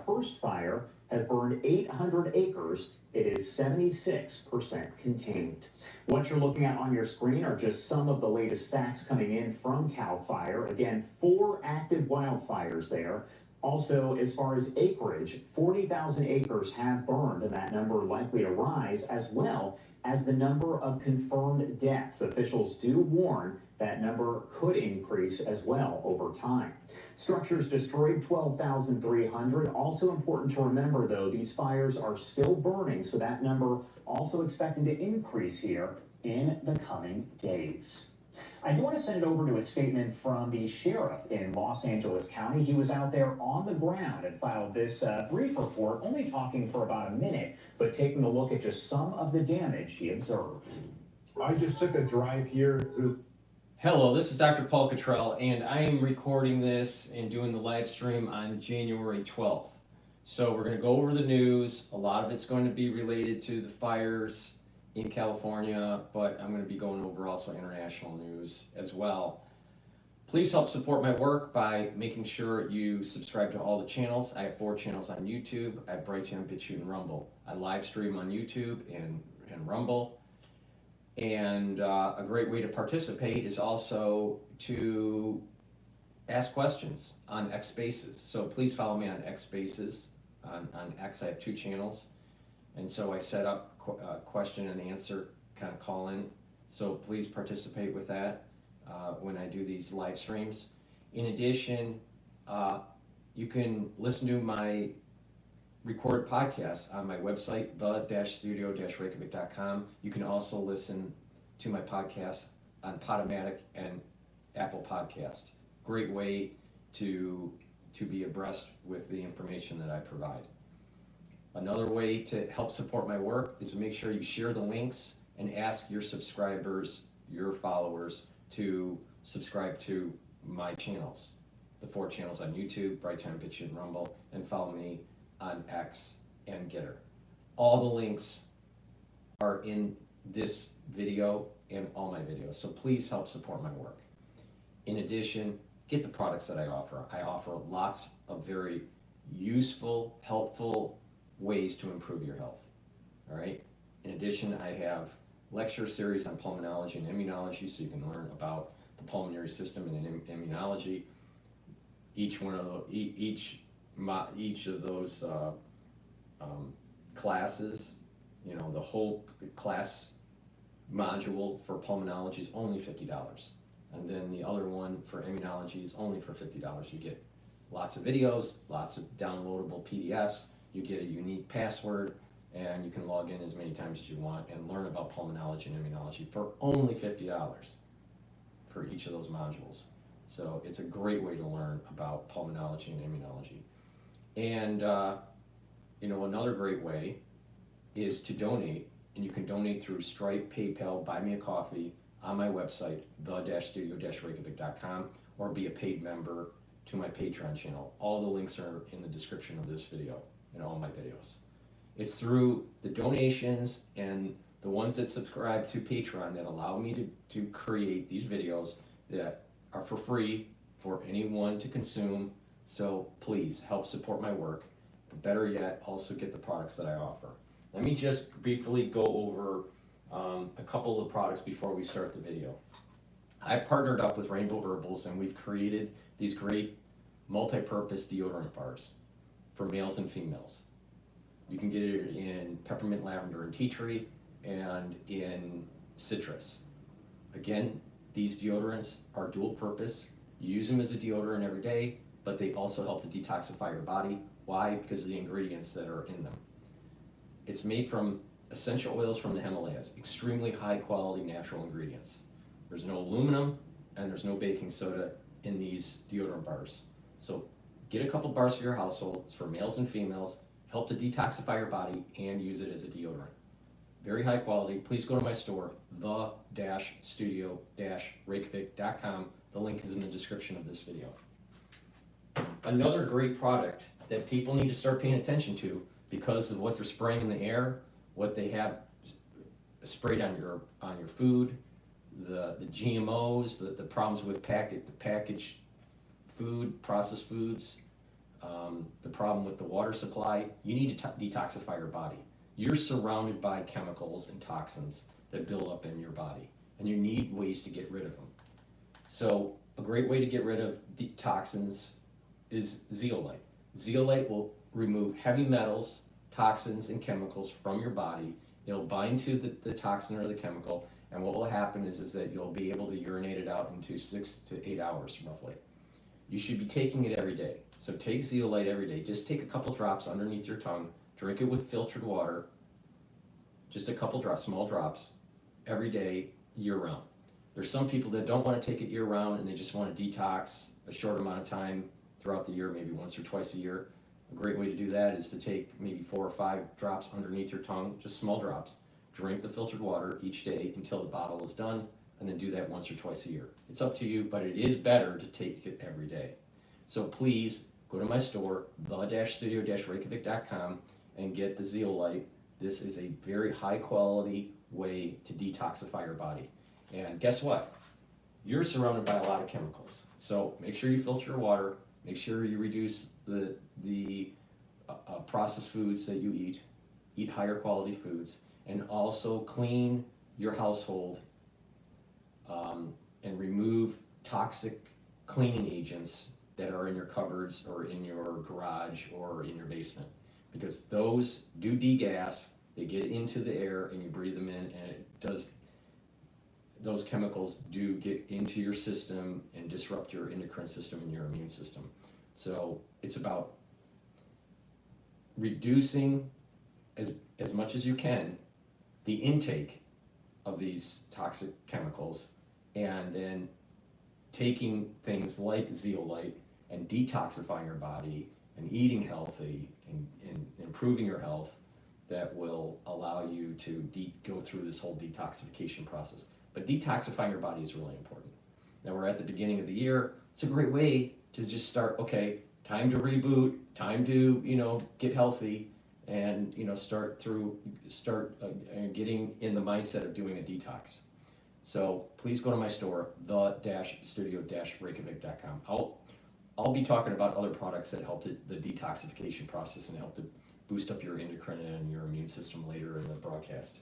first fire has burned 800 acres. It is 76% contained. What you're looking at on your screen are just some of the latest facts coming in from CAL FIRE. Again, 4 active wildfires there. Also, as far as acreage, 40,000 acres have burned, and that number likely to rise, as well as the number of confirmed deaths. Officials do warn that number could increase as well over time. Structures destroyed, 12,300. Also important to remember, though, these fires are still burning, so that number also expected to increase here in the coming days. I do want to send it over to a statement from the sheriff in Los Angeles County. He was out there on the ground and filed this brief report, only talking for about a minute, but taking a look at just some of the damage he observed. I just took a drive here through. Hello, this is DrPaulCottrell, and I am recording this and doing the live stream on January 12th. So we're going to go over the news. A lot of it's going to be related to the fires in California, but I'm going to be going over also international news as well. Please help support my work by making sure you subscribe to all the channels. I have 4 channels on YouTube. I have Brighteon, Bitchute, and Rumble. I live stream on YouTube and Rumble. And a great way to participate is also to ask questions on X Spaces. So please follow me on X Spaces. On X, I have 2 channels. And so I set up question and answer kind of call in. So please participate with that when I do these live streams. In addition, you can listen to my recorded podcasts on my website, the-studio-reykjavik.com. You can also listen to my podcast on Podomatic and Apple Podcast. Great way to be abreast with the information that I provide. Another way to help support my work is to make sure you share the links and ask your subscribers, your followers, to subscribe to my channels. The 4 channels on YouTube, Brighteon, Bitchute, and Rumble, and follow me on X and GETTR. All the links are in this video and all my videos, so please help support my work. In addition, get the products that I offer. I offer lots of very useful, helpful ways to improve your health. All right. In addition, I have lecture series on pulmonology and immunology, so you can learn about the pulmonary system and immunology. Each one of those, each of those classes, you know, the whole class module for pulmonology is only $50, and then the other one for immunology is only for $50. You get lots of videos, lots of downloadable PDFs. You get a unique password, and you can log in as many times as you want and learn about pulmonology and immunology for only $50 for each of those modules. So it's a great way to learn about pulmonology and immunology. And you know, another great way is to donate, and you can donate through Stripe, PayPal, Buy Me a Coffee on my website, the-studio-reykjavik.com, or be a paid member to my Patreon channel. All the links are in the description of this video and all my videos. It's through the donations and the ones that subscribe to Patreon that allow me to create these videos that are for free for anyone to consume. So please help support my work, but better yet, also get the products that I offer. Let me just briefly go over a couple of the products before we start the video. I partnered up with Rainbow Herbals, and we've created these great multi-purpose deodorant bars for males and females. You can get it in peppermint, lavender, and tea tree, and in citrus. Again, these deodorants are dual purpose. You use them as a deodorant every day, but they also help to detoxify your body. Why? Because of the ingredients that are in them. It's made from essential oils from the Himalayas, extremely high quality natural ingredients. There's no aluminum and there's no baking soda in these deodorant bars. So get a couple bars for your household. It's for males and females. Help to detoxify your body and use it as a deodorant. Very high quality. Please go to my store, the-studio-reykjavik.com. The link is in the description of this video. Another great product that people need to start paying attention to because of what they're spraying in the air, what they have sprayed on your food, the GMOs, the problems with packaged food, processed foods, The problem with the water supply, you need to detoxify your body. You're surrounded by chemicals and toxins that build up in your body, and you need ways to get rid of them. So a great way to get rid of toxins is zeolite. Zeolite will remove heavy metals, toxins, and chemicals from your body. It'll bind to the toxin or the chemical, and what will happen is that you'll be able to urinate it out into 6 to 8 hours roughly. You should be taking it every day. So take zeolite every day. Just take a couple drops underneath your tongue, drink it with filtered water, just a couple drops, small drops, every day, year round. There's some people that don't want to take it year round and they just want to detox a short amount of time throughout the year, maybe once or twice a year. A great way to do that is to take maybe 4 or 5 drops underneath your tongue, just small drops. Drink the filtered water each day until the bottle is done, and then do that once or twice a year. It's up to you, but it is better to take it every day. So please go to my store, the-studio-reykjavik.com, and get the zeolite. This is a very high quality way to detoxify your body. And guess what? You're surrounded by a lot of chemicals. So make sure you filter your water, make sure you reduce the processed foods that you eat higher quality foods, and also clean your household and remove toxic cleaning agents that are in your cupboards or in your garage or in your basement, because those do degas. They get into the air and you breathe them in, and those chemicals do get into your system and disrupt your endocrine system and your immune system. So it's about reducing as much as you can the intake of these toxic chemicals, and then taking things like zeolite and detoxifying your body and eating healthy and improving your health, that will allow you to go through this whole detoxification process. But detoxifying your body is really important. Now we're at the beginning of the year. It's a great way to just start, okay, time to reboot, time to, get healthy, and, start getting in the mindset of doing a detox. So please go to my store, the-studio-reykjavik.com. I'll be talking about other products that help the detoxification process and help to boost up your endocrine and your immune system later in the broadcast.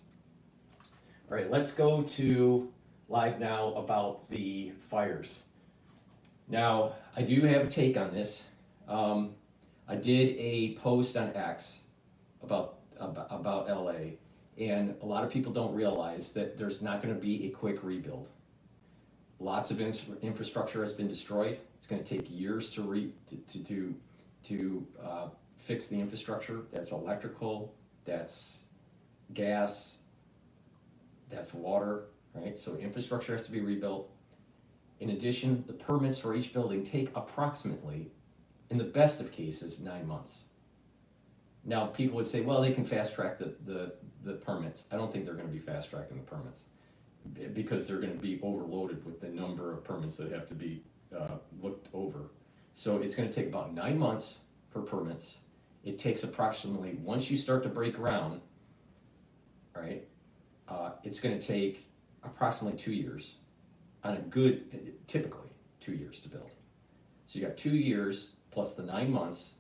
All right, let's go to live now about the fires. Now, I do have a take on this. I did a post on X about LA, and a lot of people don't realize that there's not going to be a quick rebuild. Lots of infrastructure has been destroyed. It's going to take years to fix the infrastructure. That's electrical, that's gas, that's water, right? So infrastructure has to be rebuilt. In addition, the permits for each building take approximately, in the best of cases, 9 months. Now, people would say, well, they can fast track the permits. I don't think they're going to be fast tracking the permits, because they're going to be overloaded with the number of permits that have to be looked over. So it's going to take about 9 months for permits. It takes approximately, once you start to break ground, right, it's going to take approximately 2 years on a good, typically 2 years to build. So you got 2 years plus the 9 months,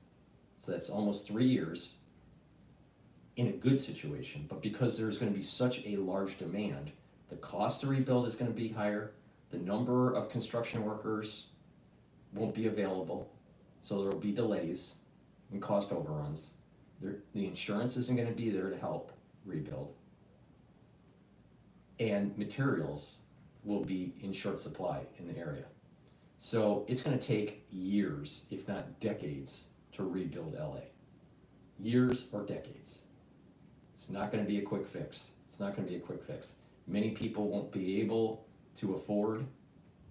so that's almost 3 years in a good situation. But because there's going to be such a large demand, the cost to rebuild is going to be higher. The number of construction workers won't be available, so there will be delays and cost overruns. The insurance isn't going to be there to help rebuild. And materials will be in short supply in the area. So it's going to take years, if not decades, to rebuild LA. Years or decades. It's not going to be a quick fix. It's not going to be a quick fix. Many people won't be able to afford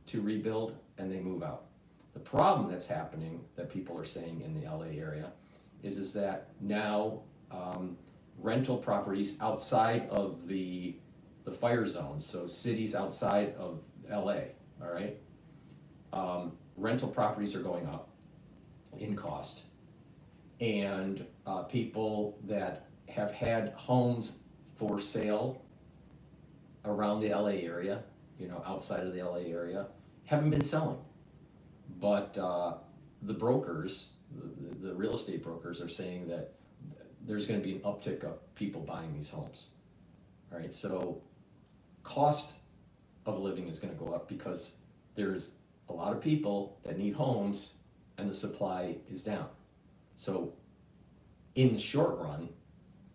to rebuild, and they move out. The problem that's happening, that people are saying in the LA area, is that now rental properties outside of the fire zones, so cities outside of LA, all right, rental properties are going up in cost, and people that have had homes for sale around the LA area, outside of the LA area, haven't been selling. But the brokers the real estate brokers are saying that there's going to be an uptick of people buying these homes. All right, so cost of living is going to go up because there's a lot of people that need homes and the supply is down. So in the short run,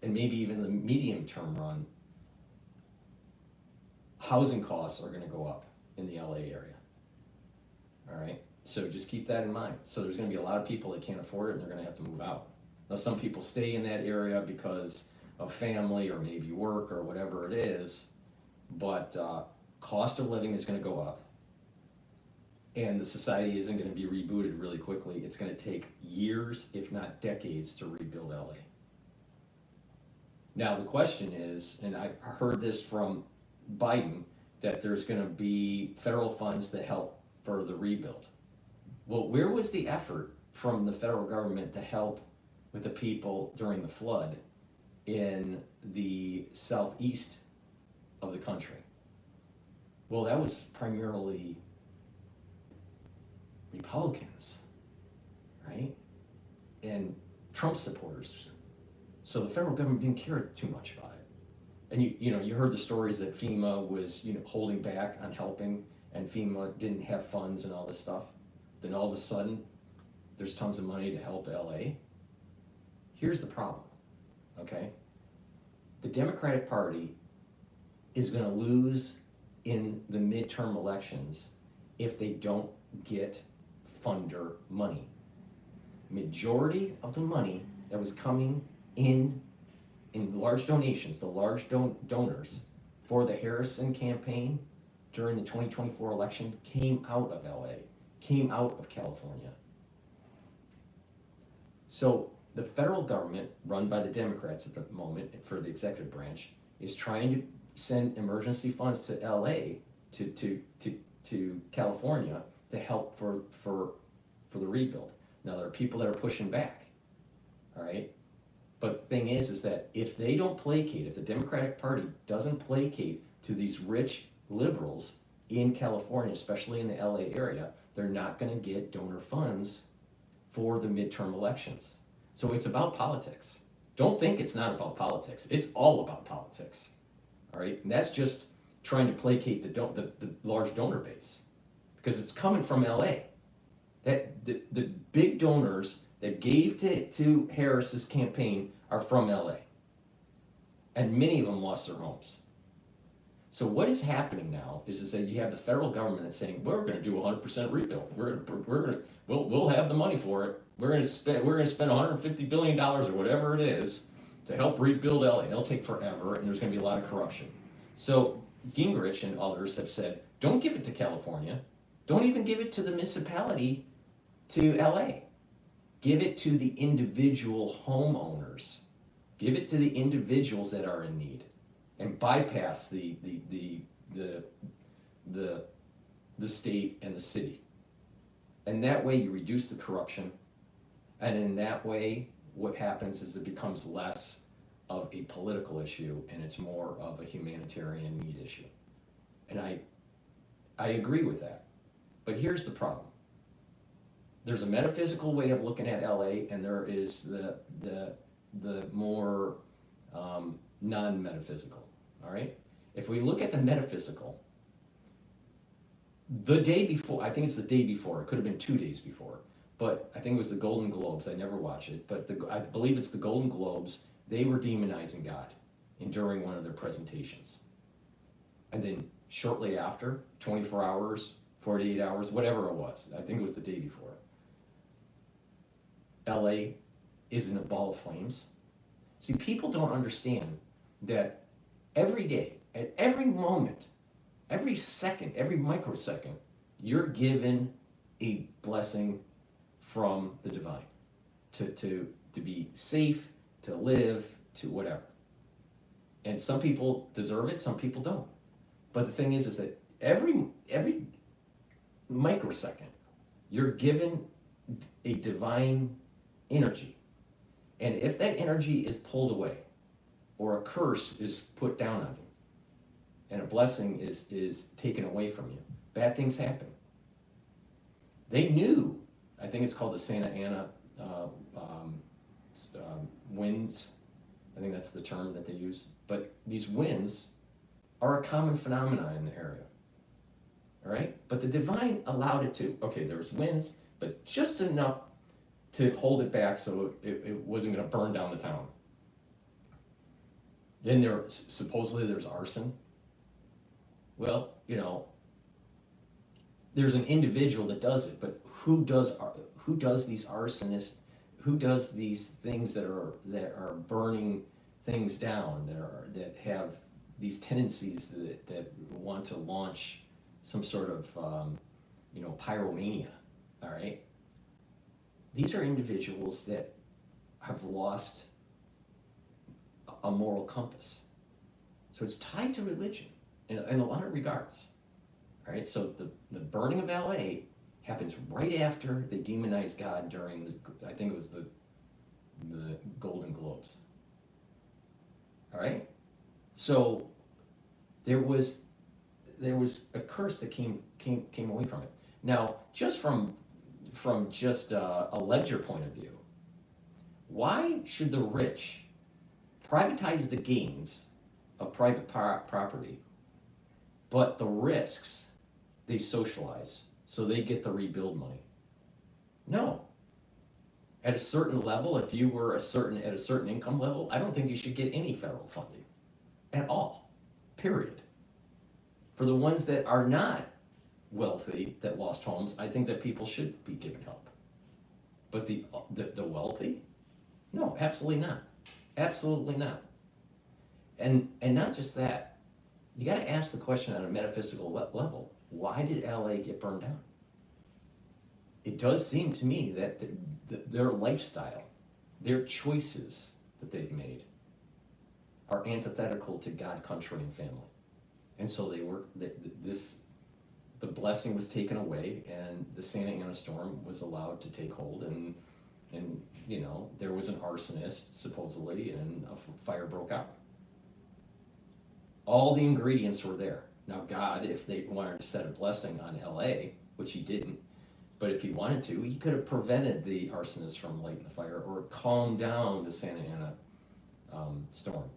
and maybe even the medium term run, housing costs are going to go up in the LA area. All right, so just keep that in mind. So there's going to be a lot of people that can't afford it and they're going to have to move out. Now some people stay in that area because of family or maybe work or whatever it is, but cost of living is going to go up, and the society isn't going to be rebooted really quickly. It's going to take years, if not decades, to rebuild LA. Now the question is, and I heard this from Biden, that there's going to be federal funds to help for the rebuild. Well, where was the effort from the federal government to help with the people during the flood in the southeast of the country? Well, that was primarily Republicans, right? And Trump supporters. So the federal government didn't care too much about it. And you heard the stories that FEMA was holding back on helping, and FEMA didn't have funds and all this stuff. Then all of a sudden, there's tons of money to help LA. Here's the problem, okay? The Democratic Party is going to lose in the midterm elections if they don't get funder money. Majority of the money that was coming in large donations, the large donors for the Harrison campaign during the 2024 election came out of LA, came out of California. So the federal government, run by the Democrats at the moment for the executive branch, is trying to send emergency funds to LA, to California, to help for the rebuild. Now there are people that are pushing back, all right? But the thing is that if they don't placate, if the Democratic Party doesn't placate to these rich liberals in California, especially in the LA area, they're not going to get donor funds for the midterm elections. So it's about politics. Don't think it's not about politics. It's all about politics, all right? And that's just trying to placate the large donor base, because it's coming from LA. That the big donors that gave to Harris's campaign are from LA. And many of them lost their homes. So what is happening now is that you have the federal government that's saying, we're going to do 100% rebuild. We'll have the money for it. We're going to spend $150 billion or whatever it is to help rebuild LA. It'll take forever, and there's going to be a lot of corruption. So Gingrich and others have said, don't give it to California. Don't even give it to the municipality to LA. Give it to the individual homeowners. Give it to the individuals that are in need, and bypass the state and the city. And that way you reduce the corruption, and in that way what happens is it becomes less of a political issue and it's more of a humanitarian need issue. And I agree with that. But here's the problem. There's a metaphysical way of looking at LA, and there is the more non-metaphysical, all right? If we look at the metaphysical, the day before, I think it's the day before, it could have been 2 days before, but I think it was the Golden Globes, I never watch it, but I believe it's the Golden Globes, they were demonizing God during one of their presentations. And then shortly after, 24 hours, 48 hours, whatever it was, I think it was the day before, LA is in a ball of flames. See, people don't understand that every day, at every moment, every second, every microsecond, you're given a blessing from the divine to be safe, to live, to whatever. And some people deserve it, some people don't. But the thing is that every microsecond, you're given a divine energy. And if that energy is pulled away, or a curse is put down on you, and a blessing is taken away from you, bad things happen. They knew, I think it's called the Santa Ana winds. I think that's the term that they use. But these winds are a common phenomenon in the area. All right? But the divine allowed it to. Okay, there was winds, but just enough to hold it back so it wasn't going to burn down the town. Then supposedly there's arson. Well, there's an individual that does it, but who does these arsonists? Who does these things that are burning things down? That have these tendencies that want to launch some sort of pyromania. All right. These are individuals that have lost a moral compass. So it's tied to religion in a lot of regards. All right, so the burning of LA happens right after they demonized God during I think it was the Golden Globes. All right, so there was a curse that came away from it. Now, just from just a ledger point of view, why should the rich privatize the gains of private property, but the risks they socialize so they get the rebuild money? No. At a certain level, if you were at a certain income level, I don't think you should get any federal funding at all, period. For the ones that are not wealthy, that lost homes, I think that people should be given help. But the wealthy? No, absolutely not. Absolutely not. And not just that, you got to ask the question on a metaphysical level, why did LA get burned down? It does seem to me that their lifestyle, their choices that they've made are antithetical to God, country, and family. And so the blessing was taken away, and the Santa Ana storm was allowed to take hold, and there was an arsonist, supposedly, and a fire broke out. All the ingredients were there. Now, God, if they wanted to set a blessing on LA, which he didn't, but if he wanted to, he could have prevented the arsonist from lighting the fire or calmed down the Santa Ana storm.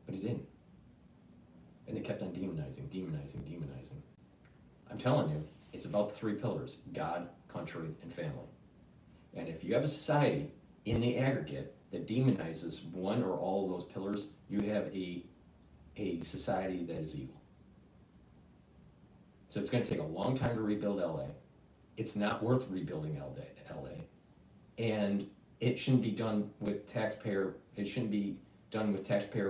But he didn't. And they kept on demonizing. I'm telling you, it's about the three pillars: God, country, and family. And if you have a society in the aggregate that demonizes one or all of those pillars, you have a society that is evil. So it's going to take a long time to rebuild LA. It's not worth rebuilding LA. And it shouldn't be done with taxpayer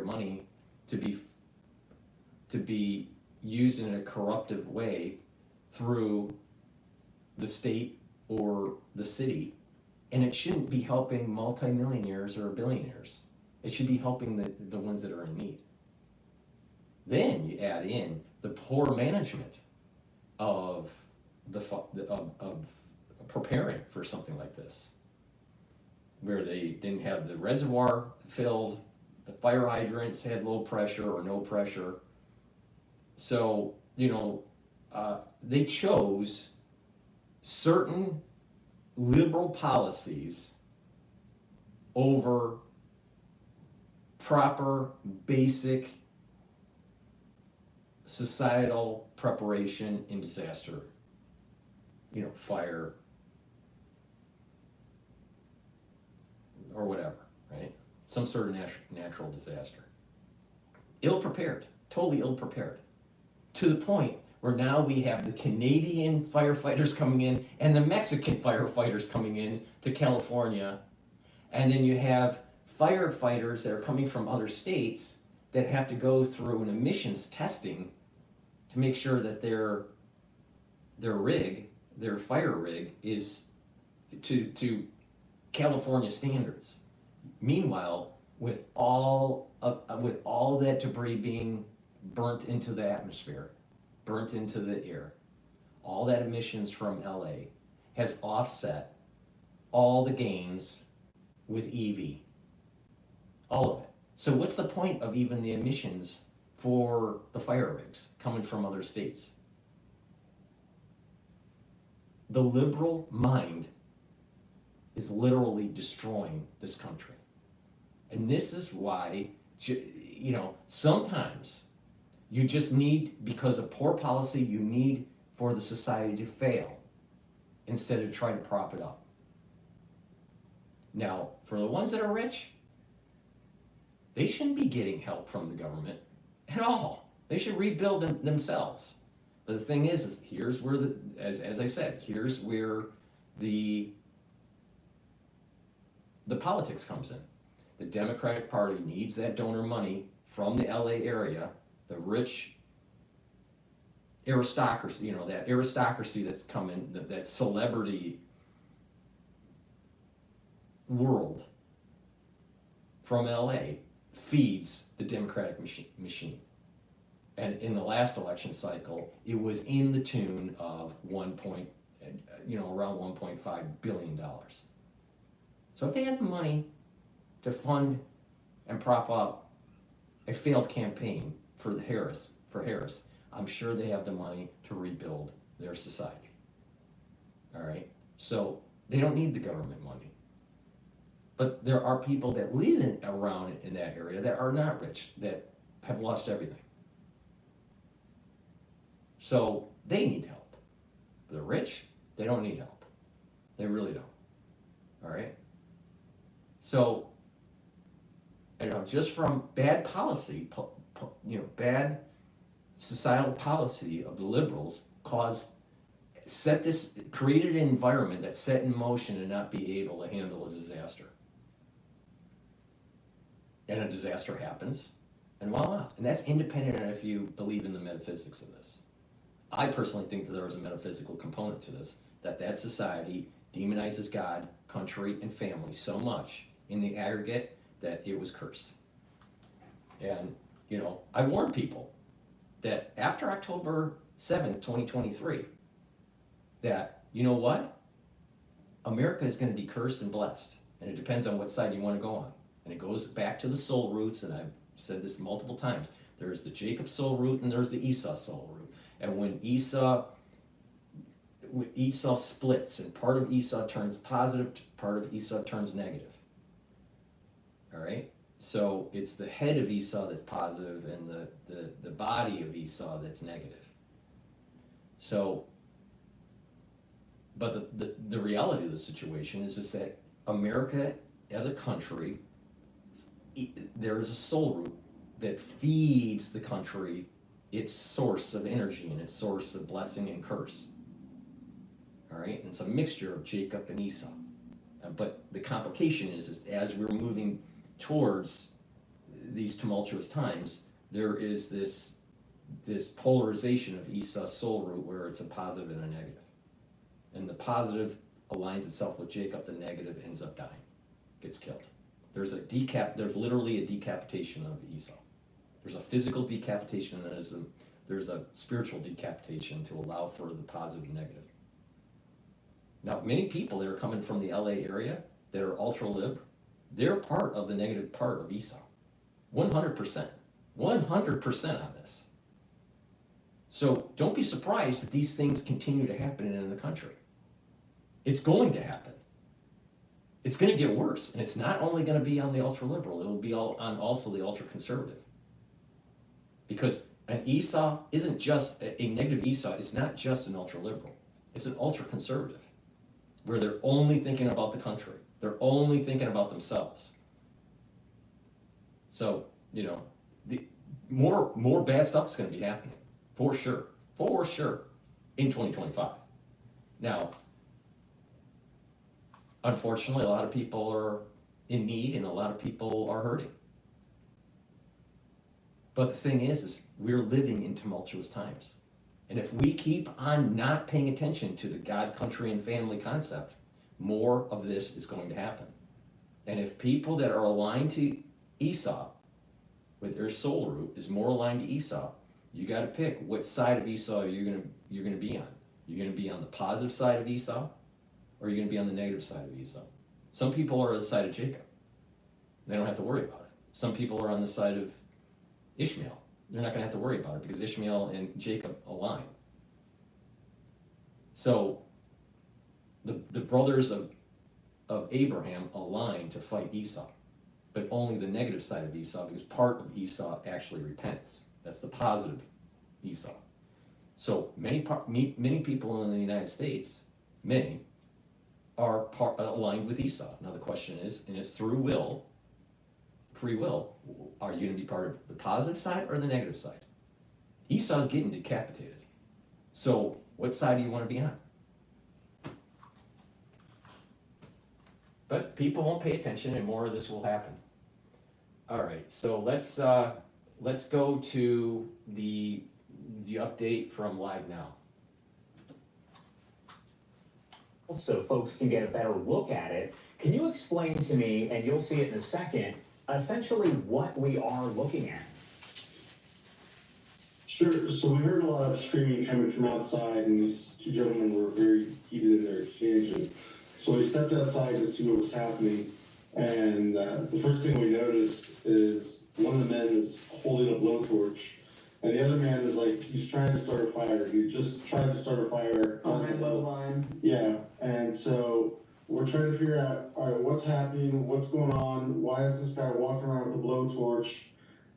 money to be used in a corruptive way through the state or the city. And it shouldn't be helping multimillionaires or billionaires. It should be helping the ones that are in need. Then you add in the poor management of preparing for something like this, where they didn't have the reservoir filled, the fire hydrants had low pressure or no pressure. So, they chose certain liberal policies over proper, basic societal preparation in disaster, fire or whatever, right? Some sort of natural disaster. Ill-prepared, totally ill-prepared, to the point where now we have the Canadian firefighters coming in and the Mexican firefighters coming in to California, and then you have firefighters that are coming from other states that have to go through an emissions testing to make sure that their fire rig is to California standards. Meanwhile, with all that debris being burnt into the atmosphere, burnt into the air, all that emissions from LA has offset all the gains with EV. All of it. So what's the point of even the emissions for the fire rigs coming from other states? the liberal mind is literally destroying this country. And this is why, sometimes you just need, because of poor policy, you need for the society to fail instead of trying to prop it up. Now, for the ones that are rich, they shouldn't be getting help from the government at all. They should rebuild themselves. But the thing is here's where as I said, here's where the politics comes in. The Democratic Party needs that donor money from the LA area, the rich aristocracy, that aristocracy that's coming, that celebrity world from LA feeds the Democratic machine. And in the last election cycle, it was in the tune of around $1.5 billion. So if they had the money to fund and prop up a failed campaign for Harris, I'm sure they have the money to rebuild their society. All right? So they don't need the government money. But there are people that live around in that area that are not rich, that have lost everything. So they need help. The rich, they don't need help. They really don't. All right? So, just from bad policy, bad societal policy of the liberals created an environment that set in motion to not be able to handle a disaster. And a disaster happens, and voila. And that's independent of if you believe in the metaphysics of this. I personally think that there is a metaphysical component to this, that society demonizes God, country, and family so much in the aggregate that it was cursed. And, I warn people that after October 7th, 2023, that, America is going to be cursed and blessed. And it depends on what side you want to go on. And it goes back to the soul roots, and I've said this multiple times. There's the Jacob soul root and there's the Esau soul root. And when Esau splits and part of Esau turns positive, part of Esau turns negative. All right? So it's the head of Esau that's positive and the body of Esau that's negative. So, but the reality of the situation is that America as a country, there is a soul root that feeds the country its source of energy and its source of blessing and curse. All right? And it's a mixture of Jacob and Esau. But the complication is as we're moving towards these tumultuous times, there is this polarization of Esau's soul root where it's a positive and a negative. And the positive aligns itself with Jacob, the negative ends up dying, gets killed. There's literally a decapitation of Esau. There's a physical decapitation and there's a spiritual decapitation to allow for the positive and negative. Now, many people that are coming from the LA area that are ultra-lib, they're part of the negative part of Esau. 100%. 100% on this. So don't be surprised that these things continue to happen in the country. It's going to happen. It's going to get worse, and it's not only going to be on the ultra-liberal, it'll be on also the ultra-conservative. Because an Esau isn't just, a negative Esau is not just an ultra-liberal. It's an ultra-conservative, where they're only thinking about the country. They're only thinking about themselves. So, more bad stuff is going to be happening, for sure, in 2025. Now, unfortunately, a lot of people are in need and a lot of people are hurting. But the thing is we're living in tumultuous times. And if we keep on not paying attention to the God, country, and family concept, more of this is going to happen. And if people that are aligned to Esau, with their soul root, is more aligned to Esau, you got to pick what side of Esau you're going to be on. You're going to be on the positive side of Esau, or you're going to be on the negative side of Esau. Some people are on the side of Jacob. They don't have to worry about it. Some people are on the side of Ishmael. They're not going to have to worry about it because Ishmael and Jacob align. So The brothers of Abraham aligned to fight Esau, but only the negative side of Esau, because part of Esau actually repents. That's the positive Esau. So many people in the United States, many, are aligned with Esau. Now the question is, and it's through free will, are you going to be part of the positive side or the negative side? Esau's getting decapitated. So what side do you want to be on? But people won't pay attention, and more of this will happen. All right, so let's go to the update from Live Now. So folks can get a better look at it. Can you explain to me, and you'll see it in a second, essentially what we are looking at? Sure. So we heard a lot of screaming coming from outside, and these two gentlemen were very heated in their exchange. And so we stepped outside to see what was happening, and the first thing we noticed is one of the men is holding a blowtorch, and the other man is like, he's trying to start a fire. He just tried to start a fire. On that low line. Yeah, and so we're trying to figure out, all right, what's happening, what's going on, why is this guy walking around with a blowtorch?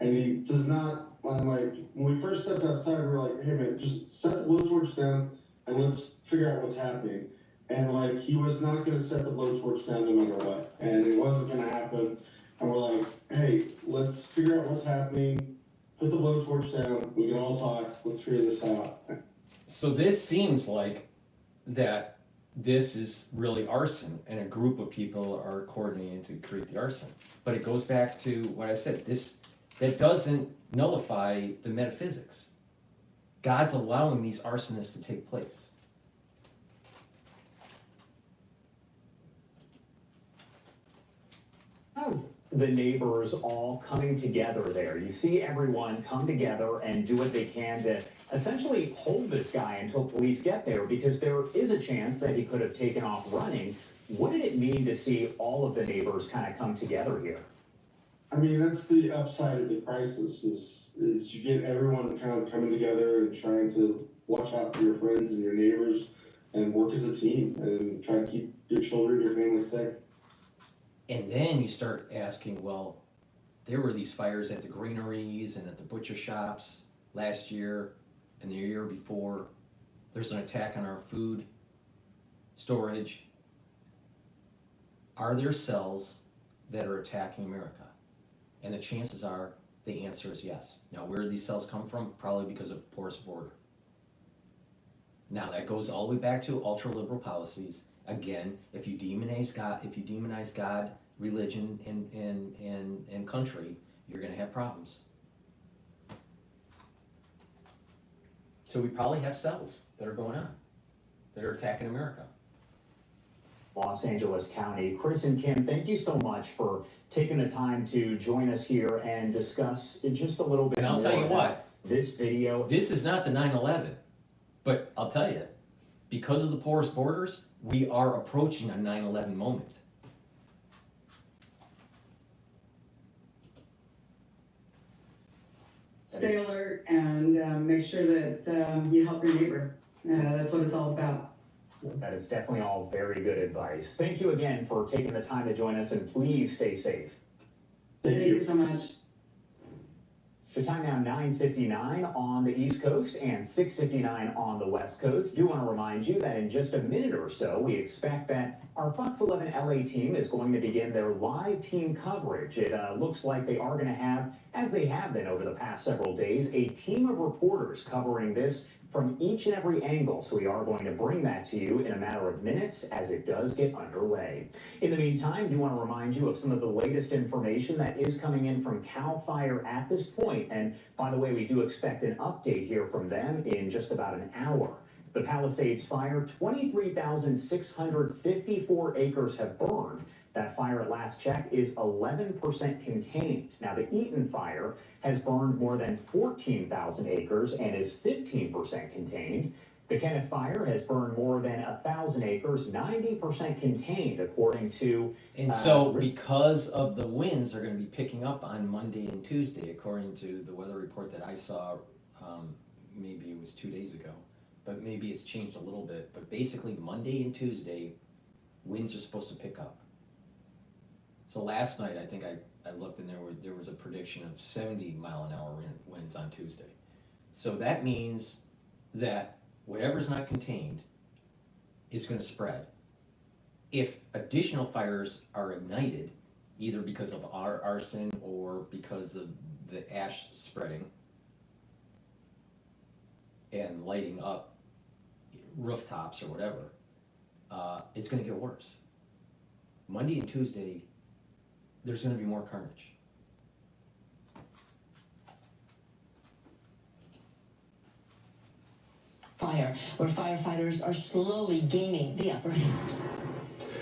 And he does not, I'm like, when we first stepped outside, we were like, hey man, just set the blowtorch down and let's figure out what's happening. And like, he was not gonna set the blowtorch down no matter what, and it wasn't gonna happen. And we're like, hey, let's figure out what's happening, put the blowtorch down, we can all talk, let's figure this out. So this seems like that this is really arson, and a group of people are coordinating to create the arson. But it goes back to what I said, that doesn't nullify the metaphysics. God's allowing these arsonists to take place. The neighbors all coming together there. You see everyone come together and do what they can to essentially hold this guy until police get there, because there is a chance that he could have taken off running. What did it mean to see all of the neighbors kind of come together here? I mean, that's the upside of the crisis is you get everyone kind of coming together and trying to watch out for your friends and your neighbors and work as a team and try to keep your children, your family safe. And then you start asking, well, there were these fires at the greeneries and at the butcher shops last year and the year before. There's an attack on our food storage. Are there cells that are attacking America? And the chances are the answer is yes. Now, where do these cells come from? Probably because of porous border. Now, that goes all the way back to ultra-liberal policies. Again, if you demonize God, religion, and country, you're going to have problems. So we probably have cells that are going on, that are attacking America. Los Angeles County. Chris and Kim, thank you so much for taking the time to join us here and discuss just a little bit And I'll more tell you about what, this video. this is not the 9/11, but I'll tell you, because of the porous borders, we are approaching a 9/11 moment. Stay alert and make sure that you help your neighbor. That's what it's all about. That is definitely all very good advice. Thank you again for taking the time to join us, and please stay safe. Thank Thank you. you so much. The time now 9:59 on the East Coast and 6:59 on the West Coast. Do want to remind you that in just a minute or so, we expect that our Fox 11 LA team is going to begin their live team coverage. It looks like they are going to have, as they have been over the past several days, a team of reporters covering this from each and every angle. So we are going to bring that to you in a matter of minutes as it does get underway. In the meantime, do want to remind you of some of the latest information that is coming in from CAL FIRE at this point. And by the way, we do expect an update here from them in just about an hour. The Palisades fire, 23,654 acres have burned. That fire at last check is 11% contained. Now the Eaton fire has burned more than 14,000 acres and is 15% contained. The Kenneth fire has burned more than 1,000 acres, 90% contained, according to... And so because of the winds are going to be picking up on Monday and Tuesday, according to the weather report that I saw, maybe it was 2 days ago, but maybe it's changed a little bit. But basically Monday and Tuesday, winds are supposed to pick up. So last night, I think I looked and there was a prediction of 70-mile-an-hour winds on Tuesday. So that means that whatever's not contained is going to spread. If additional fires are ignited, either because of our arson or because of the ash spreading and lighting up rooftops or whatever, it's going to get worse. Monday and Tuesday, there's going to be more carnage. Fire, where firefighters are slowly gaining the upper hand.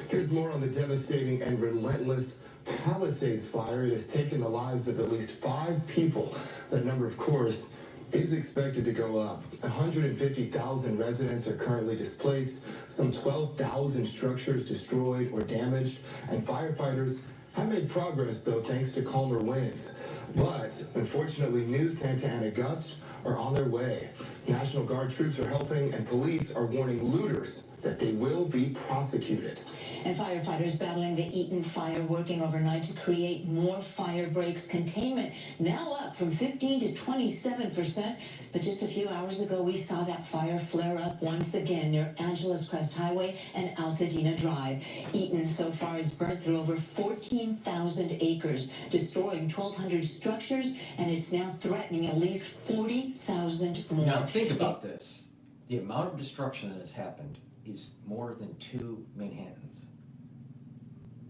Here's more on the devastating and relentless Palisades fire. It has taken the lives of at least 5 people. That number, of course, is expected to go up. 150,000 residents are currently displaced, some 12,000 structures destroyed or damaged, and firefighters have made progress, though, thanks to calmer winds. But, unfortunately, new Santa Ana gusts are on their way. National Guard troops are helping, and police are warning looters that they will be prosecuted. And firefighters battling the Eaton fire, working overnight to create more fire breaks. Containment now up from 15 to 27%. But just a few hours ago, we saw that fire flare up once again near Angeles Crest Highway and Altadena Drive. Eaton so far has burnt through over 14,000 acres, destroying 1,200 structures, and it's now threatening at least 40,000 more. Now think about this. The amount of destruction that has happened is more than 2 Manhattans.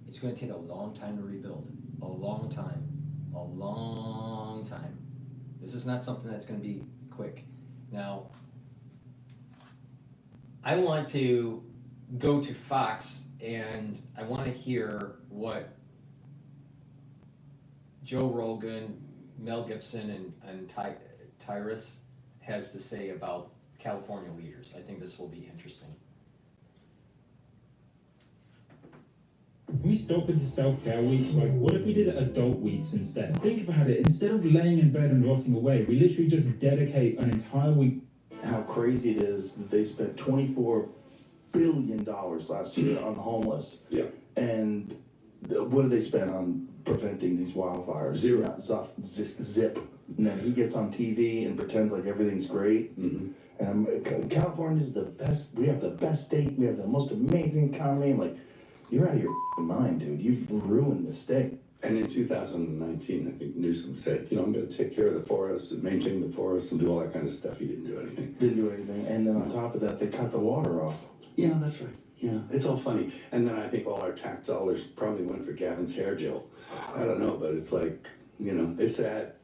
It's going to take a long time to rebuild. A long time. A long time. This is not something that's going to be quick. Now, I want to go to Fox and I want to hear what Joe Rogan, Mel Gibson, and Tyrus has to say about California leaders. I think this will be interesting. Can we stop with the self-care weeks? Like, what if we did adult weeks instead? Think about it. Instead of laying in bed and rotting away, we literally just dedicate an entire week. How crazy it is that they spent $24 billion last year on the homeless. Yeah. And what do they spend on preventing these wildfires? Zero. Zip. And then he gets on TV and pretends like everything's great. Mm-hmm. And California's the best. We have the best state. We have the most amazing economy. I'm like, you're out of your mind, dude. You've ruined the state. And in 2019, I think Newsom said, I'm going to take care of the forests and maintain the forests and do all that kind of stuff. He didn't do anything. Didn't do anything. And then on top of that, they cut the water off. Yeah, that's right. Yeah, it's all funny. And then I think all our tax dollars probably went for Gavin's hair gel. I don't know, but it's like, it's sad.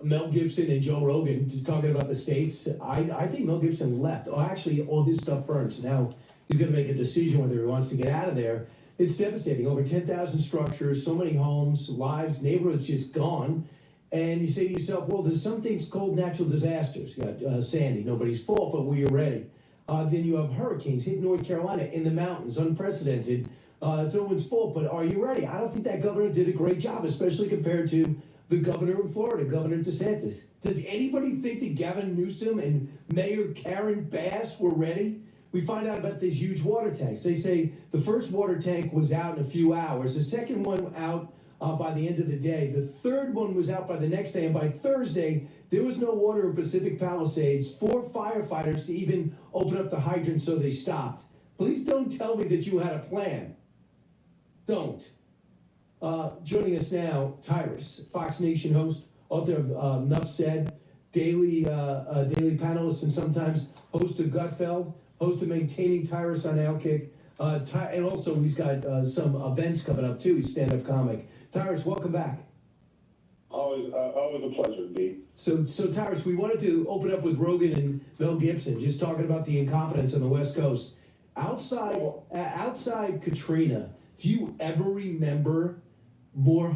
Mel Gibson and Joe Rogan talking about the states. I think Mel Gibson left. Oh, actually, all his stuff burns. Now he's going to make a decision whether he wants to get out of there. It's devastating. Over 10,000 structures, so many homes, lives, neighborhoods just gone. And you say to yourself, well, there's some things called natural disasters. You got Sandy, nobody's fault, but we are ready. Then you have hurricanes hitting North Carolina in the mountains, unprecedented. It's no one's fault, but are you ready? I don't think that governor did a great job, especially compared to the governor in Florida, Governor DeSantis. Does anybody think that Gavin Newsom and Mayor Karen Bass were ready? We find out about these huge water tanks. They say the first water tank was out in a few hours. The second one out by the end of the day. The third one was out by the next day. And by Thursday, there was no water in Pacific Palisades for firefighters to even open up the hydrant, so they stopped. Please don't tell me that you had a plan. Don't. Joining us now, Tyrus, Fox Nation host, author of Enough Said, daily panelist, and sometimes host of Gutfeld, host of Maintaining Tyrus on Outkick, and also he's got some events coming up too. He's stand-up comic. Tyrus, welcome back. Always a pleasure, B. So Tyrus, we wanted to open up with Rogan and Mel Gibson, just talking about the incompetence on the West Coast. Outside Katrina, do you ever remember more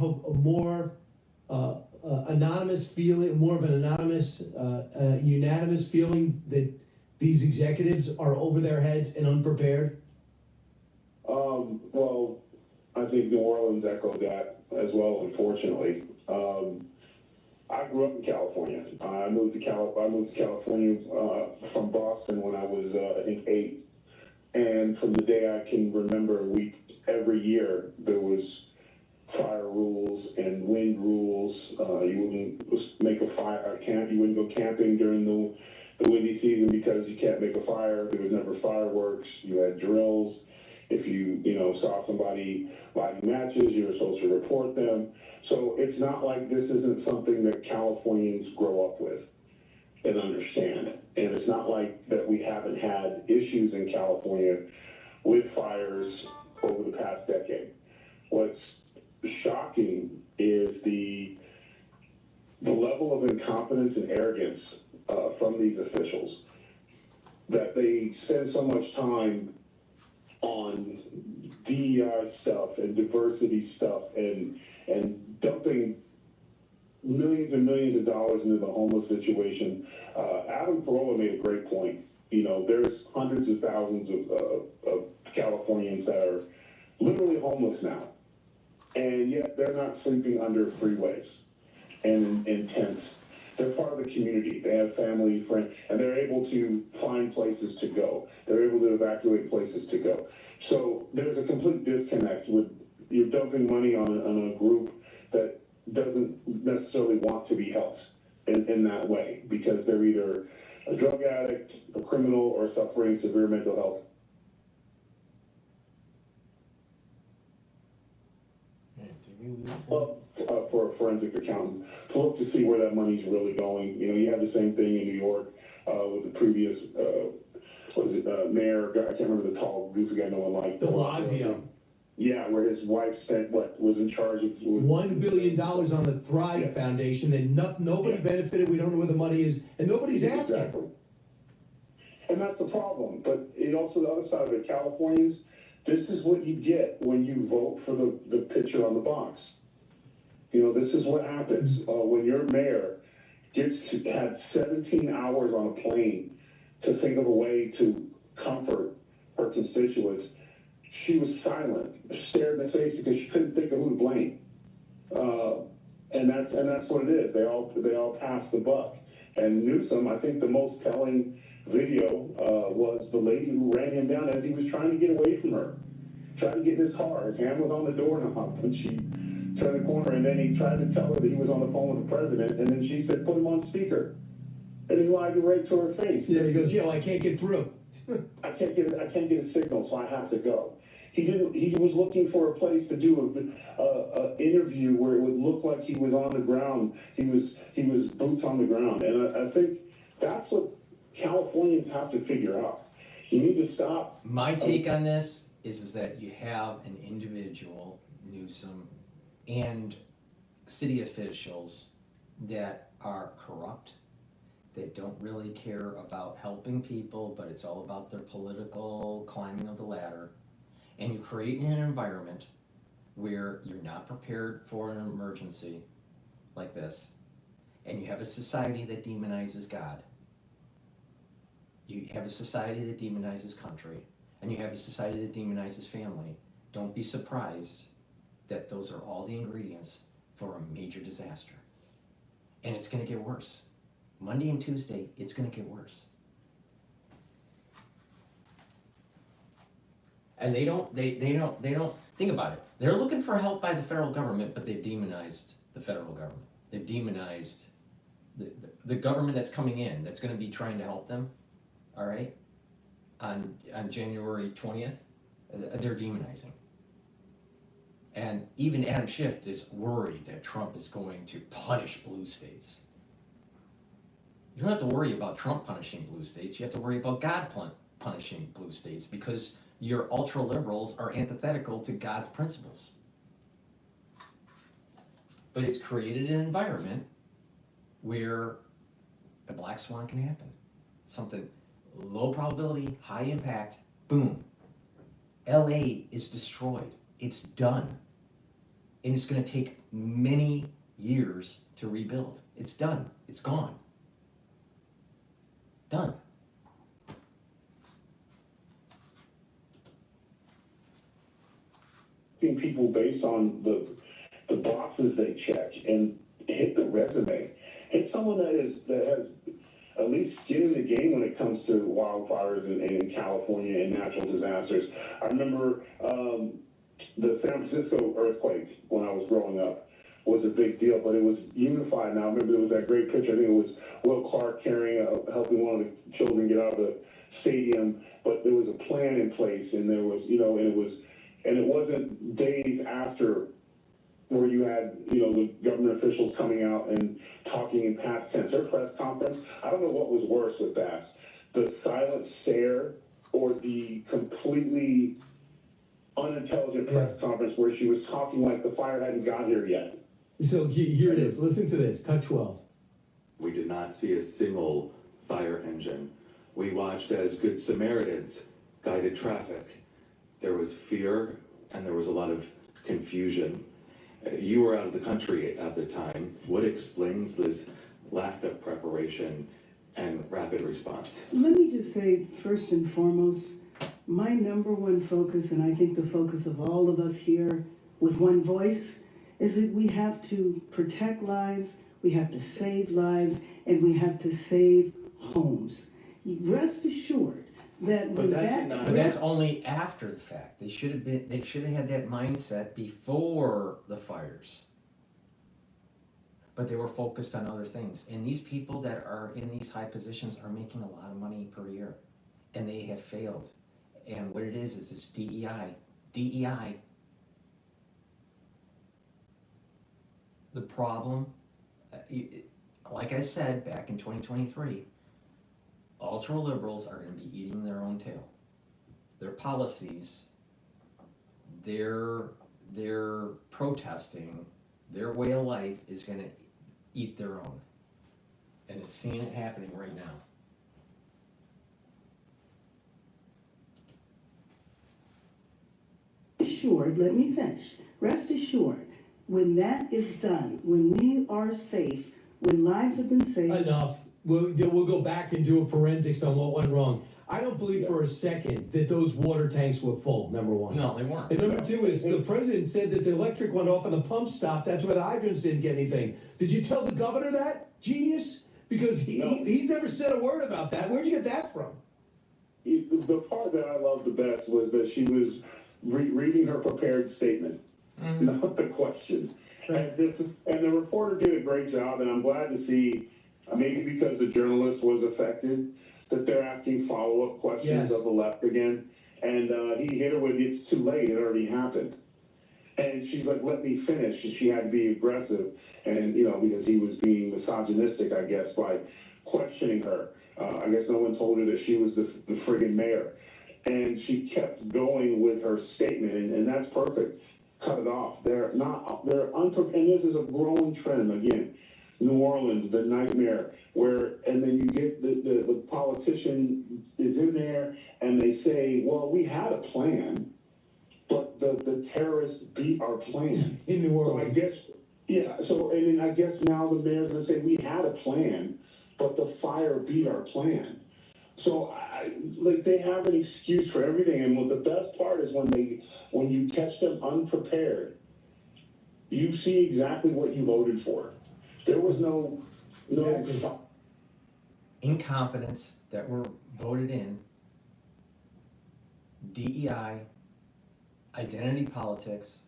anonymous feeling, more of an anonymous, unanimous feeling that these executives are over their heads and unprepared? Well, I think New Orleans echoed that as well, unfortunately. I grew up in California. I moved to California from Boston when I was, I think, 8. And from the day I can remember, every year there was fire rules and wind rules. You wouldn't make a fire camp. You wouldn't go camping during the windy season because you can't make a fire. There was never fireworks. You had drills. If you saw somebody lighting matches, you were supposed to report them. So it's not like this isn't something that Californians grow up with and understand. And it's not like that we haven't had issues in California with fires over the past decade. What's shocking is the level of incompetence and arrogance from these officials, that they spend so much time on DEI stuff and diversity stuff and dumping millions and millions of dollars into the homeless situation. Adam Carolla made a great point. There's hundreds of thousands of Californians that are literally homeless now, and yet they're not sleeping under freeways and in tents. They're part of the community. They have family, friends, and they're able to find places to go. They're able to evacuate places to go. So there's a complete disconnect with you're dumping money on a group that doesn't necessarily want to be helped in that way, because they're either a drug addict, a criminal, or suffering severe mental health. Well, for a forensic accountant to look to see where that money's really going. You have the same thing in New York with the previous mayor. I can't remember the tall, goofy guy no one liked. De Blasio. Yeah, where his wife was in charge of $1 billion on the Thrive Foundation, and nobody benefited. We don't know where the money is, and nobody's asking. Exactly. And that's the problem. But also the other side of it, Californians, this is what you get when you vote for the picture on the box. This is what happens when your mayor had 17 hours on a plane to think of a way to comfort her constituents. She was silent, stared in the face because she couldn't think of who to blame. And that's what it is. They all passed the buck. And Newsom, I think the most telling video was the lady who ran him down as he was trying to get away from her, trying to get in his car. His hand was on the doorknob, and she turned the corner, and then he tried to tell her that he was on the phone with the president, and then she said, "Put him on speaker," and he lied right to her face. Yeah, he goes, I can't get through. I can't get a signal, so I have to go. He was looking for a place to do a interview where it would look like he was on the ground. He was boots on the ground, and I think that's what Californians have to figure out. You need to stop. My take on this is that you have an individual, Newsom, and city officials that are corrupt, that don't really care about helping people, but it's all about their political climbing of the ladder. And you create an environment where you're not prepared for an emergency like this, and you have a society that demonizes God. You have a society that demonizes country, and you have a society that demonizes family. Don't be surprised that those are all the ingredients for a major disaster. And it's going to get worse. Monday and Tuesday, it's going to get worse. And they don't think about it. They're looking for help by the federal government, but they've demonized the federal government. They've demonized the government that's coming in, that's going to be trying to help them, all right, on January 20th, they're demonizing. And even Adam Schiff is worried that Trump is going to punish blue states. You don't have to worry about Trump punishing blue states. You have to worry about God punishing blue states, because your ultra-liberals are antithetical to God's principles. But it's created an environment where a black swan can happen. Something low probability, high impact, boom. LA is destroyed. It's done. And it's going to take many years to rebuild. It's done. It's gone. Done. People based on the boxes they check and hit the resume. it's someone that has at least skin in the game when it comes to wildfires in California and natural disasters. I remember the San Francisco earthquake when I was growing up was a big deal, but it was unified. Now I remember there was that great picture. I think it was Will Clark helping one of the children get out of the stadium, but there was a plan in place, and there was, and it wasn't days after where you had, the government officials coming out and talking in past tense. Their press conference, I don't know what was worse with that, the silent stare or the completely unintelligent press conference where she was talking like the fire hadn't got here yet. So here it is. Listen to this. Cut 12. We did not see a single fire engine. We watched as Good Samaritans guided traffic. There was fear and there was a lot of confusion. You were out of the country at the time. What explains this lack of preparation and rapid response? Let me just say, first and foremost, my number one focus, and I think the focus of all of us here with one voice, is that we have to protect lives, we have to save lives, and we have to save homes. Rest assured that But that's only after the fact. They should have had that mindset before the fires. But they were focused on other things. And these people that are in these high positions are making a lot of money per year. And they have failed. And what it is it's DEI. DEI. The problem, like I said back in 2023, ultra-liberals are going to be eating their own tail. Their policies, their protesting, their way of life is going to eat their own. And it's seeing it happening right now. Assured, let me finish. Rest assured, when that is done, when we are safe, when lives have been saved. Enough. We'll go back and do a forensics on what went wrong. I don't believe for a second that those water tanks were full, number one. No, they weren't. And number two is the president said that the electric went off and the pump stopped. That's why the hydrants didn't get anything. Did you tell the governor that, genius? Because he's never said a word about that. Where'd you get that from? The part that I loved the best was that she was reading her prepared statement, not the question. And the reporter did a great job, and I'm glad to see, maybe because the journalist was affected, that they're asking follow-up questions of the left again. And he hit her with, it's too late, it already happened. And she's like, let me finish. And she had to be aggressive, and because he was being misogynistic, I guess, by questioning her. I guess no one told her that she was the friggin' mayor. And she kept going with her statement, and that's perfect. Cut it off. They're unprepared, and this is a growing trend again. New Orleans, the nightmare, and then you get the politician is in there, and they say, well, we had a plan, but the terrorists beat our plan. In New Orleans. So and then I guess now the mayor's gonna say, we had a plan, but the fire beat our plan. So they have an excuse for everything, and what the best part is when you catch them unprepared, you see exactly what you voted for. There was no incompetence that were voted in, DEI, identity politics,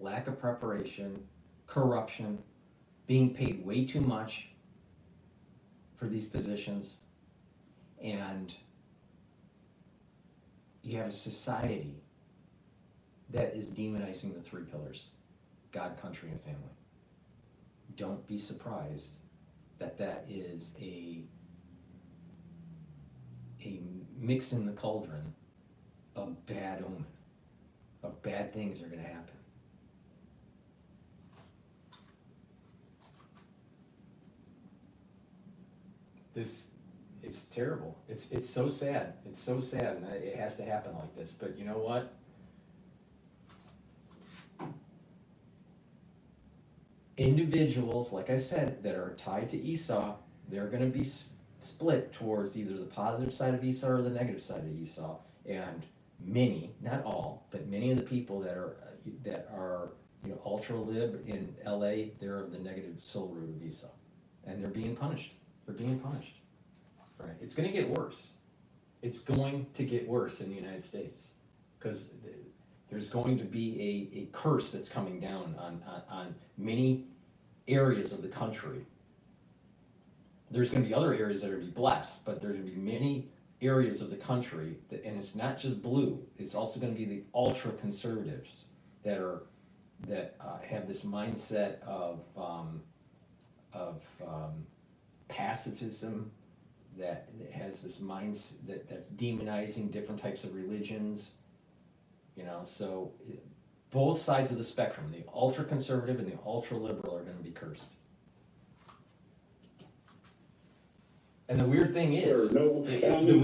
lack of preparation, corruption, being paid way too much for these positions, and you have a society that is demonizing the three pillars: God, country, and family. Don't be surprised that is a mix in the cauldron of bad omen, of bad things are going to happen. It's terrible. It's so sad. It's so sad, and it has to happen like this. But you know what? Individuals, like I said, that are tied to Esau, they're going to be split towards either the positive side of Esau or the negative side of Esau. And many, not all, but many of the people that are ultra lib in LA, they're of the negative soul root of Esau. and they're being punished. They're being punished. Right? It's going to get worse. It's going to get worse in the United States because there's going to be a curse that's coming down on many areas of the country. There's going to be other areas that are going to be blessed, but there's going to be many areas of the country that, and it's not just blue. It's also going to be the ultra conservatives that have this mindset of pacifism, that has this mindset that's demonizing different types of religions. You know, so both sides of the spectrum, the ultra conservative and the ultra liberal, are going to be cursed. And the weird thing is, the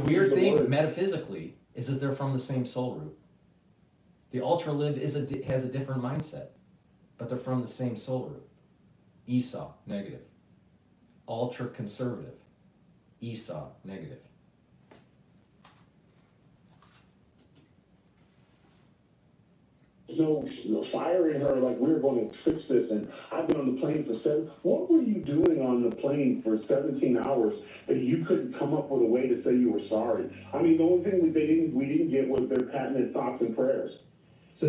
weird thing metaphysically is that they're from the same soul root. The ultra lib has a different mindset, but they're from the same soul root. Esau, negative. Ultra conservative. Esau, negative. No firing her like we're going to fix this, and I've been on the plane for what were you doing on the plane for 17 hours that you couldn't come up with a way to say you were sorry? I mean, the only thing we didn't get was their patented thoughts and prayers. So,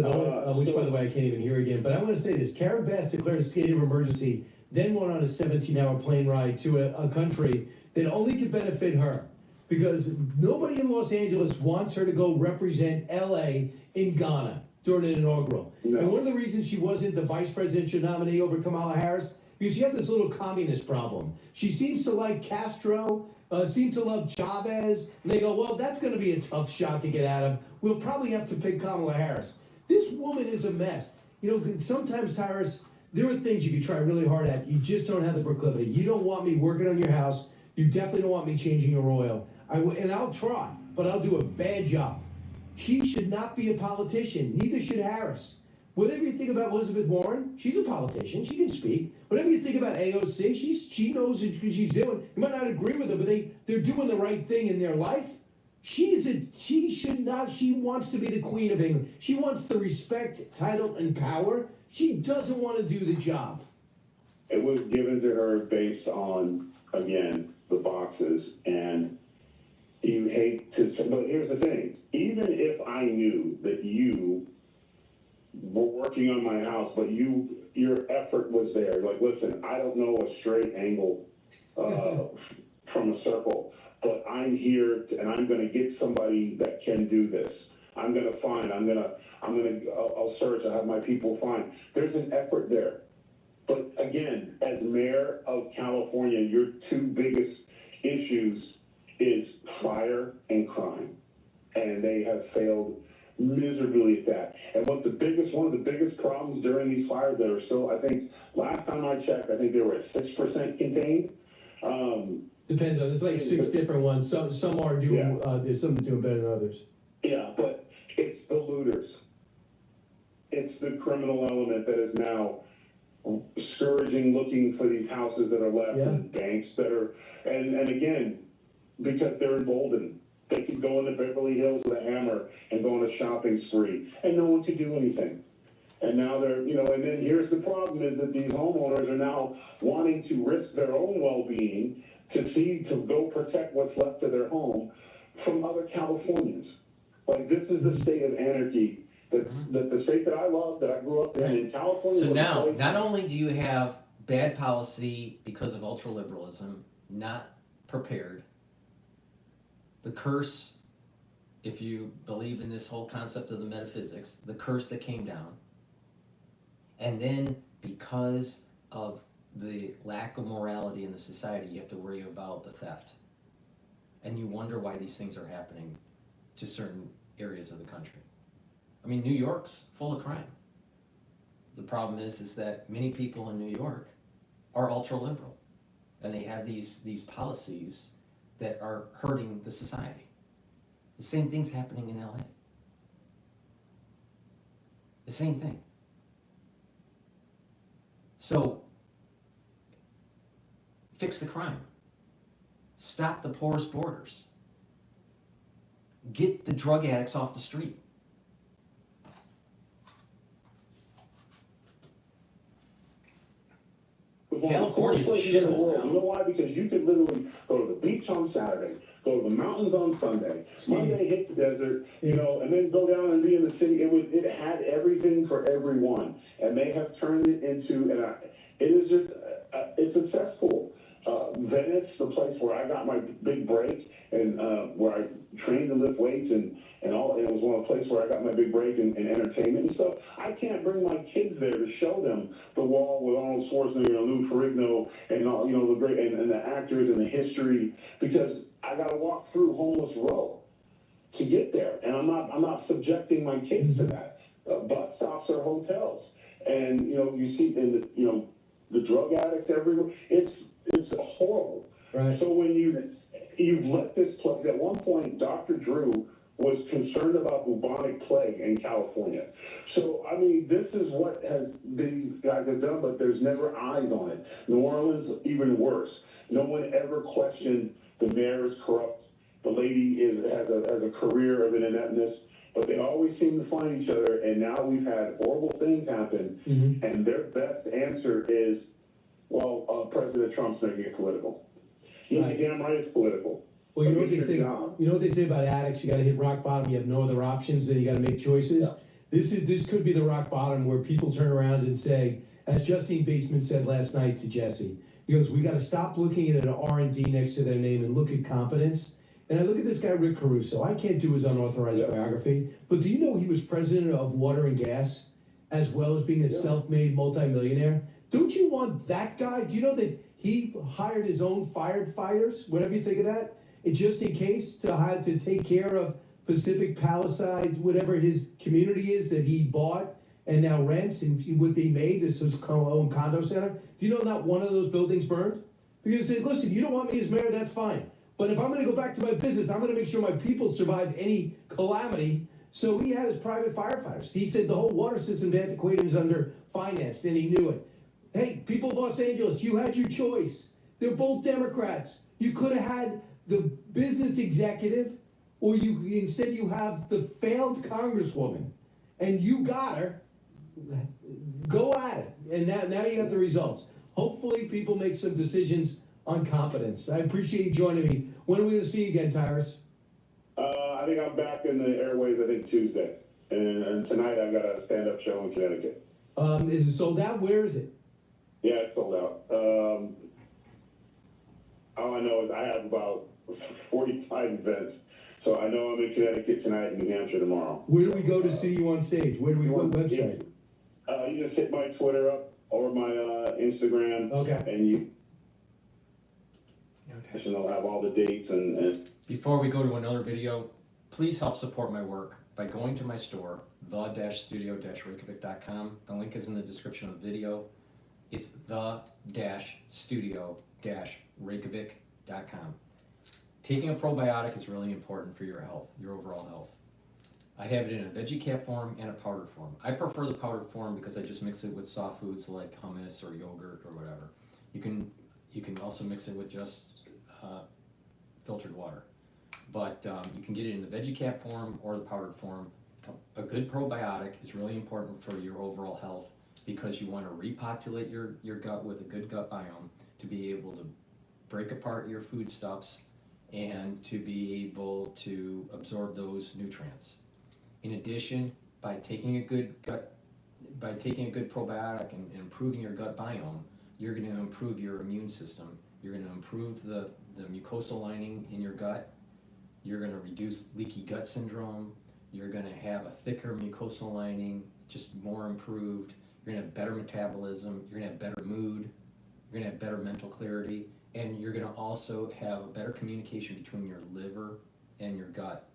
which by the way, I can't even hear again, but I want to say this. Karen Bass declared a state of emergency, then went on a 17-hour plane ride to a country that only could benefit her, because nobody in Los Angeles wants her to go represent LA in Ghana during an inaugural. No. And one of the reasons she wasn't the vice presidential nominee over Kamala Harris, because she had this little communist problem. She seems to like Castro, seems to love Chavez, and they go, well, that's going to be a tough shot to get out of. We'll probably have to pick Kamala Harris. This woman is a mess. You know, sometimes, Tyrus, there are things you can try really hard at. You just don't have the proclivity. You don't want me working on your house. You definitely don't want me changing your oil. And I'll try, but I'll do a bad job. She should not be a politician. Neither should Harris. Whatever you think about Elizabeth Warren, she's a politician. She can speak. Whatever you think about AOC, she knows what she's doing. You might not agree with her, but they're doing the right thing in their life. She should not. She wants to be the Queen of England. She wants the respect, title, and power. She doesn't want to do the job. It was given to her based on, again, the boxes, and you hate to, but here's the thing. Even if I knew that you were working on my house, but your effort was there, like, listen, I don't know a straight angle from a circle, but I'm here and I'm going to get somebody that can do this. I'll search, I'll have my people find. There's an effort there. But again, as mayor of California, your two biggest issues is fire and crime. And they have failed miserably at that. And one of the biggest problems during these fires that are still, I think, last time I checked, I think they were at 6% contained. Depends on, there's like 6 different ones. Some are doing, there's some doing better than others. Yeah, but it's the looters. It's the criminal element that is now scourging, looking for these houses that are left, and banks that are, and again, because they're emboldened. They could go into Beverly Hills with a hammer and go on a shopping spree, and no one could do anything. And now they're, and then here's the problem is that these homeowners are now wanting to risk their own well-being to go protect what's left of their home from other Californians. Like, this is the state of anarchy that the state that I love, that I grew up in California. So now, not only do you have bad policy because of ultraliberalism, not prepared, the curse, if you believe in this whole concept of the metaphysics, the curse that came down, and then because of the lack of morality in the society, you have to worry about the theft. And you wonder why these things are happening to certain areas of the country. I mean, New York's full of crime. The problem is that many people in New York are ultra-liberal, and they have these policies that are hurting the society. The same thing's happening in LA. The same thing. So, fix the crime. Stop the porous borders. Get the drug addicts off the street. one of the California's a coolest places in the shithole world. now. You know why? Because you could literally go to the beach on Saturday, go to the mountains on Sunday, Monday hit the desert, you know, and then go down and be in the city. It had everything for everyone, and they have turned it into, it is just, it's successful. Venice, the place where I got my big break, and where I trained to lift weights, and it was one of the places where I got my big break in entertainment and stuff. I can't bring my kids there to show them the wall with Arnold Schwarzenegger and Lou Ferrigno and all, you know, the great and the actors and the history, because I got to walk through Homeless Row to get there, and I'm not subjecting my kids to that. Bus stops are hotels, and you know, you see the drug addicts everywhere. It's horrible. Right. So when you've let this place, at one point, Dr. Drew was concerned about bubonic plague in California. So, I mean, this is what these guys have done, but there's never eyes on it. New Orleans, even worse. No one ever questioned the mayor is corrupt. The lady has a career of an ineptness, but they always seem to find each other, and now we've had horrible things happen, and their best answer is, well, President Trump's making it political. You're damn right it's political. Well, you know what they say. You know what they say about addicts. You got to hit rock bottom. You have no other options. Then you got to make choices. Yeah. This could be the rock bottom where people turn around and say, as Justine Bateman said last night to Jesse, he goes, "We got to stop looking at an R&D next to their name and look at competence." And I look at this guy Rick Caruso. I can't do his unauthorized biography, but do you know he was president of Water and Gas, as well as being a self-made multimillionaire? Don't you want that guy? Do you know that he hired his own firefighters? Whatever you think of that. And just in case to take care of Pacific Palisades, whatever his community is that he bought and now rents, and what they made is his own condo center. Do you know not one of those buildings burned? Because they said, listen, you don't want me as mayor, that's fine. But if I'm going to go back to my business, I'm going to make sure my people survive any calamity. So he had his private firefighters. He said the whole water system is antiquated, is under-financed, and he knew it. Hey, people of Los Angeles, you had your choice. They're both Democrats. You could have had the business executive, or instead you have the failed congresswoman, and you got her. Go at it, and now you got the results. Hopefully, people make some decisions on competence. I appreciate you joining me. When are we going to see you again, Tyrus? I think I'm back in the airways. I think Tuesday, and tonight I've got a stand-up show in Connecticut. Is it sold out? Where is it? Yeah, it's sold out. All I know is I have about 45 events. So I know I'm in Connecticut tonight and New Hampshire tomorrow. Where do we go to see you on stage? What website? You just hit my Twitter up or my Instagram. Okay. And they'll have all the dates and... Before we go to another video, please help support my work by going to my store, the-studio-reykjavik.com. The link is in the description of the video. It's the-studio-reykjavik.com. Taking a probiotic is really important for your health, your overall health. I have it in a veggie cap form and a powdered form. I prefer the powdered form because I just mix it with soft foods like hummus or yogurt or whatever. You can also mix it with just filtered water. But you can get it in the veggie cap form or the powdered form. A good probiotic is really important for your overall health because you want to repopulate your gut with a good gut biome to be able to break apart your foodstuffs and to be able to absorb those nutrients. In addition, by taking a good probiotic and improving your gut biome, you're going to improve your immune system. You're going to improve the mucosal lining in your gut. You're going to reduce leaky gut syndrome. You're going to have a thicker mucosal lining, just more improved. You're going to have better metabolism. You're going to have better mood. You're going to have better mental clarity. And you're going to also have a better communication between your liver and your gut.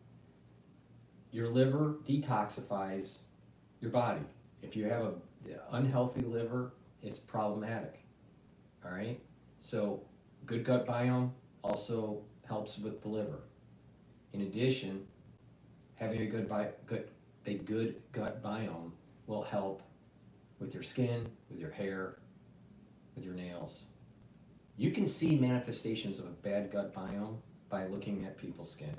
Your liver detoxifies your body. If you have an unhealthy liver, it's problematic. All right? So good gut biome also helps with the liver. In addition, having a good gut biome will help with your skin, with your hair, with your nails. You can see manifestations of a bad gut biome by looking at people's skin.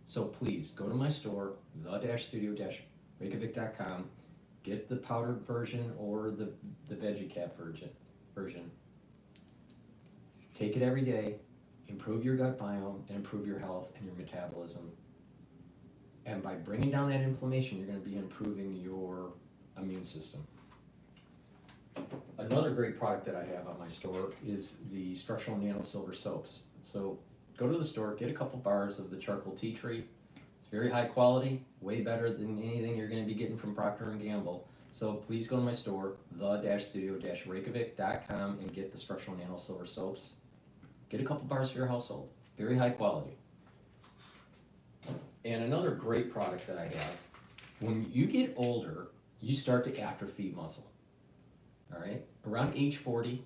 So please go to my store, the-studio-reykjavik.com, get the powdered version or the veggie cap version, Take it every day, improve your gut biome, and improve your health and your metabolism. And by bringing down that inflammation, you're going to be improving your immune system. Another great product that I have on my store is the structural nano silver soaps. So go to the store, get a couple bars of the charcoal tea tree. It's very high quality, way better than anything you're going to be getting from Procter & Gamble. So please go to my store, the-studio-reykjavik.com, and get the structural nano silver soaps. Get a couple bars for your household, very high quality. And another great product that I have, when you get older, you start to atrophy muscle. All right, around age 40,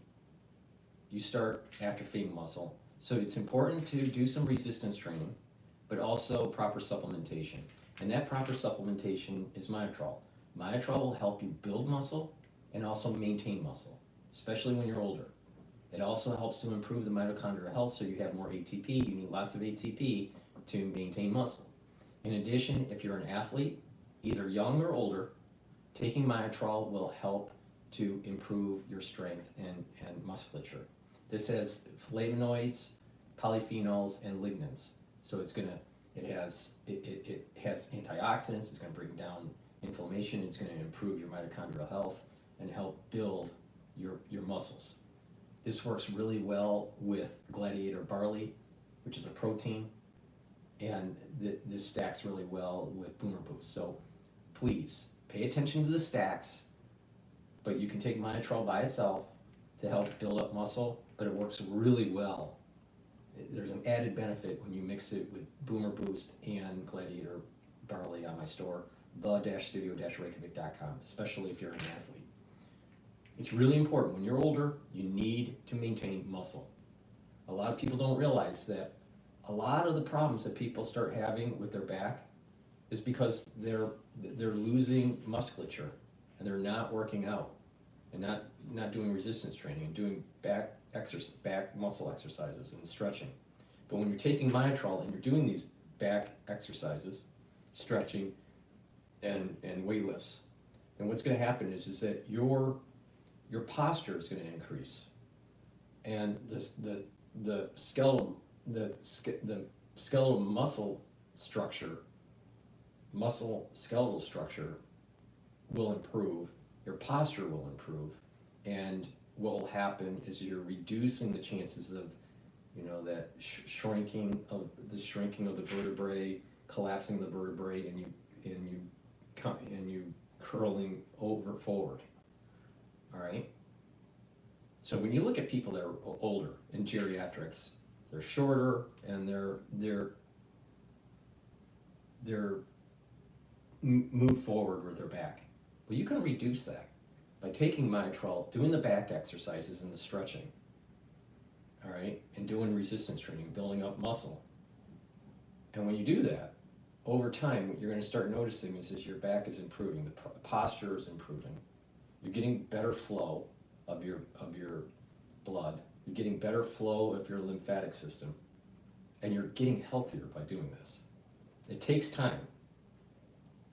you start atrophying muscle. So it's important to do some resistance training, but also proper supplementation. And that proper supplementation is Myotrol. Myotrol will help you build muscle and also maintain muscle, especially when you're older. It also helps to improve the mitochondrial health, so you have more ATP. You need lots of ATP to maintain muscle. In addition, if you're an athlete, either young or older, taking Myotrol will help to improve your strength and musculature. This has flavonoids, polyphenols, and lignans. So it has antioxidants. It's going to bring down inflammation. It's going to improve your mitochondrial health and help build your muscles. This works really well with gladiator barley, which is a protein, and this stacks really well with Boomer Boost. So please pay attention to the stacks, but you can take Myotrol by itself to help build up muscle, but it works really well. There's an added benefit when you mix it with Boomer Boost and gladiator barley on my store, the-studio-reykjavik.com, especially if you're an athlete. It's really important. When you're older, you need to maintain muscle. A lot of people don't realize that a lot of the problems that people start having with their back is because they're losing musculature and they're not working out and not doing resistance training and doing back muscle exercises and stretching. But when you're taking Myotrol and you're doing these back exercises, stretching and weight lifts, then what's going to happen is that your posture is going to increase, and the skeletal skeletal structure will improve, your posture will improve, and what will happen is you're reducing the chances of, that shrinking of the vertebrae, collapsing the vertebrae, and you curling forward. All right. So when you look at people that are older in geriatrics, they're shorter and they're move forward with their back. Well, you can reduce that by taking Myotrol, doing the back exercises and the stretching, all right, and doing resistance training, building up muscle. And when you do that, over time, what you're going to start noticing is your back is improving, the posture is improving, you're getting better flow of your blood, you're getting better flow of your lymphatic system, and you're getting healthier by doing this. It takes time,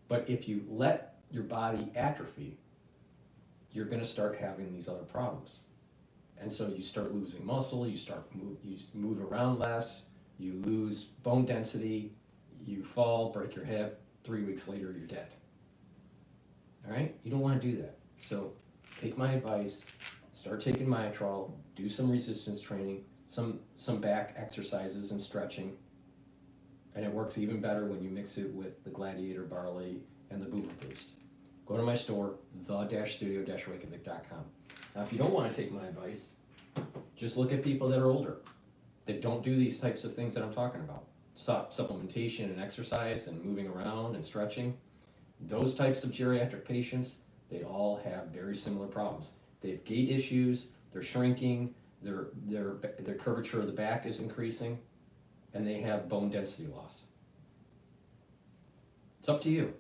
but if you let your body atrophy, you're going to start having these other problems. And so you start losing muscle, you move around less, you lose bone density, you fall, break your hip, 3 weeks later you're dead. All right? You don't want to do that. So take my advice, start taking Myotrol, do some resistance training, some back exercises and stretching, and it works even better when you mix it with the gladiator barley and the Boomer Boost. Go to my store, the-studio-reykjavik.com. Now, if you don't want to take my advice, just look at people that are older, that don't do these types of things that I'm talking about. Supplementation and exercise and moving around and stretching. Those types of geriatric patients, they all have very similar problems. They have gait issues, they're shrinking, their curvature of the back is increasing, and they have bone density loss. It's up to you.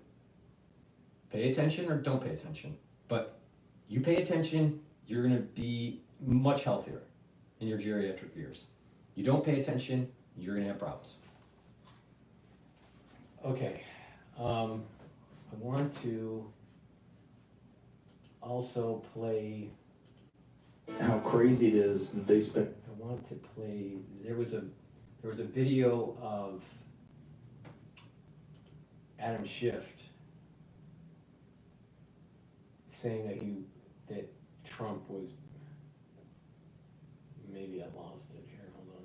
Pay attention or don't pay attention. But you pay attention, you're going to be much healthier in your geriatric years. You don't pay attention, you're going to have problems. Okay, I want to also play. How crazy it is that they spent. I want to play, there was a video of Adam Schiff saying that Trump was, maybe I lost it here, hold on.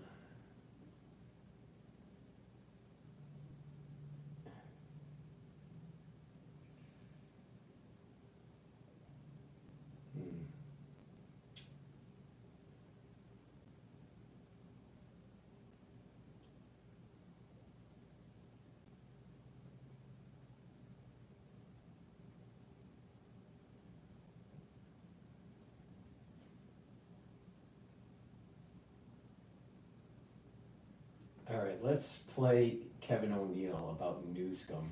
All right, let's play Kevin O'Neill about Newscomb.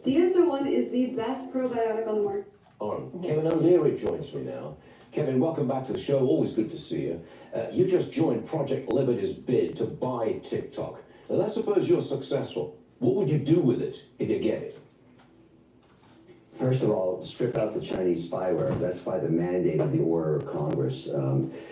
DS01 is the best probiotic on the market. Kevin O'Leary joins me now. Kevin, welcome back to the show. Always good to see you. You just joined Project Liberty's bid to buy TikTok. Now, let's suppose you're successful. What would you do with it if you get it? First of all, strip out the Chinese spyware. That's by the mandate of the order of Congress.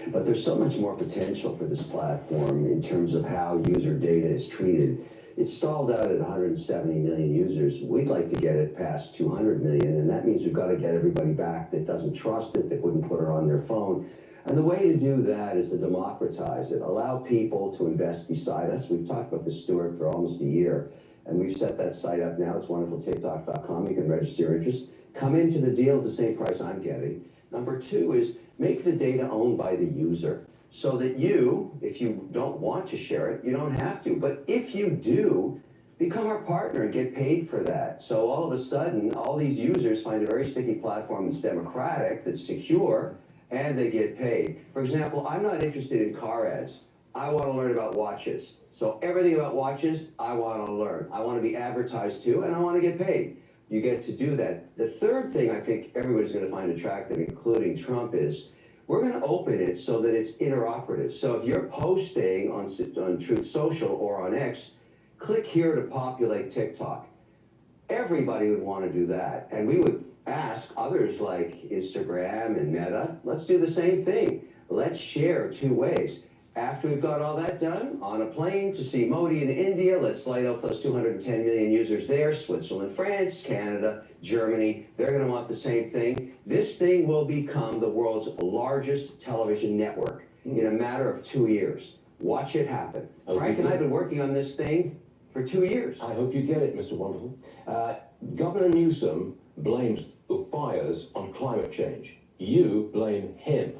But there's so much more potential for this platform in terms of how user data is treated. It's stalled out at 170 million users. We'd like to get it past 200 million, and that means we've got to get everybody back that doesn't trust it, that wouldn't put it on their phone. And the way to do that is to democratize it. Allow people to invest beside us. We've talked about this, Stuart, for almost a year. And we've set that site up now. It's wonderfultiktok.com. You can register your interest. Come into the deal at the same price I'm getting. Number two is make the data owned by the user so that you, if you don't want to share it, you don't have to. But if you do, become our partner and get paid for that. So all of a sudden, all these users find a very sticky platform that's democratic, that's secure, and they get paid. For example, I'm not interested in car ads. I want to learn about watches. So everything about watches, I want to learn. I want to be advertised to, and I want to get paid. You get to do that. The third thing I think everybody's going to find attractive, including Trump, is we're going to open it so that it's interoperative. So if you're posting on Truth Social or on X, click here to populate TikTok. Everybody would want to do that. And we would ask others like Instagram and Meta, let's do the same thing. Let's share two ways. After we've got all that done, on a plane to see Modi in India, let's light up those 210 million users there, Switzerland, France, Canada, Germany, they're going to want the same thing. This thing will become the world's largest television network in a matter of 2 years. Watch it happen. Frank and I have been working on this thing for 2 years. I hope you get it, Mr. Wonderful. Governor Newsom blames the fires on climate change. You blame him.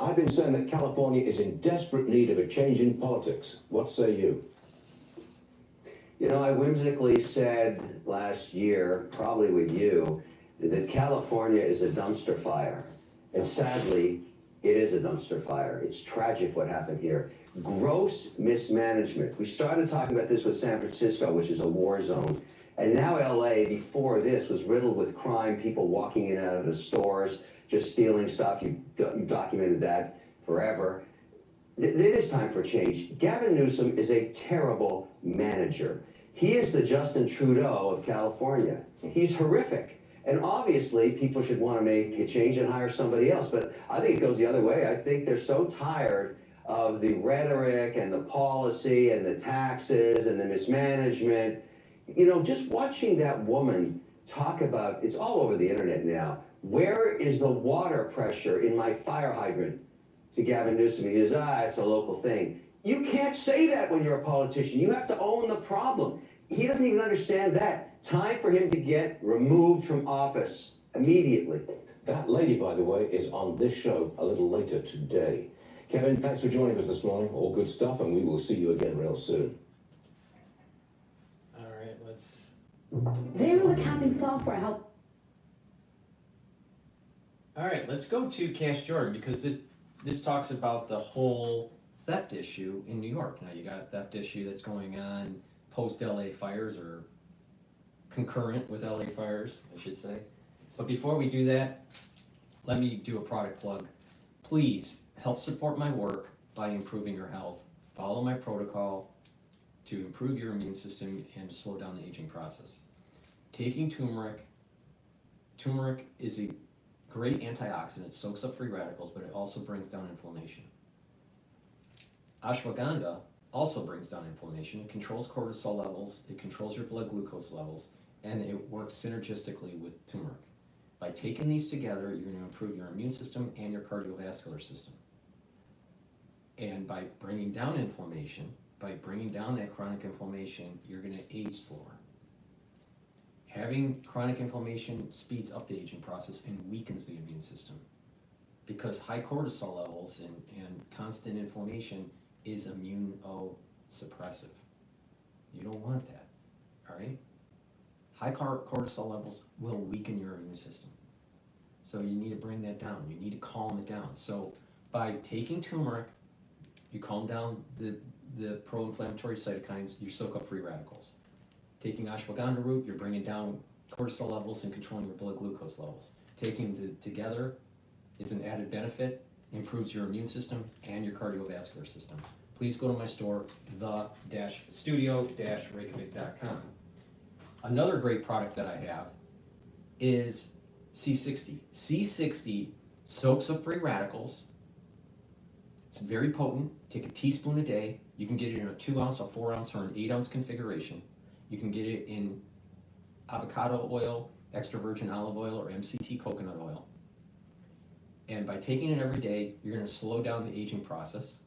I've been saying that California is in desperate need of a change in politics. What say you? You know, I whimsically said last year, probably with you, that California is a dumpster fire. And sadly, it is a dumpster fire. It's tragic what happened here. Gross mismanagement. We started talking about this with San Francisco, which is a war zone. And now LA, before this, was riddled with crime, people walking in and out of the stores, just stealing stuff. You documented that forever. It is time for change. Gavin Newsom is a terrible manager. He is the Justin Trudeau of California. He's horrific. And obviously, people should want to make a change and hire somebody else. But I think it goes the other way. I think they're so tired of the rhetoric and the policy and the taxes and the mismanagement. You know, just watching that woman talk about, it's all over the internet now, where is the water pressure in my fire hydrant? To Gavin Newsom, he says, it's a local thing. You can't say that when you're a politician. You have to own the problem. He doesn't even understand that. Time for him to get removed from office immediately. That lady, by the way, is on this show a little later today. Kevin, thanks for joining us this morning. All good stuff, and we will see you again real soon. All right, let's... Zero accounting software help. All right, let's go to Cash Jordan, because this talks about the whole theft issue in New York. Now, you got a theft issue that's going on post-LA fires, or concurrent with LA fires, I should say. But before we do that, let me do a product plug. Please help support my work by improving your health. Follow my protocol to improve your immune system and to slow down the aging process. taking turmeric is a great antioxidant. It soaks up free radicals, but it also brings down inflammation. Ashwagandha also brings down inflammation. It controls cortisol levels, it controls your blood glucose levels, and it works synergistically with turmeric. By taking these together, you're going to improve your immune system and your cardiovascular system. And by bringing down inflammation, by bringing down that chronic inflammation, you're going to age slower. Having chronic inflammation speeds up the aging process and weakens the immune system, because high cortisol levels and constant inflammation is immunosuppressive. You don't want that, all right? High cortisol levels will weaken your immune system. So you need to bring that down. You need to calm it down. So by taking turmeric, you calm down the pro-inflammatory cytokines, you soak up free radicals. Taking ashwagandha root, you're bringing down cortisol levels and controlling your blood glucose levels. Taking them together, it's an added benefit, improves your immune system and your cardiovascular system. Please go to my store, the-studio-reykjavik.com. Another great product that I have is C60. C60 soaks up free radicals. It's very potent. Take a teaspoon a day. You can get it in a 2 ounce, a 4 ounce, or an 8 ounce configuration. You can get it in avocado oil, extra virgin olive oil, or MCT coconut oil. And by taking it every day, you're going to slow down the aging process.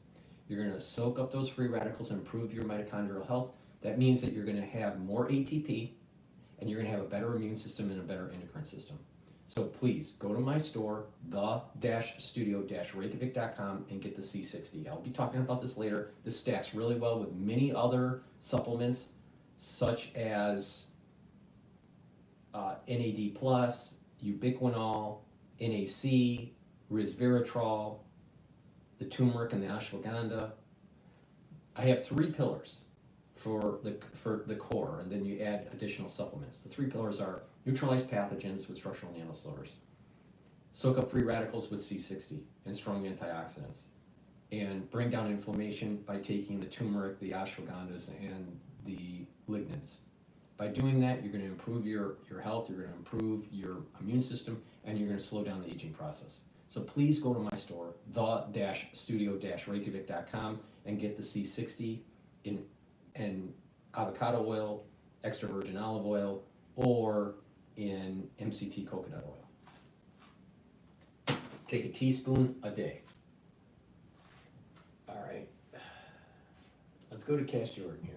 You're going to soak up those free radicals and improve your mitochondrial health. That means that you're going to have more ATP, and you're going to have a better immune system and a better endocrine system. So please go to my store, the-studio-reykjavik.com, and get the C60. I'll be talking about this later. This stacks really well with many other supplements, such as NAD+, ubiquinol, NAC, resveratrol, the turmeric and the ashwagandha. I have 3 pillars for the core, and then you add additional supplements. The 3 pillars are neutralize pathogens with structural nanoslowers, soak up free radicals with C60 and strong antioxidants, and bring down inflammation by taking the turmeric, the ashwagandhas, and the lignans. By doing that, you're going to improve your health, you're going to improve your immune system, and you're going to slow down the aging process. So please go to my store, the-studio-reykjavik.com, and get the C60 in avocado oil, extra virgin olive oil, or in MCT coconut oil. Take a teaspoon a day. All right, let's go to Cash Jordan here.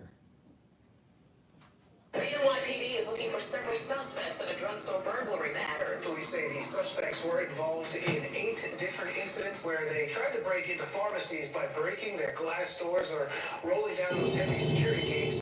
The NYPD is looking for several suspects in a drugstore burglary pattern. Police say these suspects were involved in 8 different incidents where they tried to break into pharmacies by breaking their glass doors or rolling down those heavy security gates.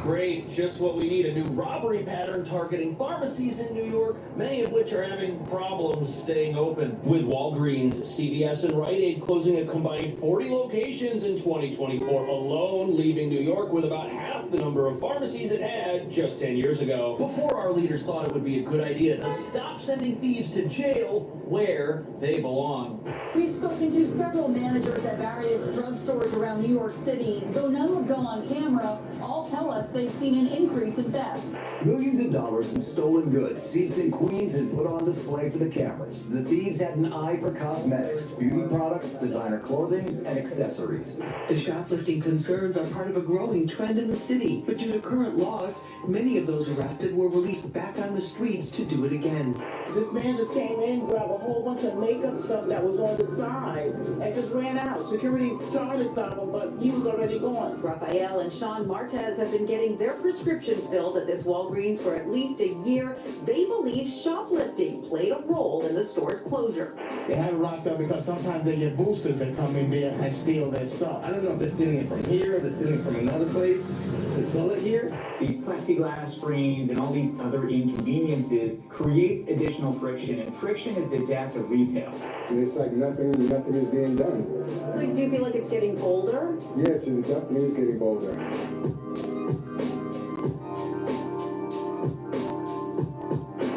Great, just what we need, a new robbery pattern targeting pharmacies in New York, many of which are having problems staying open. With Walgreens, CVS, and Rite Aid closing a combined 40 locations in 2024 alone, leaving New York with about half the number of pharmacies it had just 10 years ago. Before our leaders thought it would be a good idea to stop sending thieves to jail where they belong. We've spoken to several managers at various drugstores around New York City. Though none would go on camera, all tell us they've seen an increase in thefts. Millions of dollars in stolen goods seized in Queens and put on display for the cameras. The thieves had an eye for cosmetics, beauty products, designer clothing, and accessories. The shoplifting concerns are part of a growing trend in the city, but due to current laws, many of those arrested were released back on the streets to do it again. This man just came in, grabbed a whole bunch of makeup stuff that was on the side, and just ran out. Security tried to stop him, but he was already gone. Raphael and Sean Martez have been getting their prescriptions filled at this Walgreens for at least a year. They believe shoplifting played a role in the store's closure. They have it locked up because sometimes they get boosters that come in there and steal their stuff. I don't know if they're stealing it from here, they're stealing it from another place. To sell it here? These plexiglass screens and all these other inconveniences creates additional friction, and friction is the death of retail. And it's like nothing is being done. So do you feel like it's getting bolder? Yeah, it definitely is getting bolder.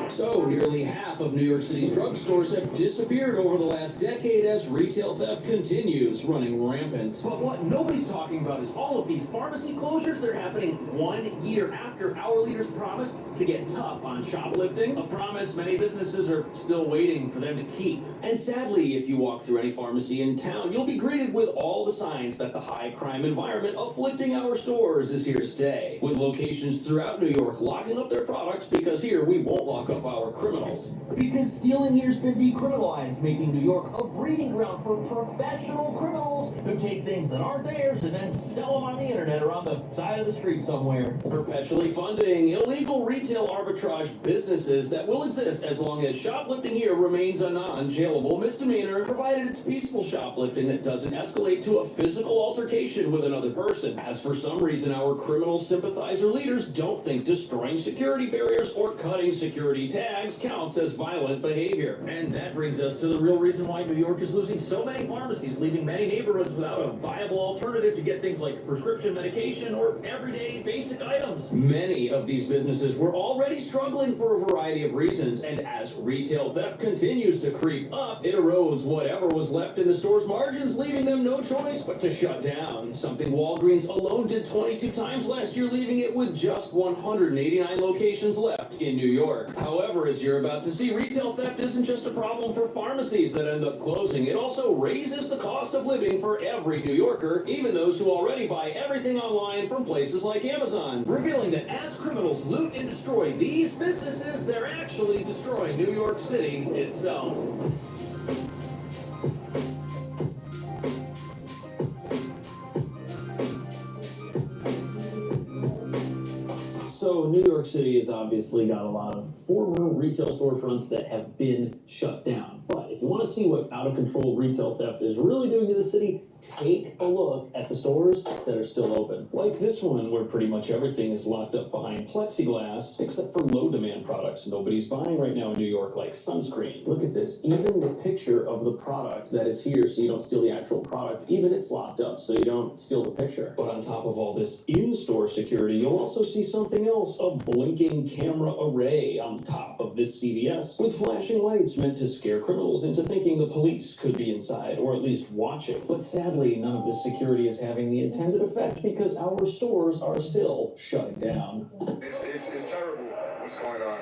So Nearly half of New York City's drugstores have disappeared over the last decade as retail theft continues running rampant. But what nobody's talking about is all of these pharmacy closures. They're happening 1 year after our leaders promised to get tough on shoplifting, a promise many businesses are still waiting for them to keep. And sadly, if you walk through any pharmacy in town, you'll be greeted with all the signs that the high crime environment afflicting our stores is here to stay, with locations throughout New York locking up their products because here we won't lock up our criminals. Because stealing here's been decriminalized, making New York a breeding ground for professional criminals who take things that aren't theirs and then sell them on the internet or on the side of the street somewhere. Perpetually funding illegal retail arbitrage businesses that will exist as long as shoplifting here remains a non-jailable misdemeanor, provided it's peaceful shoplifting that doesn't escalate to a physical altercation with another person, as for some reason our criminal sympathizer leaders don't think destroying security barriers or cutting security tags counts as violent behavior. And that brings us to the real reason why New York is losing so many pharmacies, leaving many neighborhoods without a viable alternative to get things like prescription medication or everyday basic items. Many of these businesses were already struggling for a variety of reasons, and as retail theft continues to creep up, it erodes whatever was left in the store's margins, leaving them no choice but to shut down, something Walgreens alone did 22 times last year, leaving it with just 189 locations left in New York. However, as you're about to see, retail theft isn't just a problem for pharmacies that end up closing. It also raises the cost of living for every New Yorker, even those who already buy everything online from places like Amazon, revealing that as criminals loot and destroy these businesses, they're actually destroying New York City itself. So New York City has obviously got a lot of former retail storefronts that have been shut down. But if you want to see what out-of-control retail theft is really doing to the city, take a look at the stores that are still open. Like this one, where pretty much everything is locked up behind plexiglass, except for low-demand products nobody's buying right now in New York, like sunscreen. Look at this. Even the picture of the product that is here, so you don't steal the actual product, even it's locked up, so you don't steal the picture. But on top of all this in-store security, you'll also see something else, a blinking camera array on top of this CVS, with flashing lights meant to scare criminals into thinking the police could be inside, or at least watching. But sadly, none of this security is having the intended effect because our stores are still shutting down. It's terrible what's going on.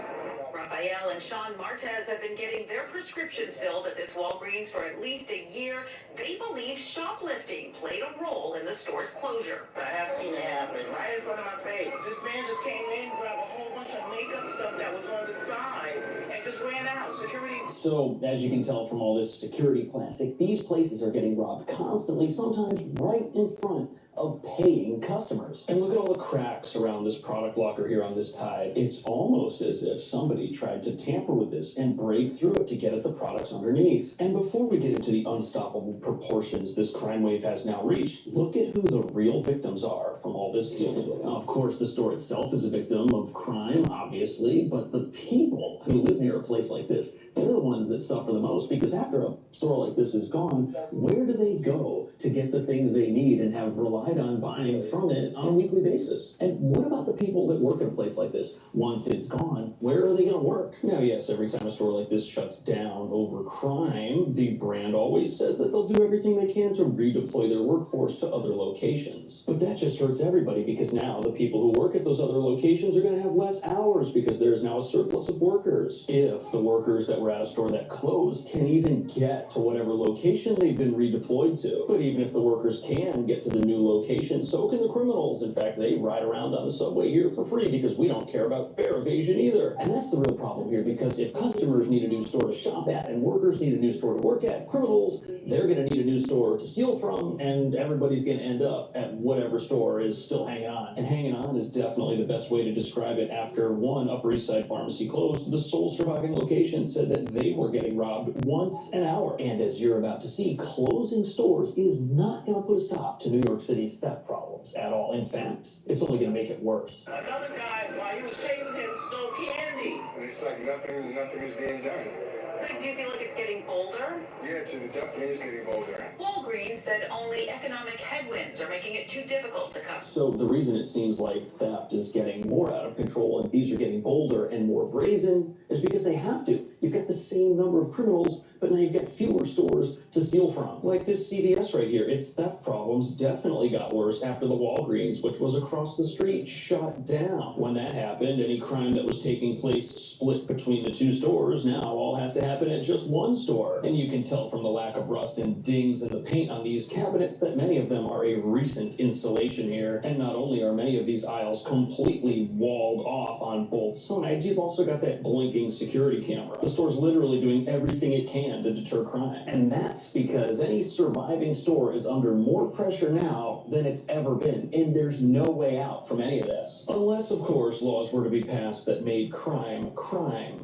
Raphael and Sean Martez have been getting their prescriptions filled at this Walgreens for at least a year. They believe shoplifting played a role in the store's closure. I have seen it happen right in front of my face. This man just came in, grabbed a whole bunch of makeup stuff that was on the side, and just ran out. Security. So, as you can tell from all this security plastic, these places are getting robbed constantly, sometimes right in front of paying customers. And look at all the cracks around this product locker here on this Tide. It's almost as if somebody tried to tamper with this and break through it to get at the products underneath. And before we get into the unstoppable proportions this crime wave has now reached, look at who the real victims are from all this stealing. Now, of course, the store itself is a victim of crime, obviously, but the people who live near a place like this, they're the ones that suffer the most, because after a store like this is gone, where do they go to get the things they need and have relied on buying from it on a weekly basis? And what about the people that work in a place like this? Once it's gone, where are they going to work? Now, yes, every time a store like this shuts down over crime, the brand always says that they'll do everything they can to redeploy their workforce to other locations. But that just hurts everybody, because now the people who work at those other locations are going to have less hours because there's now a surplus of workers. If the workers that were at a store that closed can even get to whatever location they've been redeployed to. But even if the workers can get to the new location, so can the criminals. In fact, they ride around on the subway here for free because we don't care about fare evasion either. And that's the real problem here, because if customers need a new store to shop at and workers need a new store to work at, criminals, they're going to need a new store to steal from, and everybody's going to end up at whatever store is still hanging on. And hanging on is definitely the best way to describe it. After one Upper East Side pharmacy closed, the sole surviving location said that they were getting robbed once an hour. And as you're about to see, closing stores is not going to put a stop to New York City's theft problems at all. In fact, it's only going to make it worse. Another guy, while he was chasing him, stole candy. It's like nothing is being done. So do you feel like it's getting bolder? Yeah, it definitely is getting bolder. Walgreens said only economic headwinds are making it too difficult to come. So the reason it seems like theft is getting more out of control and thieves are getting bolder and more brazen is because they have to. You've got the same number of criminals, but now you've got fewer stores to steal from. Like this CVS right here, its theft problems definitely got worse after the Walgreens, which was across the street, shut down. When that happened, any crime that was taking place split between the two stores now all has to happen at just one store. And you can tell from the lack of rust and dings in the paint on these cabinets that many of them are a recent installation here. And not only are many of these aisles completely walled off on both sides, you've also got that blinking security camera. The store's literally doing everything it can to deter crime. And that's because any surviving store is under more pressure now than it's ever been. And there's no way out from any of this. Unless, of course, laws were to be passed that made crime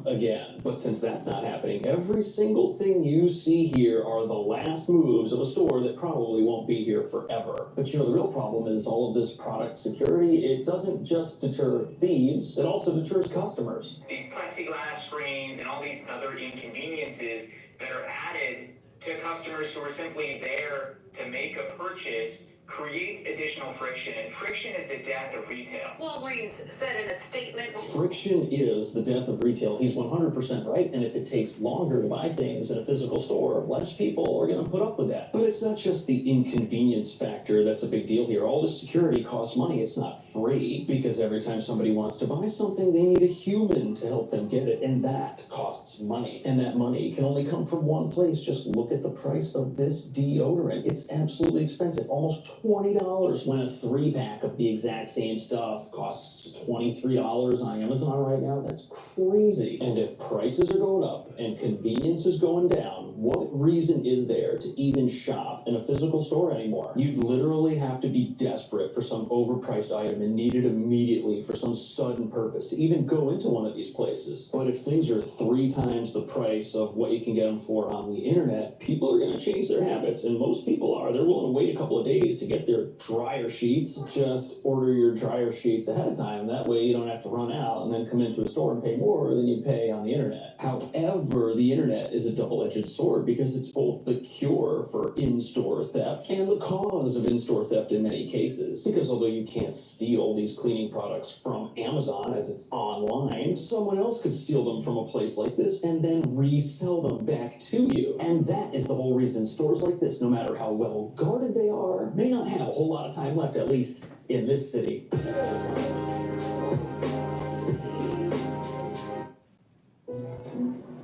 again. But since that's not happening, every single thing you see here are the last moves of a store that probably won't be here forever. But you know, the real problem is all of this product security. It doesn't just deter thieves, it also deters customers. These plexiglass screens and all these other inconveniences that are added to customers who are simply there to make a purchase creates additional friction, and friction is the death of retail. Walgreens said in a statement, Friction is the death of retail. He's 100% right, and if it takes longer to buy things in a physical store, less people are going to put up with that. But it's not just the inconvenience factor that's a big deal here. All this security costs money. It's not free, because every time somebody wants to buy something, they need a human to help them get it, and that costs money. And that money can only come from one place. Just look at the price of this deodorant. It's absolutely expensive, almost $20 when a 3-pack of the exact same stuff costs $23 on Amazon right now. That's crazy. And if prices are going up and convenience is going down, what reason is there to even shop in a physical store anymore? You'd literally have to be desperate for some overpriced item and need it immediately for some sudden purpose to even go into one of these places. But if things are 3 times the price of what you can get them for on the internet, people are going to change their habits, and most people are. They're willing to wait a couple of days to get their dryer sheets. Just order your dryer sheets ahead of time. That way you don't have to run out and then come into a store and pay more than you pay on the internet. However, the internet is a double-edged sword because it's both the cure for in-store theft and the cause of in-store theft in many cases. Because although you can't steal these cleaning products from Amazon as it's online, someone else could steal them from a place like this and then resell them back to you. And that is the whole reason stores like this, no matter how well guarded they are, may not have a whole lot of time left, at least in this city.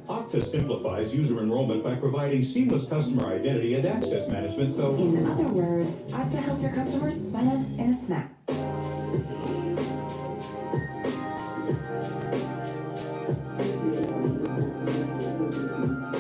Okta simplifies user enrollment by providing seamless customer identity and access management, so... In other words, Okta helps your customers sign up in a snap.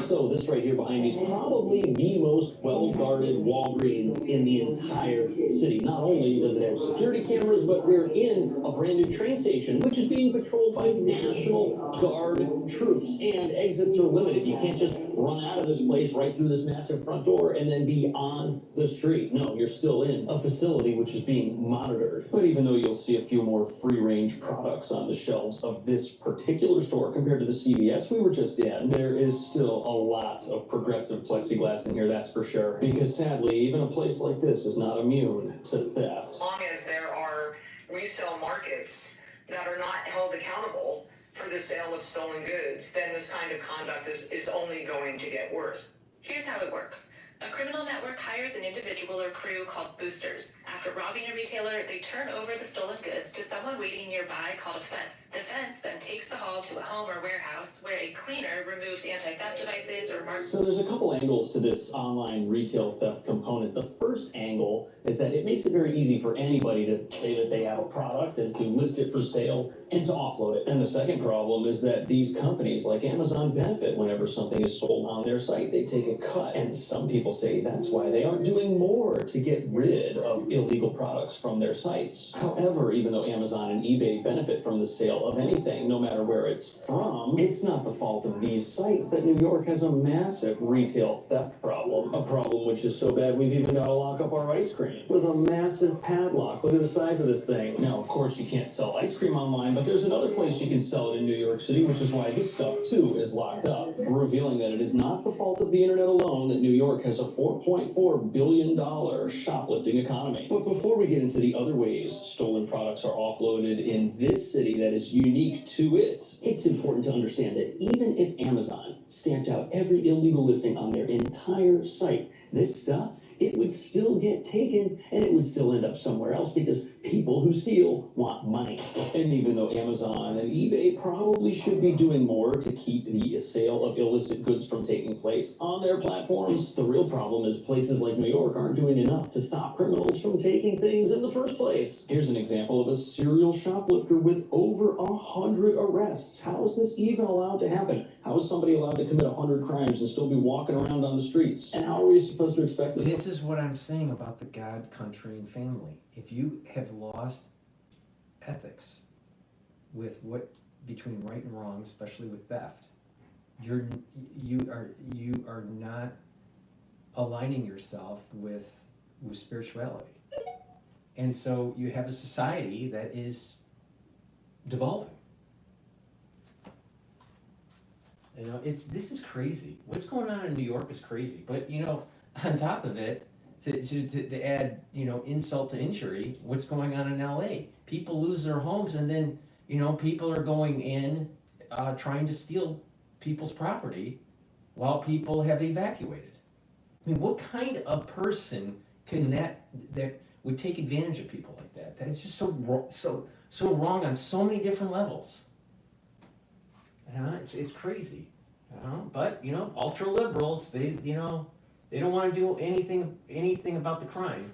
So this right here behind me is probably the most well-guarded Walgreens in the entire city. Not only does it have security cameras, but we're in a brand new train station, which is being patrolled by National Guard troops, and exits are limited. You can't just run out of this place right through this massive front door and then be on the street. No, you're still in a facility which is being monitored. But even though you'll see a few more free-range products on the shelves of this particular store compared to the CVS we were just in, there is still a lot of progressive plexiglass in here, that's for sure. Because sadly, even a place like this is not immune to theft. As long as there are resale markets that are not held accountable for the sale of stolen goods, then this kind of conduct is only going to get worse. Here's how it works. A criminal network hires an individual or crew called boosters. After robbing a retailer, they turn over the stolen goods to someone waiting nearby called a fence. The fence then takes the haul to a home or warehouse where a cleaner removes anti-theft devices or marks. So there's a couple angles to this online retail theft component. The first angle is that it makes it very easy for anybody to say that they have a product and to list it for sale and to offload it. And the second problem is that these companies like Amazon benefit whenever something is sold on their site. They take a cut, and some people people say that's why they aren't doing more to get rid of illegal products from their sites. However, even though Amazon and eBay benefit from the sale of anything, no matter where it's from, it's not the fault of these sites that New York has a massive retail theft problem. A problem which is so bad we've even got to lock up our ice cream with a massive padlock. Look at the size of this thing. Now, of course, you can't sell ice cream online, but there's another place you can sell it in New York City, which is why this stuff, too, is locked up, revealing that it is not the fault of the internet alone that New York has a $4.4 billion shoplifting economy. But before we get into the other ways stolen products are offloaded in this city that is unique to it, it's important to understand that even if Amazon stamped out every illegal listing on their entire site, this stuff, it would still get taken and it would still end up somewhere else because people who steal want money. And even though Amazon and eBay probably should be doing more to keep the sale of illicit goods from taking place on their platforms, the real problem is places like New York aren't doing enough to stop criminals from taking things in the first place. Here's an example of a serial shoplifter with over 100 arrests. How is this even allowed to happen? How is somebody allowed to commit 100 crimes and still be walking around on the streets? And how are we supposed to expect this? This is what I'm saying about the God, country, and family. If you have lost ethics with what between right and wrong, especially with theft, you are not aligning yourself with spirituality, and so you have a society that is devolving. You know, this is crazy. What's going on in New York is crazy, but you know, on top of it, to add, you know, insult to injury, what's going on in LA? People lose their homes and then, you know, people are going in trying to steal people's property while people have evacuated. I mean, what kind of person can that would take advantage of people like that? That is just so wrong on so many different levels. It's crazy. But, you know, ultra liberals, they don't want to do anything about the crime.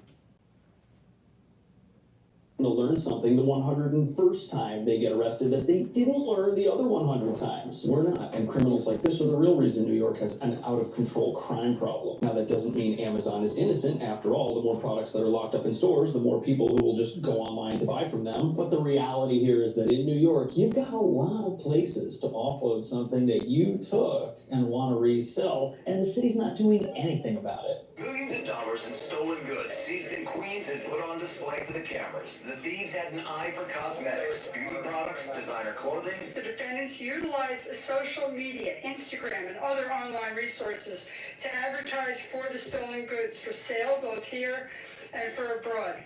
To learn something the 101st time they get arrested that they didn't learn the other 100 times. We're not. And criminals like this are the real reason New York has an out-of-control crime problem. Now, that doesn't mean Amazon is innocent. After all, the more products that are locked up in stores, the more people who will just go online to buy from them. But the reality here is that in New York, you've got a lot of places to offload something that you took and want to resell, and the city's not doing anything about it. Millions of dollars in stolen goods seized in Queens and put on display for the cameras. The thieves had an eye for cosmetics, beauty products, designer clothing. The defendants utilized social media, Instagram, and other online resources to advertise for the stolen goods for sale both here and for abroad.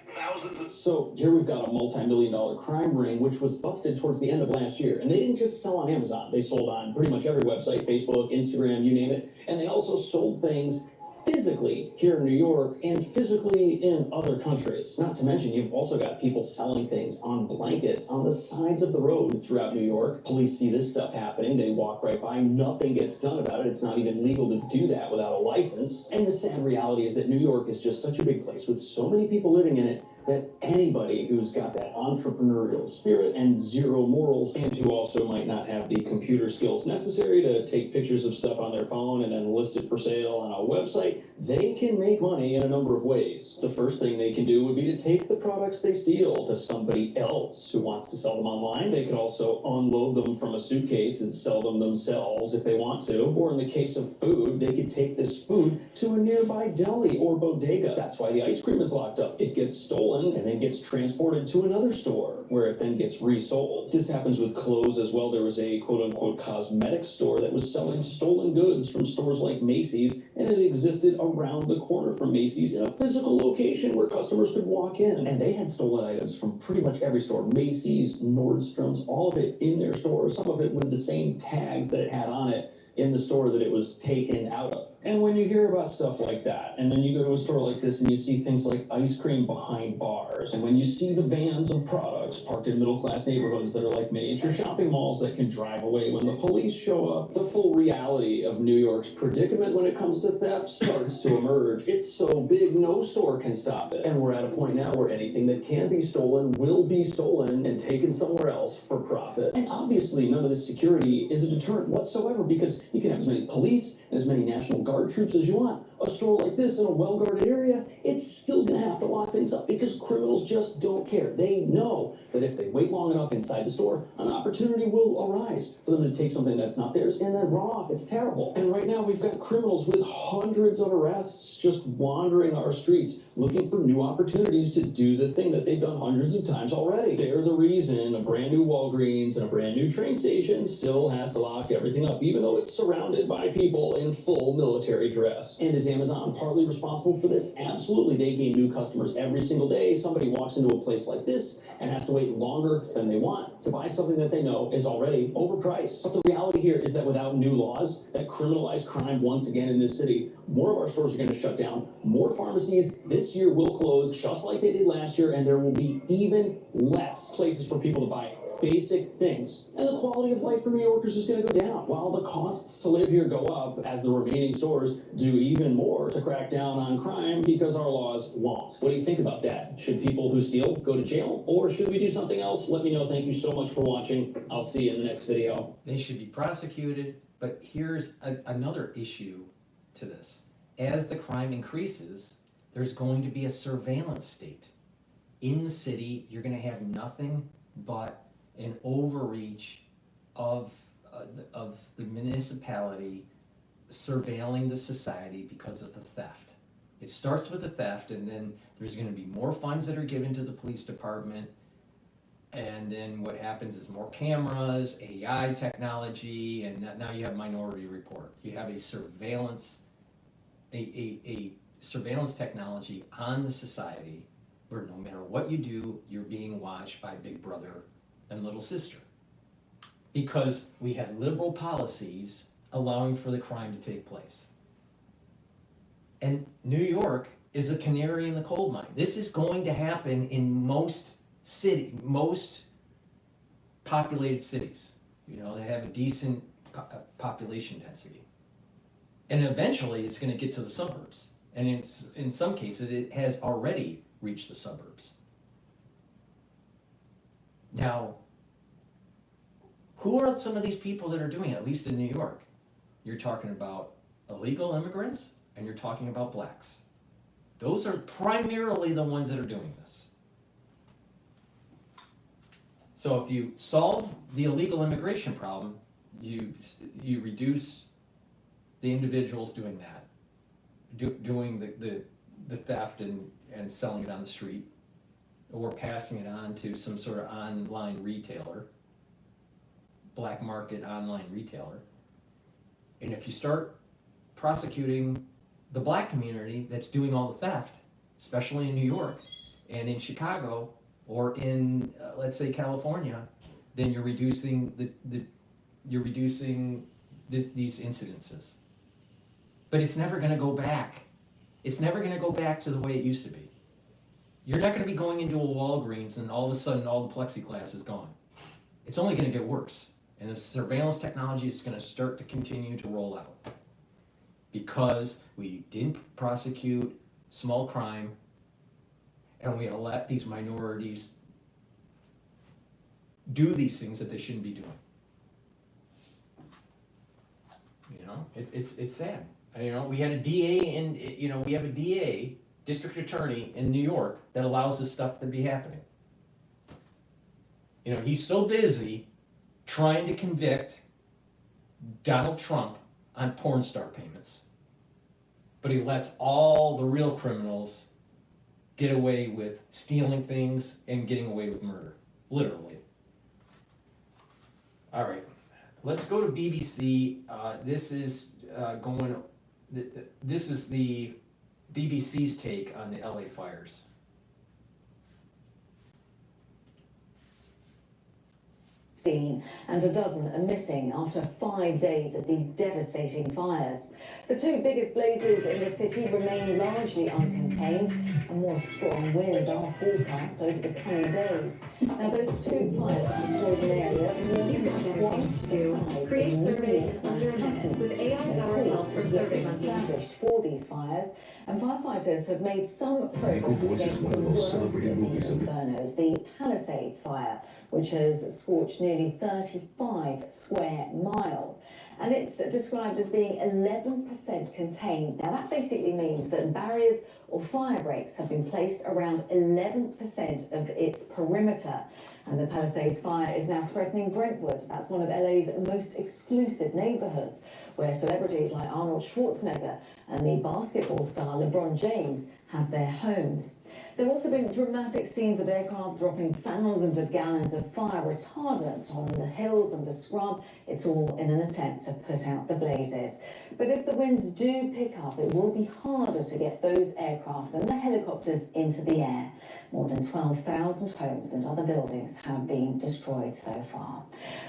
So here we've got a multi-million-dollar crime ring which was busted towards the end of last year. And they didn't just sell on Amazon. They sold on pretty much every website, Facebook, Instagram, you name it. And they also sold things physically here in New York and physically in other countries. Not to mention, you've also got people selling things on blankets on the sides of the road throughout New York. Police see this stuff happening, they walk right by, nothing gets done about it. It's not even legal to do that without a license. And the sad reality is that New York is just such a big place with so many people living in it that anybody who's got that entrepreneurial spirit and zero morals, and who also might not have the computer skills necessary to take pictures of stuff on their phone and then list it for sale on a website, they can make money in a number of ways. The first thing they can do would be to take the products they steal to somebody else who wants to sell them online. They could also unload them from a suitcase and sell them themselves if they want to. Or in the case of food, they could take this food to a nearby deli or bodega. That's why the ice cream is locked up. It gets stolen and then gets transported to another store where it then gets resold. This happens with clothes as well. There was a quote-unquote cosmetics store that was selling stolen goods from stores like Macy's, and it existed around the corner from Macy's in a physical location where customers could walk in. And they had stolen items from pretty much every store. Macy's, Nordstrom's, all of it in their store, some of it with the same tags that it had on it in the store that it was taken out of. And when you hear about stuff like that, and then you go to a store like this and you see things like ice cream behind bars, and when you see the vans of products parked in middle-class neighborhoods that are like miniature shopping malls that can drive away when the police show up, the full reality of New York's predicament when it comes to theft starts to emerge. It's so big, no store can stop it. And we're at a point now where anything that can be stolen will be stolen and taken somewhere else for profit. And obviously none of this security is a deterrent whatsoever, because you can have as many police and as many National Guard troops as you want. A store like this in a well-guarded area, it's still gonna have to lock things up because criminals just don't care. They know that if they wait long enough inside the store, an opportunity will arise for them to take something that's not theirs and then run off. It's terrible. And right now we've got criminals with hundreds of arrests just wandering our streets, looking for new opportunities to do the thing that they've done hundreds of times already. They're the reason a brand new Walgreens and a brand new train station still has to lock everything up, even though it's surrounded by people in full military dress. And is Amazon partly responsible for this? Absolutely. They gain new customers every single day. Somebody walks into a place like this and has to wait longer than they want to buy something that they know is already overpriced. But the reality here is that without new laws that criminalize crime once again in this city, more of our stores are going to shut down. More pharmacies this year will close just like they did last year, and there will be even less places for people to buy basic things. And the quality of life for New Yorkers is going to go down, while the costs to live here go up as the remaining stores do even more to crack down on crime because our laws won't. What do you think about that? Should people who steal go to jail, or should we do something else? Let me know. Thank you so much for watching. I'll see you in the next video. They should be prosecuted, but here's another issue to this. As the crime increases, there's going to be a surveillance state. In the city, you're going to have nothing but an overreach of the municipality surveilling the society because of the theft. It starts with the theft, and then there's going to be more funds that are given to the police department, and then what happens is more cameras, AI technology, and now you have Minority Report. You have a surveillance technology on the society where no matter what you do, you're being watched by Big Brother and Little Sister, because we had liberal policies allowing for the crime to take place. And New York is a canary in the coal mine. This is going to happen in most populated cities. You know, they have a decent population density. And eventually it's going to get to the suburbs. And in some cases it has already reached the suburbs. Now, who are some of these people that are doing it, at least in New York? You're talking about illegal immigrants, and you're talking about blacks. Those are primarily the ones that are doing this. So if you solve the illegal immigration problem, you reduce the individuals doing that, doing the theft and selling it on the street, or passing it on to some sort of online retailer, black market online retailer. And if you start prosecuting the black community that's doing all the theft, especially in New York and in Chicago or in let's say California, then you're reducing these incidences. But it's never going to go back. It's never going to go back to the way it used to be. You're not going to be going into a Walgreens and all of a sudden all the plexiglass is gone. It's only going to get worse. And the surveillance technology is going to start to continue to roll out because we didn't prosecute small crime and we let these minorities do these things that they shouldn't be doing. You know, it's sad. You know, we had a DA and we have a DA, district attorney in New York that allows this stuff to be happening. You know, he's so busy trying to convict Donald Trump on porn star payments, but he lets all the real criminals get away with stealing things and getting away with murder, literally. All right, let's go to BBC. This is the BBC's take on the LA fires. And a dozen are missing after 5 days of these devastating fires. The two biggest blazes in the city remain largely uncontained, and more strong winds are forecast over the coming days. Now, those two fires have destroyed an area You've got better things to do. Create surveys in under a minute with AI-powered help from SurveyMonkey. Established for these fires, and firefighters have made some progress against the worst of the infernos, the Palisades fire, which has scorched nearly 35 square miles. and it's described as being 11% contained. Now that basically means that barriers or fire breaks have been placed around 11% of its perimeter. And the Palisades fire is now threatening Brentwood. That's one of LA's most exclusive neighborhoods, where celebrities like Arnold Schwarzenegger and the basketball star LeBron James have their homes. There have also been dramatic scenes of aircraft dropping thousands of gallons of fire retardant on the hills and the scrub. It's all in an attempt to put out the blazes. But if the winds do pick up, it will be harder to get those aircraft and the helicopters into the air. More than 12,000 homes and other buildings have been destroyed so far.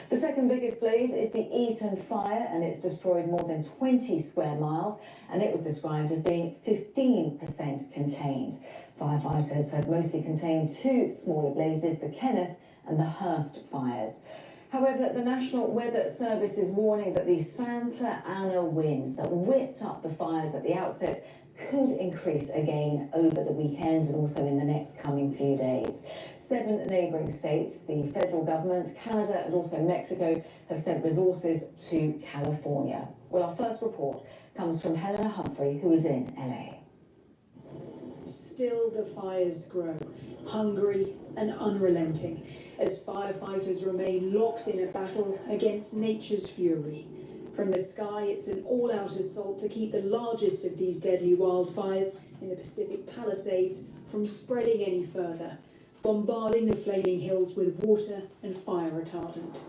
The second biggest blaze is the Eaton fire, and it's destroyed more than 20 square miles, and it was described as being 15% contained. Firefighters have mostly contained two smaller blazes, the Kenneth and the Hurst fires. However, the National Weather Service is warning that the Santa Ana winds that whipped up the fires at the outset could increase again over the weekend and also in the next coming few days. 7 neighbouring states, the federal government, Canada and also Mexico have sent resources to California. Well, our first report comes from Helena Humphrey, who is in LA. Still the fires grow, hungry and unrelenting, as firefighters remain locked in a battle against nature's fury. From the sky, it's an all-out assault to keep the largest of these deadly wildfires in the Pacific Palisades from spreading any further, bombarding the flaming hills with water and fire retardant.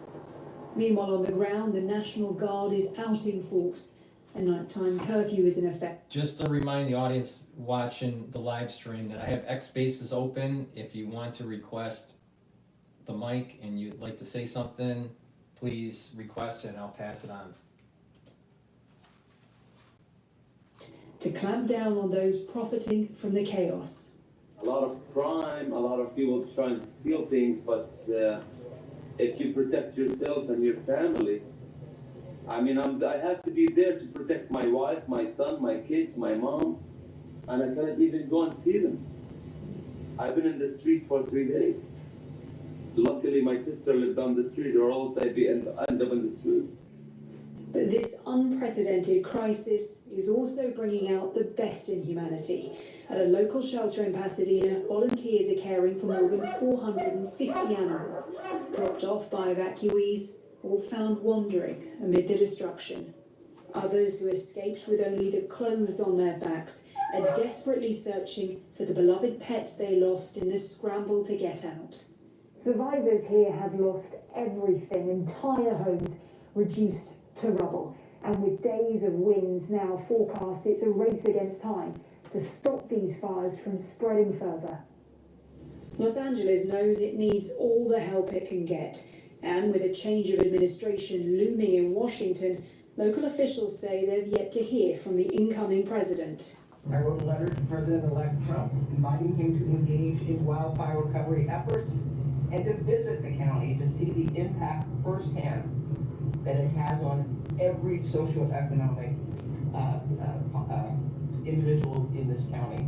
Meanwhile, on the ground, the National Guard is out in force. A nighttime curfew is in effect. Just to remind the audience watching the live stream that I have X spaces open. If you want to request the mic and you'd like to say something, please request it and I'll pass it on. To clamp down on those profiting from the chaos. A lot of crime, a lot of people trying to steal things, but if you protect yourself and your family, I mean, I have to be there to protect my wife, my son, my kids, my mom, and I cannot even go and see them. I've been in the street for 3 days. Luckily, my sister lived on the street, or else I'd end up in the street. But this unprecedented crisis is also bringing out the best in humanity. At a local shelter in Pasadena, volunteers are caring for more than 450 animals, dropped off by evacuees, all found wandering amid the destruction. Others who escaped with only the clothes on their backs are desperately searching for the beloved pets they lost in the scramble to get out. Survivors here have lost everything, entire homes reduced to rubble. And with days of winds now forecast, it's a race against time to stop these fires from spreading further. Los Angeles knows it needs all the help it can get. And with a change of administration looming in Washington, local officials say they've yet to hear from the incoming president. I wrote a letter to President-elect Trump inviting him to engage in wildfire recovery efforts and to visit the county to see the impact firsthand that it has on every socioeconomic individual in this county.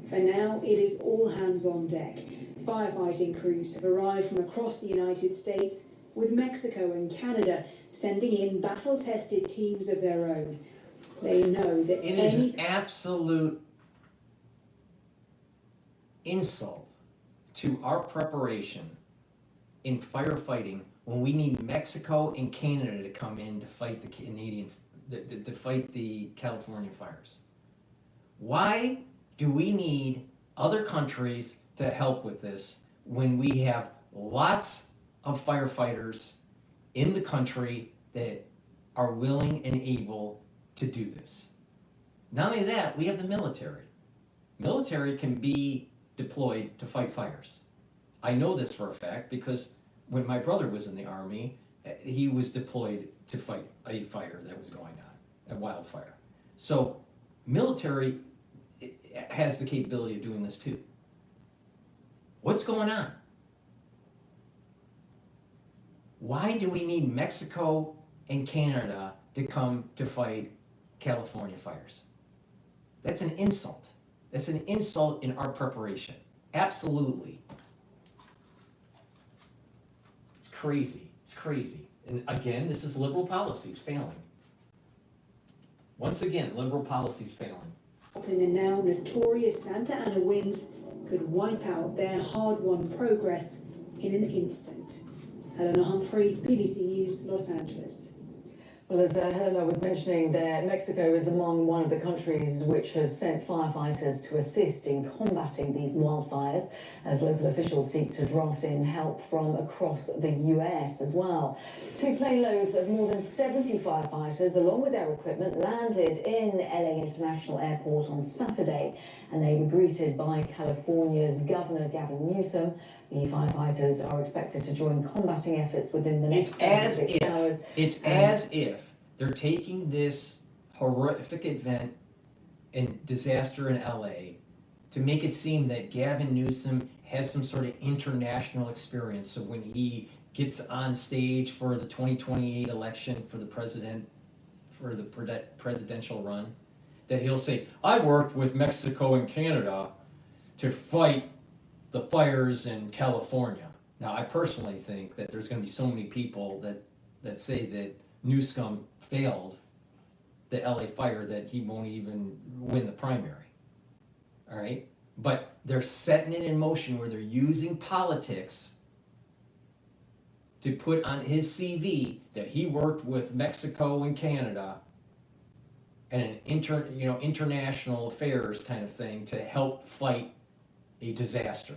For now, it is all hands on deck. Firefighting crews have arrived from across the United States, with Mexico and Canada sending in battle-tested teams of their own. They know that it is an absolute insult to our preparation in firefighting when we need Mexico and Canada to come in to fight the fight the California fires. Why do we need other countries to help with this when we have lots of firefighters in the country that are willing and able to do this? Not only that, we have the military. Military can be deployed to fight fires. I know this for a fact because when my brother was in the Army, he was deployed to fight a fire that was going on, a wildfire. So military has the capability of doing this too. What's going on? Why do we need Mexico and Canada to come to fight California fires? That's an insult. That's an insult in our preparation. Absolutely. It's crazy. It's crazy. And again, this is liberal policies failing. Once again, liberal policies failing. In the now notorious Santa Ana winds could wipe out their hard-won progress in an instant. Helena Humphrey, BBC News, Los Angeles. Well, as Helena was mentioning there, Mexico is among one of the countries which has sent firefighters to assist in combating these wildfires, as local officials seek to draft in help from across the US as well. 2 plane loads of more than 70 firefighters, along with their equipment, landed in LA International Airport on Saturday, and they were greeted by California's Governor Gavin Newsom. The firefighters are expected to join combating efforts within the next 36 hours. It's as if they're taking this horrific event and disaster in LA to make it seem that Gavin Newsom has some sort of international experience. So when he gets on stage for the 2028 election for the presidential run, that he'll say, I worked with Mexico and Canada to fight the fires in California. Now, I personally think that there's going to be so many people that say that Newsom failed the LA fire that he won't even win the primary. All right? But they're setting it in motion where they're using politics to put on his CV that he worked with Mexico and Canada and an international affairs kind of thing to help fight a disaster.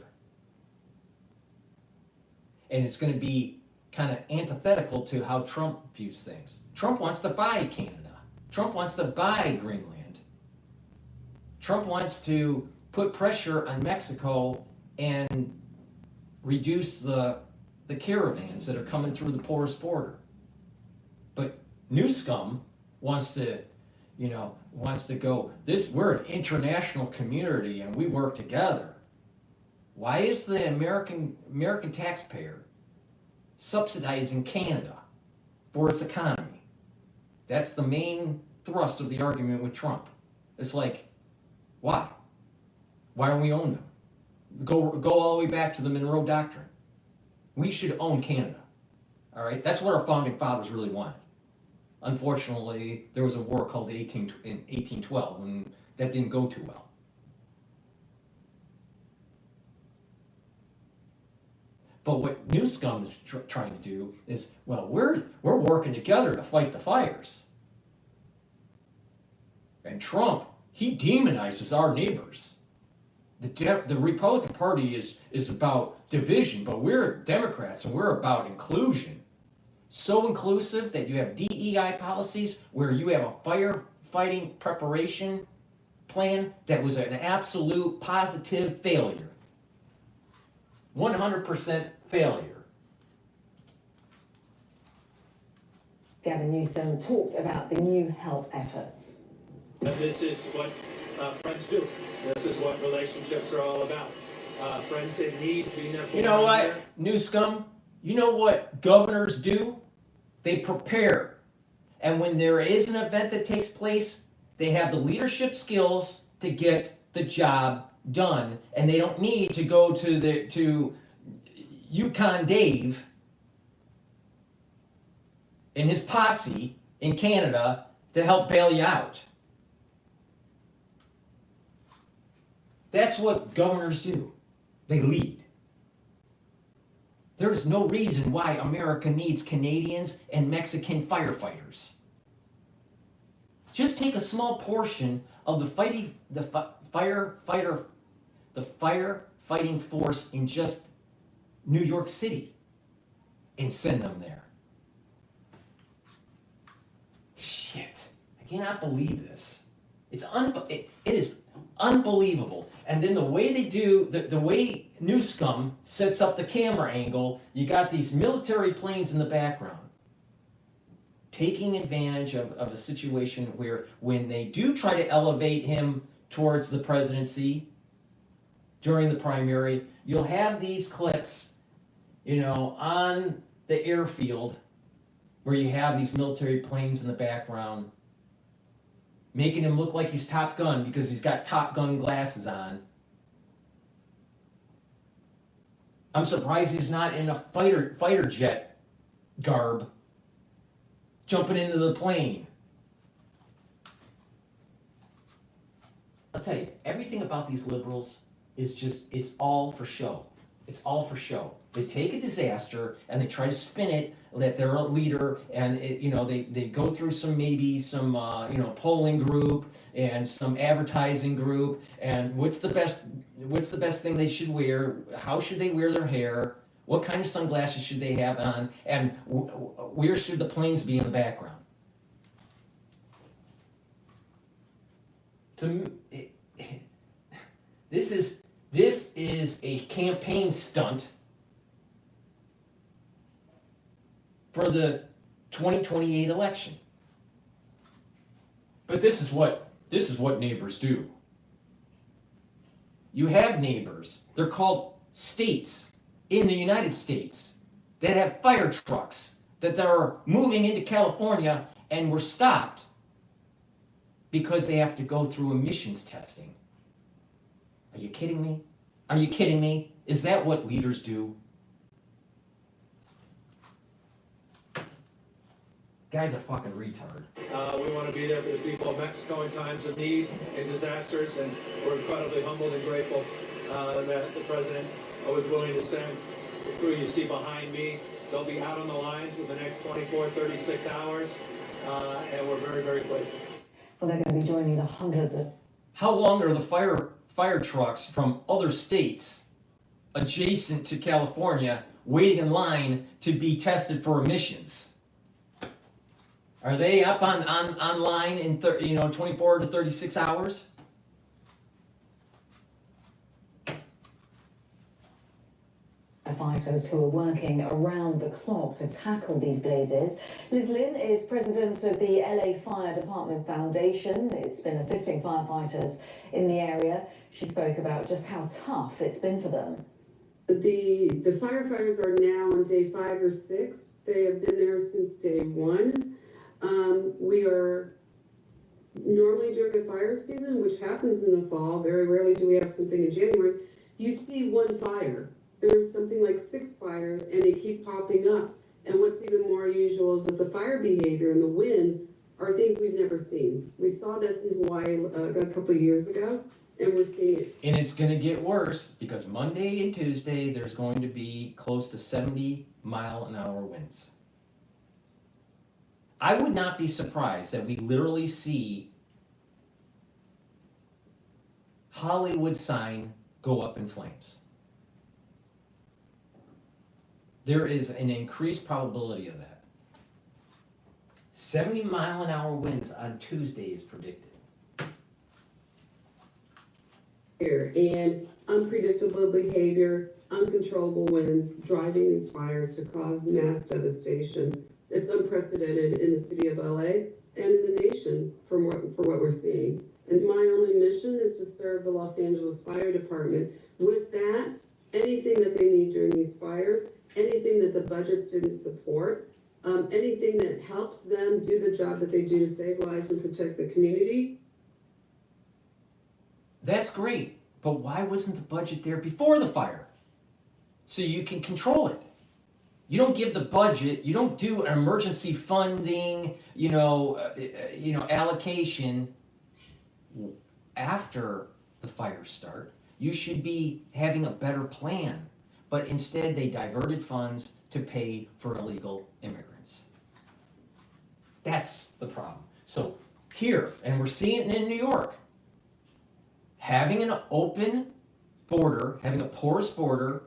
And it's going to be kind of antithetical to how Trump views things. Trump wants to buy Canada. Trump wants to buy Greenland. Trump wants to put pressure on Mexico and reduce the caravans that are coming through the porous border. But Newsom wants to go, we're an international community and we work together. Why is the American taxpayer subsidizing Canada for its economy? That's the main thrust of the argument with Trump. It's like, why? Why don't we own them? Go all the way back to the Monroe Doctrine. We should own Canada. All right? That's what our founding fathers really wanted. Unfortunately, there was a war called in 1812, and that didn't go too well. But what Newsom is trying to do is, well, we're working together to fight the fires. And Trump, he demonizes our neighbors. The Republican Party is about division, but we're Democrats and we're about inclusion. So inclusive that you have DEI policies where you have a firefighting preparation plan that was an absolute positive failure. 100% failure. Gavin Newsom talked about the new health efforts. This is what friends do. This is what relationships are all about. Friends in need, being there for You know what, Newsom? You know what governors do? They prepare. And when there is an event that takes place, they have the leadership skills to get the job done. And they don't need to go to Yukon Dave and his posse in Canada to help bail you out. That's what governors do. They lead. There is no reason why America needs Canadians and Mexican firefighters. Just take a small portion of the firefighting force in just New York City and send them there. Shit, I cannot believe this. It is unbelievable. And then the way they do, the way Newsom sets up the camera angle, you got these military planes in the background, taking advantage of a situation where when they do try to elevate him towards the presidency during the primary, you'll have these clips, on the airfield where you have these military planes in the background, making him look like he's Top Gun because he's got Top Gun glasses on. I'm surprised he's not in a fighter jet garb jumping into the plane. I'll tell you, everything about these liberals is just, it's all for show. It's all for show. They take a disaster and they try to spin it that they're a leader, and they go through some polling group and some advertising group, and what's the best thing they should wear? How should they wear their hair? What kind of sunglasses should they have on? And where should the planes be in the background? This is a campaign stunt for the 2028 election. But this is what neighbors do. You have neighbors. They're called states in the United States that have fire trucks that are moving into California and were stopped because they have to go through emissions testing. Are you kidding me? Are you kidding me? Is that what leaders do? Guy's a fucking retard. We want to be there for the people of Mexico in times of need and disasters, and we're incredibly humbled and grateful that the president was willing to send the crew you see behind me. They'll be out on the lines within the next 24, 36 hours, and we're very, very grateful. Well, they're going to be joining the hundreds of... How long are the fire trucks from other states adjacent to California waiting in line to be tested for emissions? Are they up on line in 24 to 36 hours? Firefighters who are working around the clock to tackle these blazes. Liz Lynn is president of the LA Fire Department Foundation. It's been assisting firefighters in the area. She spoke about just how tough it's been for them. The firefighters are now on day 5 or 6. They have been there since day 1. We are normally during a fire season, which happens in the fall, very rarely do we have something in January, you see one fire. There's something like 6 fires and they keep popping up. And what's even more usual is that the fire behavior and the winds are things we've never seen. We saw this in Hawaii a couple of years ago, and we're seeing it. And it's going to get worse because Monday and Tuesday there's going to be close to 70-mile-an-hour winds. I would not be surprised that we literally see Hollywood sign go up in flames. There is an increased probability of that. 70-mile-an-hour winds on Tuesday is predicted. And unpredictable behavior, uncontrollable winds, driving these fires to cause mass devastation. It's unprecedented in the city of LA and in the nation for what we're seeing. And my only mission is to serve the Los Angeles Fire Department. With that, anything that they need during these fires, anything that the budgets didn't support, anything that helps them do the job that they do to save lives and protect the community. That's great, but why wasn't the budget there before the fire? So you can control it. You don't give the budget, you don't do an emergency funding, allocation after the fires start. You should be having a better plan. But instead, they diverted funds to pay for illegal immigrants. That's the problem. So here, and we're seeing it in New York, having an open border, having a porous border,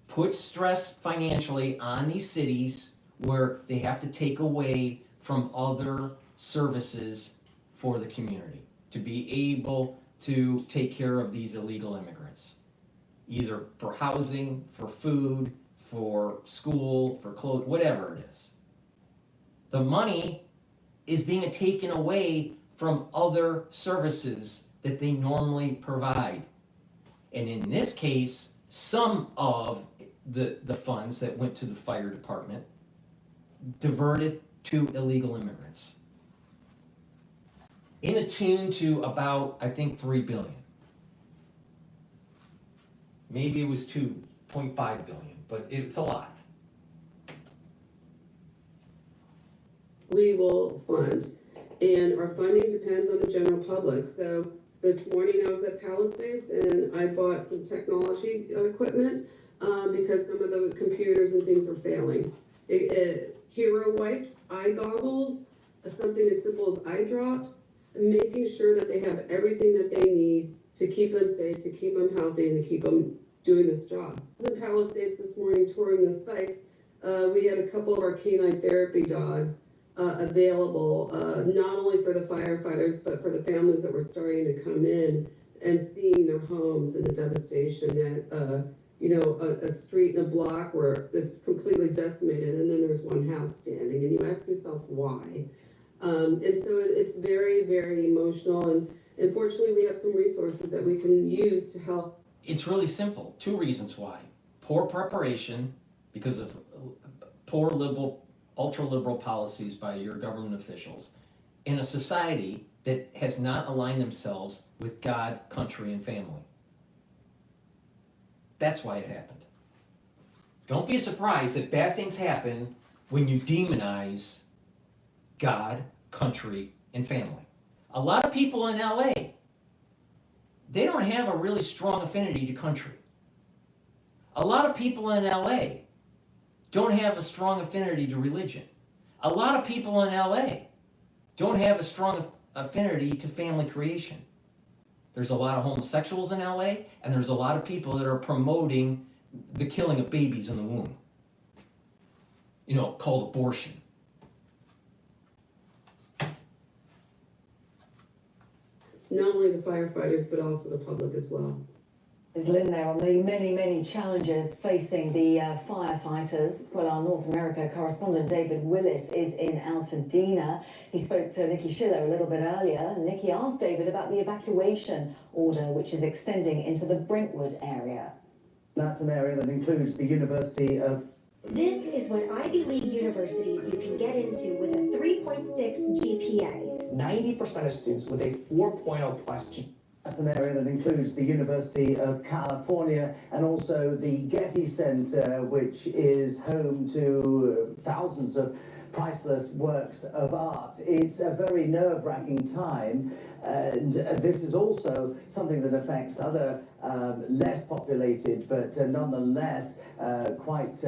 puts stress financially on these cities where they have to take away from other services for the community to be able to take care of these illegal immigrants. Either for housing, for food, for school, for clothes, whatever it is. The money is being taken away from other services that they normally provide. And in this case, some of the funds that went to the fire department diverted to illegal immigrants. In a tune to about, I think, $3 billion. Maybe it was 2.5 billion, but it's a lot. we will fund. And our funding depends on the general public. So this morning I was at Palisades and I bought some technology equipment because some of the computers and things are failing. Hero wipes, eye goggles, something as simple as eye drops, and making sure that they have everything that they need to keep them safe, to keep them healthy, and to keep them doing this job. I was in Palisades this morning touring the sites. We had a couple of our canine therapy dogs available, not only for the firefighters, but for the families that were starting to come in and seeing their homes and the devastation that, a street and a block where it's completely decimated, and then there's one house standing, and you ask yourself why. And so it's very, very emotional, and unfortunately we have some resources that we can use to help. It's really simple. Two reasons why. Poor preparation because of poor liberal, ultra-liberal policies by your government officials, in a society that has not aligned themselves with God, country, and family. That's why it happened. Don't be surprised that bad things happen when you demonize God, country, and family. A lot of people in LA, they don't have a really strong affinity to country. A lot of people in LA don't have a strong affinity to religion. A lot of people in LA don't have a strong affinity to family creation. There's a lot of homosexuals in LA, and there's a lot of people that are promoting the killing of babies in the womb. Called abortion. Not only the firefighters, but also the public as well. Is Lynn there on the many, many challenges facing the firefighters? Well, our North America correspondent David Willis is in Altadena. He spoke to Nikki Schiller a little bit earlier. Nikki asked David about the evacuation order, which is extending into the Brentwood area. That's an area that includes the University of... This is what Ivy League universities you can get into with a 3.6 GPA. 90% of students with a 4.0 plus GPA. That's an area that includes the University of California and also the Getty Center, which is home to thousands of priceless works of art. It's a very nerve-wracking time, and this is also something that affects other less populated, but nonetheless quite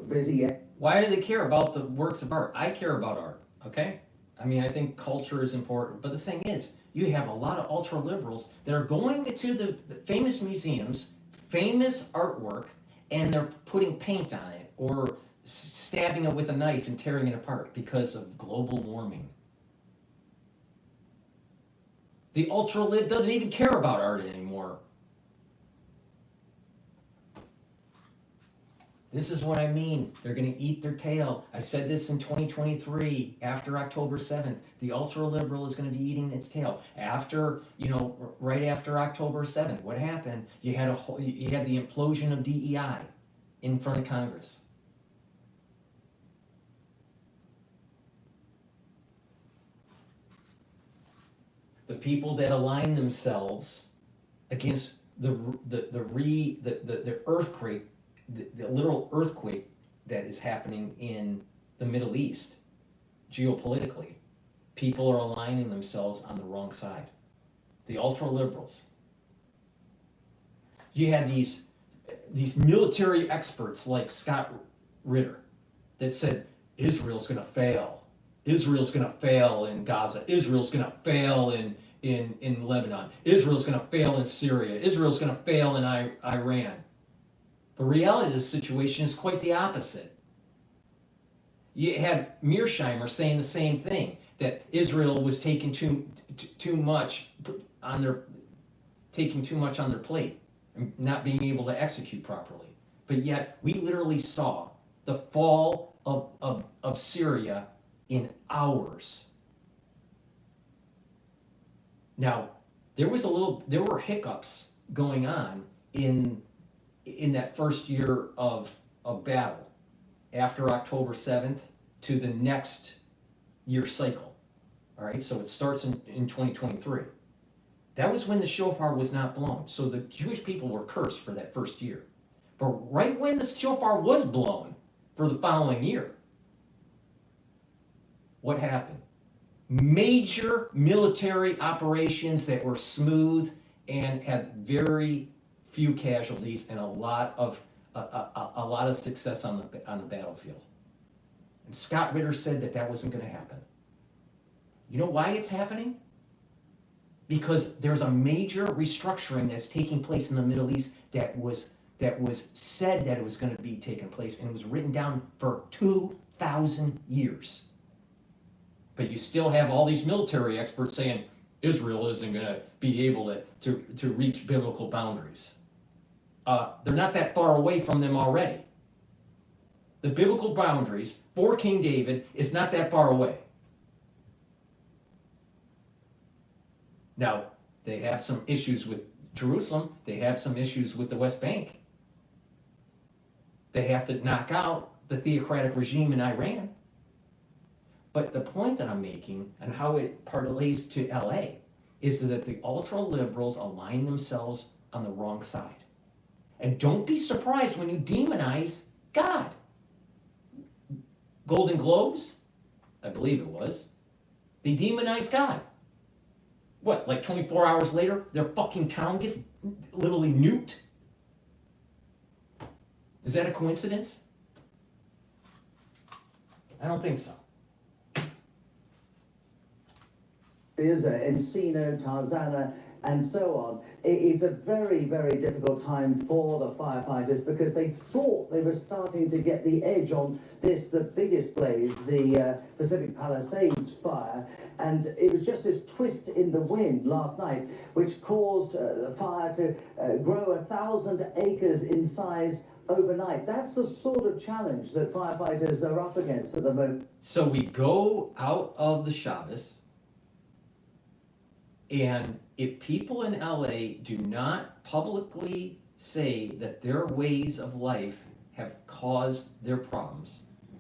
busy. Why do they care about the works of art? I care about art, okay? I think culture is important, but the thing is, you have a lot of ultra-liberals that are going to the famous museums, famous artwork, and they're putting paint on it or stabbing it with a knife and tearing it apart because of global warming. The ultra-lib doesn't even care about art anymore. This is what I mean. They're going to eat their tail. I said this in 2023, after October 7th. The ultra-liberal is going to be eating its tail. After, right after October 7th, what happened? You had the implosion of DEI in front of Congress. The people that align themselves against the earthquake, the literal earthquake that is happening in the Middle East, geopolitically, people are aligning themselves on the wrong side. The ultra-liberals. You had these military experts like Scott Ritter that said, Israel's going to fail. Israel's going to fail in Gaza. Israel's going to fail in Lebanon. Israel's going to fail in Syria. Israel's going to fail in Iran. The reality of the situation is quite the opposite. You had Mearsheimer saying the same thing, that Israel was taking too much on their plate and not being able to execute properly. But yet we literally saw the fall of Syria in hours. Now, there were hiccups going on in that first year of battle, after October 7th to the next year cycle. All right, so it starts in 2023. That was when the shofar was not blown. So the Jewish people were cursed for that first year. But right when the shofar was blown for the following year, what happened? Major military operations that were smooth and had very few casualties and a lot of success on the battlefield. And Scott Ritter said that wasn't going to happen. You know why it's happening? Because there's a major restructuring that's taking place in the Middle East that was said that it was going to be taking place, and it was written down for 2,000 years. But you still have all these military experts saying Israel isn't going to be able to reach biblical boundaries. They're not that far away from them already. The biblical boundaries for King David is not that far away. Now, they have some issues with Jerusalem. They have some issues with the West Bank. They have to knock out the theocratic regime in Iran. But the point that I'm making and how it parlays to LA is that the ultra-liberals align themselves on the wrong side. And don't be surprised when you demonize God. Golden Globes, I believe it was, they demonized God. What, like 24 hours later, their fucking town gets literally nuked? Is that a coincidence? I don't think so. Encino, Tarzana, and so on. It's a very, very difficult time for the firefighters because they thought they were starting to get the edge on the biggest blaze, the Pacific Palisades fire, and it was just this twist in the wind last night which caused the fire to grow 1,000 acres in size overnight. That's the sort of challenge that firefighters are up against at the moment. So we go out of the Shabbos, and if people in LA do not publicly say that their ways of life have caused their problems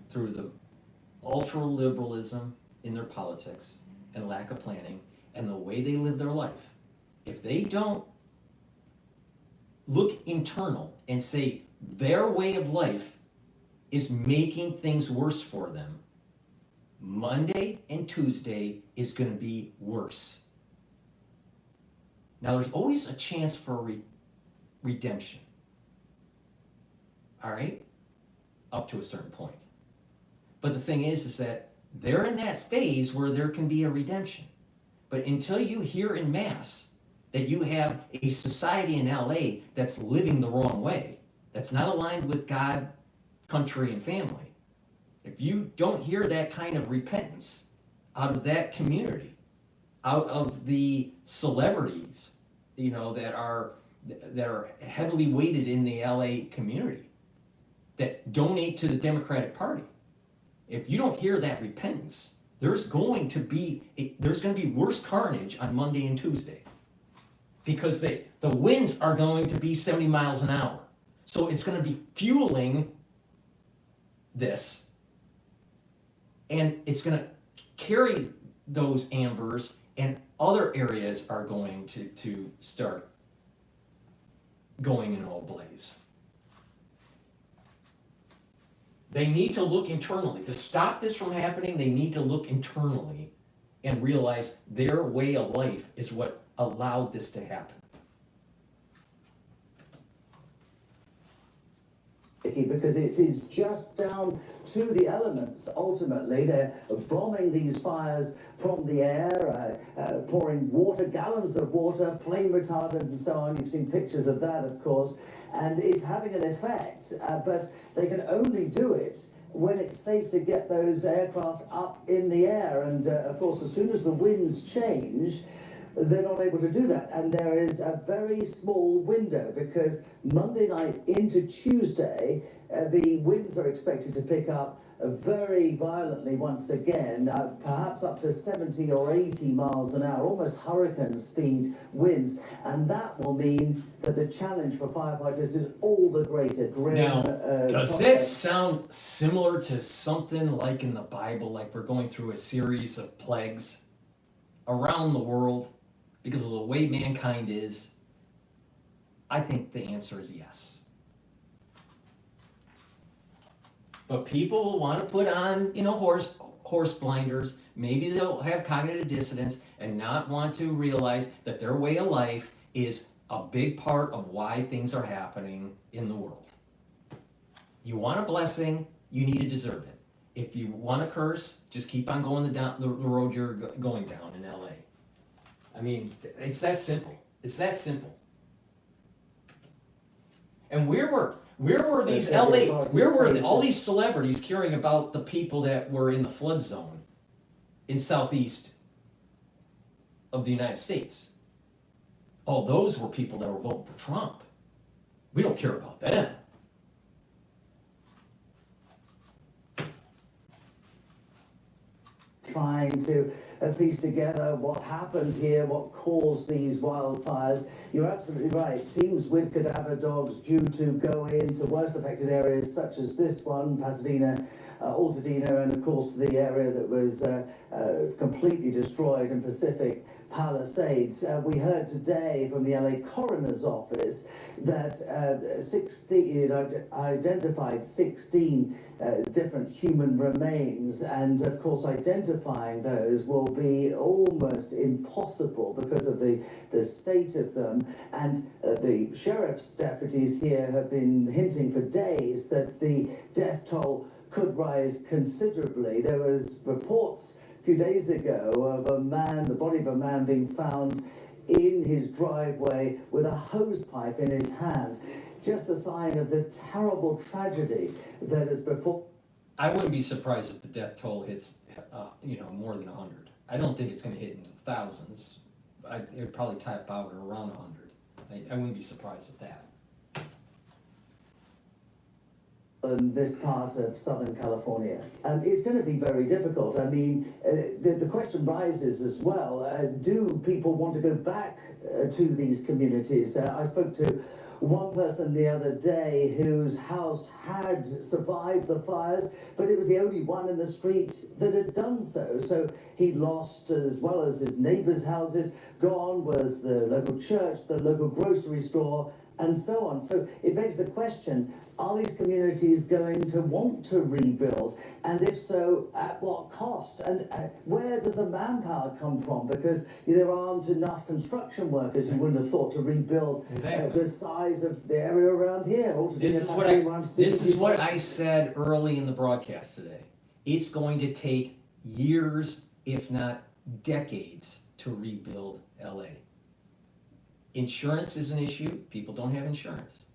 through the ultra-liberalism in their politics and lack of planning and the way they live their life, if they don't look internal and say their way of life is making things worse for them, Monday and Tuesday is going to be worse. Now, there's always a chance for redemption. All right? Up to a certain point. But the thing is that they're in that phase where there can be a redemption. But until you hear in mass that you have a society in LA that's living the wrong way, that's not aligned with God, country, and family, if you don't hear that kind of repentance out of that community, out of the celebrities, that are heavily weighted in the LA community, that donate to the Democratic Party. If you don't hear that repentance, there's going to be worse carnage on Monday and Tuesday, because the winds are going to be 70 miles an hour. So it's going to be fueling this, and it's going to carry those ambers, and other areas are going to start going in all blaze. They need to look internally. To stop this from happening, they need to look internally and realize their way of life is what allowed this to happen. Because it is just down to the elements. Ultimately, they're bombing these fires from the air, pouring gallons of water, flame retardant and so on. You've seen pictures of that, of course, and it's having an effect, but they can only do it when it's safe to get those aircraft up in the air. And of course, as soon as the winds change, they're not able to do that. And there is a very small window, because Monday night into Tuesday, the winds are expected to pick up very violently once again, perhaps up to 70 or 80 miles an hour, almost hurricane speed winds. And that will mean that the challenge for firefighters is all the greater. Now, does this sound similar to something like in the Bible, like we're going through a series of plagues around the world because of the way mankind is? I think the answer is yes. But people will want to put on, horse blinders. Maybe they'll have cognitive dissonance and not want to realize that their way of life is a big part of why things are happening in the world. You want a blessing, you need to deserve it. If you want a curse, just keep on going the road you're going down in LA. I mean, it's that simple. It's that simple. And where were these all these celebrities caring about the people that were in the flood zone in southeast of the United States? Oh, those were people that were voting for Trump. We don't care about them. Trying to piece together what happened here, what caused these wildfires. You're absolutely right. Teams with cadaver dogs due to go into worst affected areas such as this one, Pasadena, Altadena, and of course the area that was completely destroyed in Pacific Palisades. We heard today from the LA Coroner's Office that it identified 16 different human remains, and of course identifying those will be almost impossible because of the state of them. And the sheriff's deputies here have been hinting for days that the death toll could rise considerably. There was reports a few days ago of the body of a man being found in his driveway with a hose pipe in his hand. Just a sign of the terrible tragedy that has befallen. I wouldn't be surprised if the death toll hits, more than 100. I don't think it's going to hit into the thousands. It would probably tap out at around 100. I wouldn't be surprised at that. In this part of Southern California. It's going to be very difficult. I mean, the question rises as well, do people want to go back to these communities? I spoke to one person the other day whose house had survived the fires, but it was the only one in the street that had done so. So he lost, as well as his neighbors' houses. Gone was the local church, the local grocery store, and so on. So it begs the question, are these communities going to want to rebuild? And if so, at what cost? And where does the manpower come from? Because there aren't enough construction workers, you wouldn't have thought, to rebuild the size of the area around here. This is what I said early in the broadcast today. It's going to take years, if not decades, to rebuild LA. Insurance is an issue. People don't have insurance.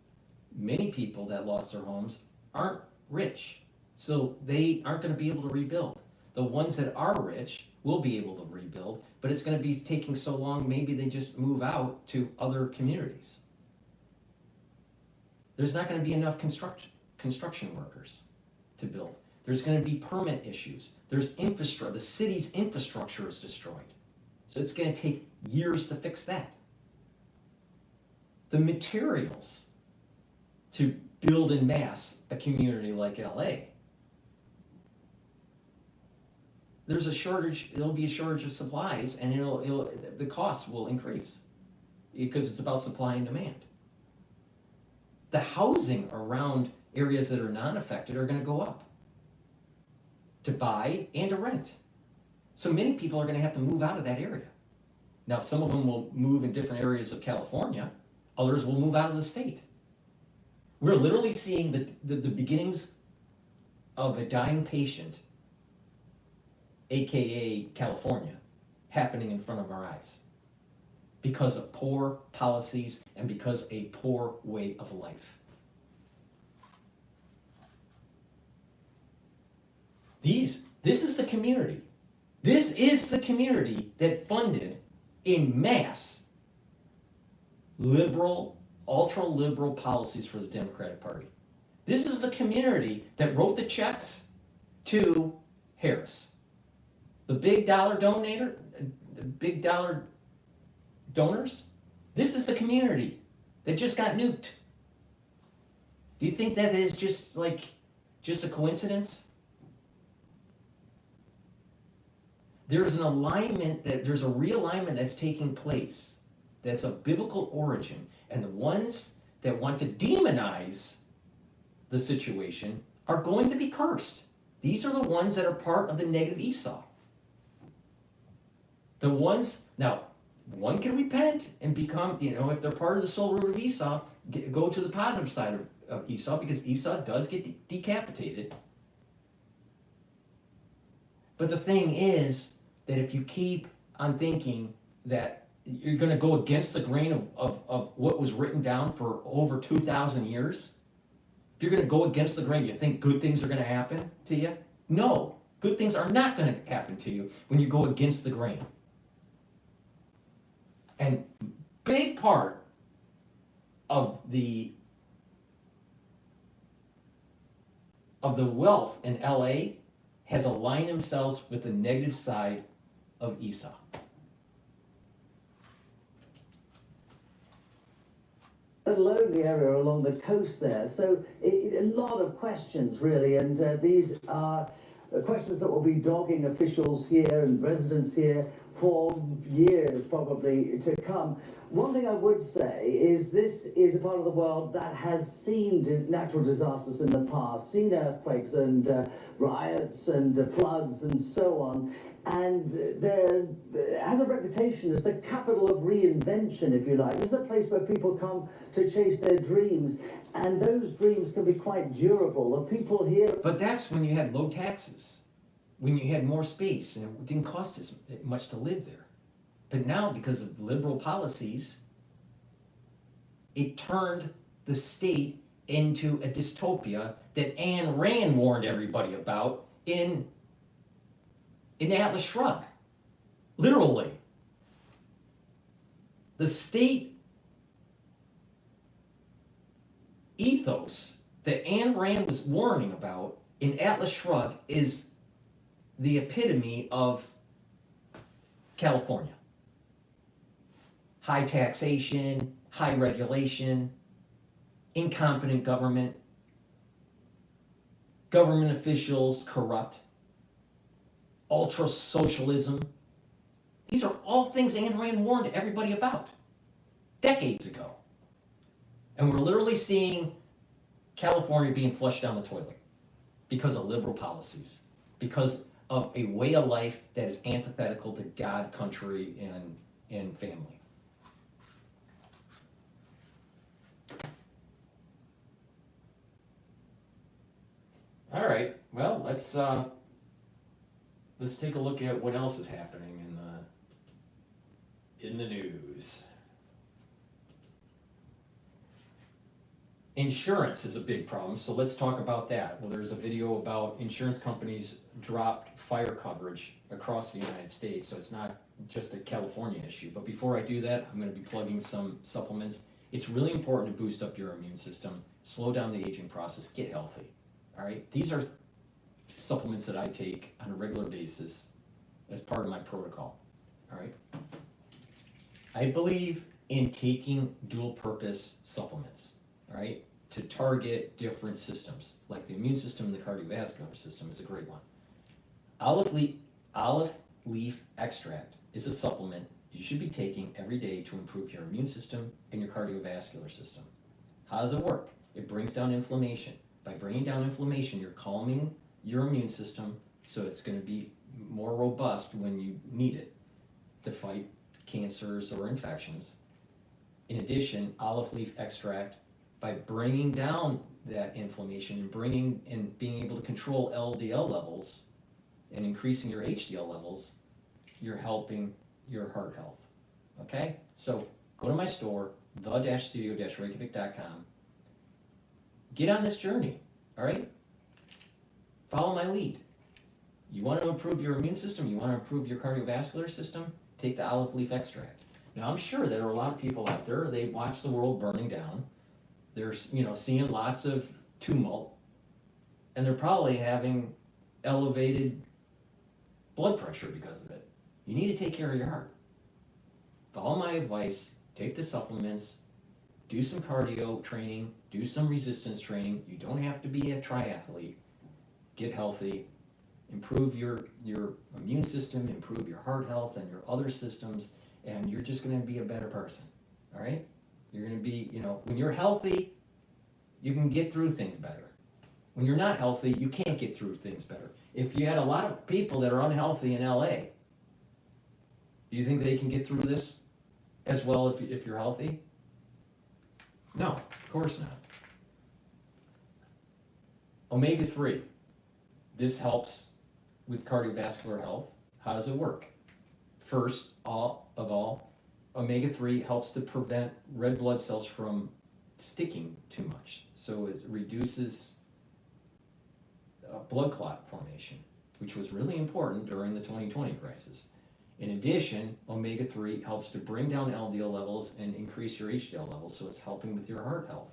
Many people that lost their homes aren't rich, so they aren't going to be able to rebuild. The ones that are rich will be able to rebuild, but it's going to be taking so long, maybe they just move out to other communities. There's not going to be enough construction workers to build. There's going to be permit issues. There's infrastructure. The city's infrastructure is destroyed. So it's going to take years to fix that. The materials to build en masse a community like LA, there's a shortage. There'll be a shortage of supplies, and the costs will increase because it's about supply and demand. The housing around areas that are non-affected are going to go up to buy and to rent. So many people are going to have to move out of that area. Now, some of them will move in different areas of California. Others will move out of the state. We're literally seeing the beginnings of a dying patient, AKA California, happening in front of our eyes because of poor policies and because of a poor way of life. This is the community. This is the community that funded en masse liberal, ultra-liberal policies for the Democratic Party. This is the community that wrote the checks to Harris. The big dollar donors, this is the community that just got nuked. Do you think that is just a coincidence? There's a realignment that's taking place that's of biblical origin, and the ones that want to demonize the situation are going to be cursed. These are the ones that are part of the negative Esau. The ones, now, one can repent and become, if they're part of the soul root of Esau, go to the positive side of Esau, because Esau does get decapitated. But the thing is that if you keep on thinking that you're going to go against the grain of what was written down for over 2,000 years, if you're going to go against the grain, you think good things are going to happen to you? No, good things are not going to happen to you when you go against the grain. And big part of the wealth in LA has aligned themselves with the negative side of Esau. A lonely area along the coast there, so a lot of questions really, and these are questions that will be dogging officials here and residents here for years probably to come. One thing I would say is this is a part of the world that has seen natural disasters in the past, seen earthquakes and riots and floods and so on, and there has a reputation as the capital of reinvention, if you like. This is a place where people come to chase their dreams, and those dreams can be quite durable. The people here... But that's when you had low taxes, when you had more space, and it didn't cost as much to live there. But now, because of liberal policies, it turned the state into a dystopia that Ayn Rand warned everybody about in Atlas Shrugged. Literally. The state ethos that Ayn Rand was warning about in Atlas Shrugged is the epitome of California. High taxation, high regulation, incompetent government, government officials corrupt, ultra-socialism. These are all things Ayn Rand warned everybody about decades ago. And we're literally seeing California being flushed down the toilet because of liberal policies, because of a way of life that is antithetical to God, country, and family. All right, well, let's take a look at what else is happening in the news. Insurance is a big problem, so let's talk about that. Well, there's a video about insurance companies dropped fire coverage across the United States, so it's not just a California issue. But before I do that, I'm going to be plugging some supplements. It's really important to boost up your immune system, slow down the aging process, get healthy. All right, these are supplements that I take on a regular basis as part of my protocol. All right, I believe in taking dual purpose supplements, all right, to target different systems, like the immune system and the cardiovascular system is a great one. Olive leaf extract is a supplement you should be taking every day to improve your immune system and your cardiovascular system. How does it work? It brings down inflammation. By bringing down inflammation, you're calming your immune system so it's going to be more robust when you need it to fight cancers or infections. In addition, olive leaf extract, by bringing down that inflammation and being able to control LDL levels and increasing your HDL levels, you're helping your heart health. Okay? So go to my store, the-studio-reykjavik.com. Get on this journey, all right? Follow my lead. You want to improve your immune system, you want to improve your cardiovascular system, take the olive leaf extract. Now, I'm sure there are a lot of people out there, they watch the world burning down. They're, seeing lots of tumult, and they're probably having elevated blood pressure because of it. You need to take care of your heart. Follow my advice, take the supplements, do some cardio training, do some resistance training. You don't have to be a triathlete. Get healthy, improve your immune system, improve your heart health and your other systems, and you're just going to be a better person, all right? You're going to be, when you're healthy, you can get through things better. When you're not healthy, you can't get through things better. If you had a lot of people that are unhealthy in LA, do you think they can get through this as well if you're healthy? No, of course not. Omega-3. This helps with cardiovascular health. How does it work? First of all, omega-3 helps to prevent red blood cells from sticking too much. So it reduces blood clot formation, which was really important during the 2020 crisis. In addition, omega-3 helps to bring down LDL levels and increase your HDL levels, so it's helping with your heart health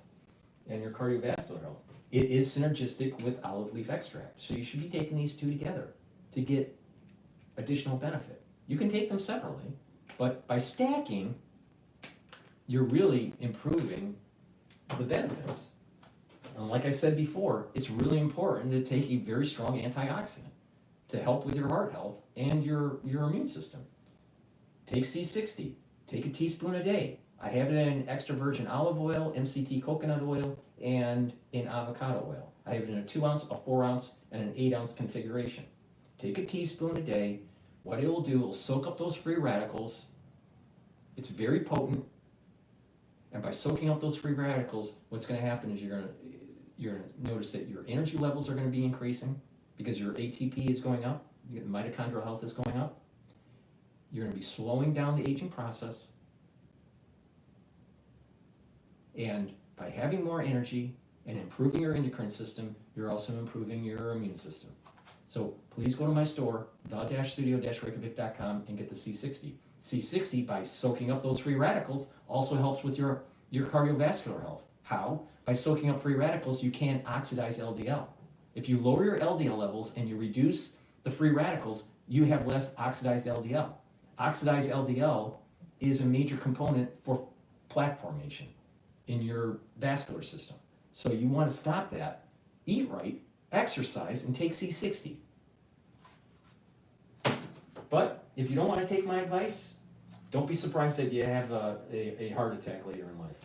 and your cardiovascular health. It is synergistic with olive leaf extract, so you should be taking these two together to get additional benefit. You can take them separately, but by stacking, you're really improving the benefits. And like I said before, it's really important to take a very strong antioxidant to help with your heart health and your immune system. Take C60, take a teaspoon a day. I have it in extra virgin olive oil, MCT coconut oil, and in avocado oil. I have it in a 2 ounce, a 4 ounce, and an 8 ounce configuration. Take a teaspoon a day. What it will do, it will soak up those free radicals. It's very potent. And by soaking up those free radicals, what's going to happen is you're going to notice that your energy levels are going to be increasing because your ATP is going up, the mitochondrial health is going up. You're going to be slowing down the aging process. And by having more energy and improving your endocrine system, you're also improving your immune system. So please go to my store, the-studio-reykjavik.com, and get the C60. C60, by soaking up those free radicals, also helps with your cardiovascular health. How? By soaking up free radicals, you can't oxidize LDL. If you lower your LDL levels and you reduce the free radicals, you have less oxidized LDL. Oxidized LDL is a major component for plaque formation in your vascular system. So you want to stop that, eat right, exercise, and take C60. But if you don't want to take my advice, don't be surprised that you have a heart attack later in life.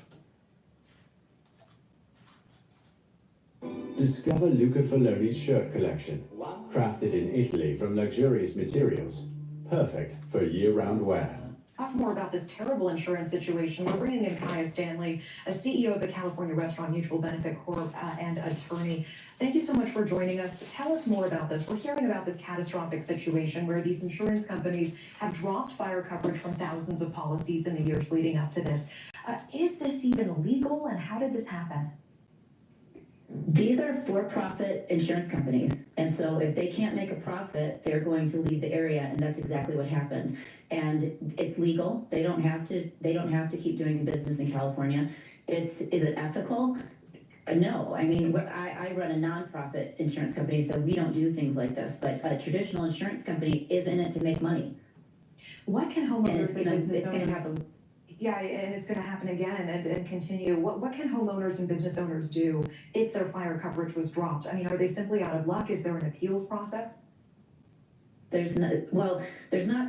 Discover Luca Faloni's shirt collection, crafted in Italy from luxurious materials, perfect for year-round wear. Talk more about this terrible insurance situation. We're bringing in Kaya Stanley, a CEO of the California Restaurant Mutual Benefit Corp and attorney. Thank you so much for joining us. Tell us more about this. We're hearing about this catastrophic situation where these insurance companies have dropped fire coverage from thousands of policies in the years leading up to this. Is this even legal, and how did this happen? These are for-profit insurance companies, and so if they can't make a profit, they're going to leave the area, and that's exactly what happened. And it's legal. They don't have to keep doing business in California. Is it ethical? No. I mean, I run a nonprofit insurance company, so we don't do things like this. But a traditional insurance company is in it to make money. What can homeowners and business it's going to owners? happen. Yeah, and it's going to happen again and continue. What can homeowners and business owners do if their fire coverage was dropped? I mean, are they simply out of luck? Is there an appeals process? There's not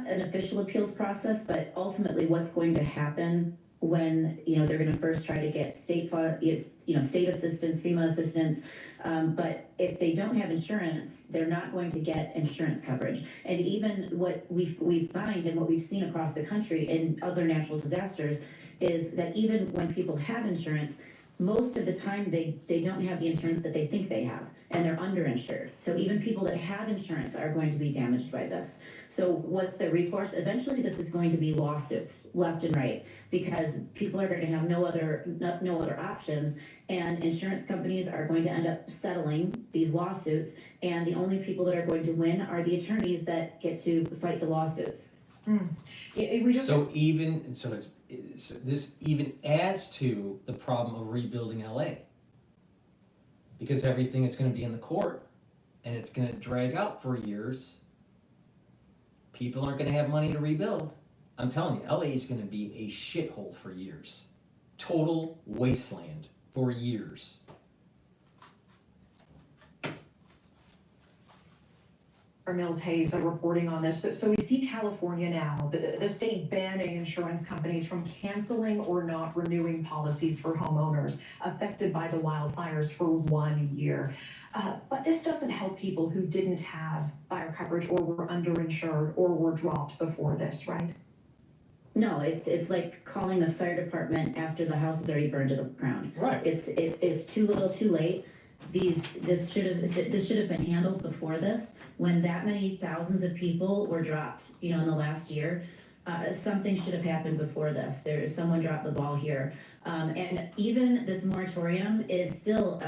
an official appeals process, but ultimately what's going to happen when, they're going to first try to get state assistance, FEMA assistance, but if they don't have insurance, they're not going to get insurance coverage. And even what we find and what we've seen across the country in other natural disasters is that even when people have insurance, most of the time they don't have the insurance that they think they have, and they're underinsured. So even people that have insurance are going to be damaged by this. So what's the recourse? Eventually this is going to be lawsuits left and right, because people are going to have no other options, and insurance companies are going to end up settling these lawsuits, and the only people that are going to win are the attorneys that get to fight the lawsuits. This even adds to the problem of rebuilding LA, because everything is going to be in the court and it's going to drag out for years. People aren't going to have money to rebuild. I'm telling you, LA is going to be a shithole for years. Total wasteland for years. Mills Hayes reporting on this. So we see California now, the state banning insurance companies from canceling or not renewing policies for homeowners affected by the wildfires for 1 year. But this doesn't help people who didn't have fire coverage or were underinsured or were dropped before this, right? No, it's like calling the fire department after the house is already burned to the ground. Right. It's too little, too late. This should have been handled before this, when that many thousands of people were dropped, in the last year. Something should have happened before this. Someone dropped the ball here. And even this moratorium is still,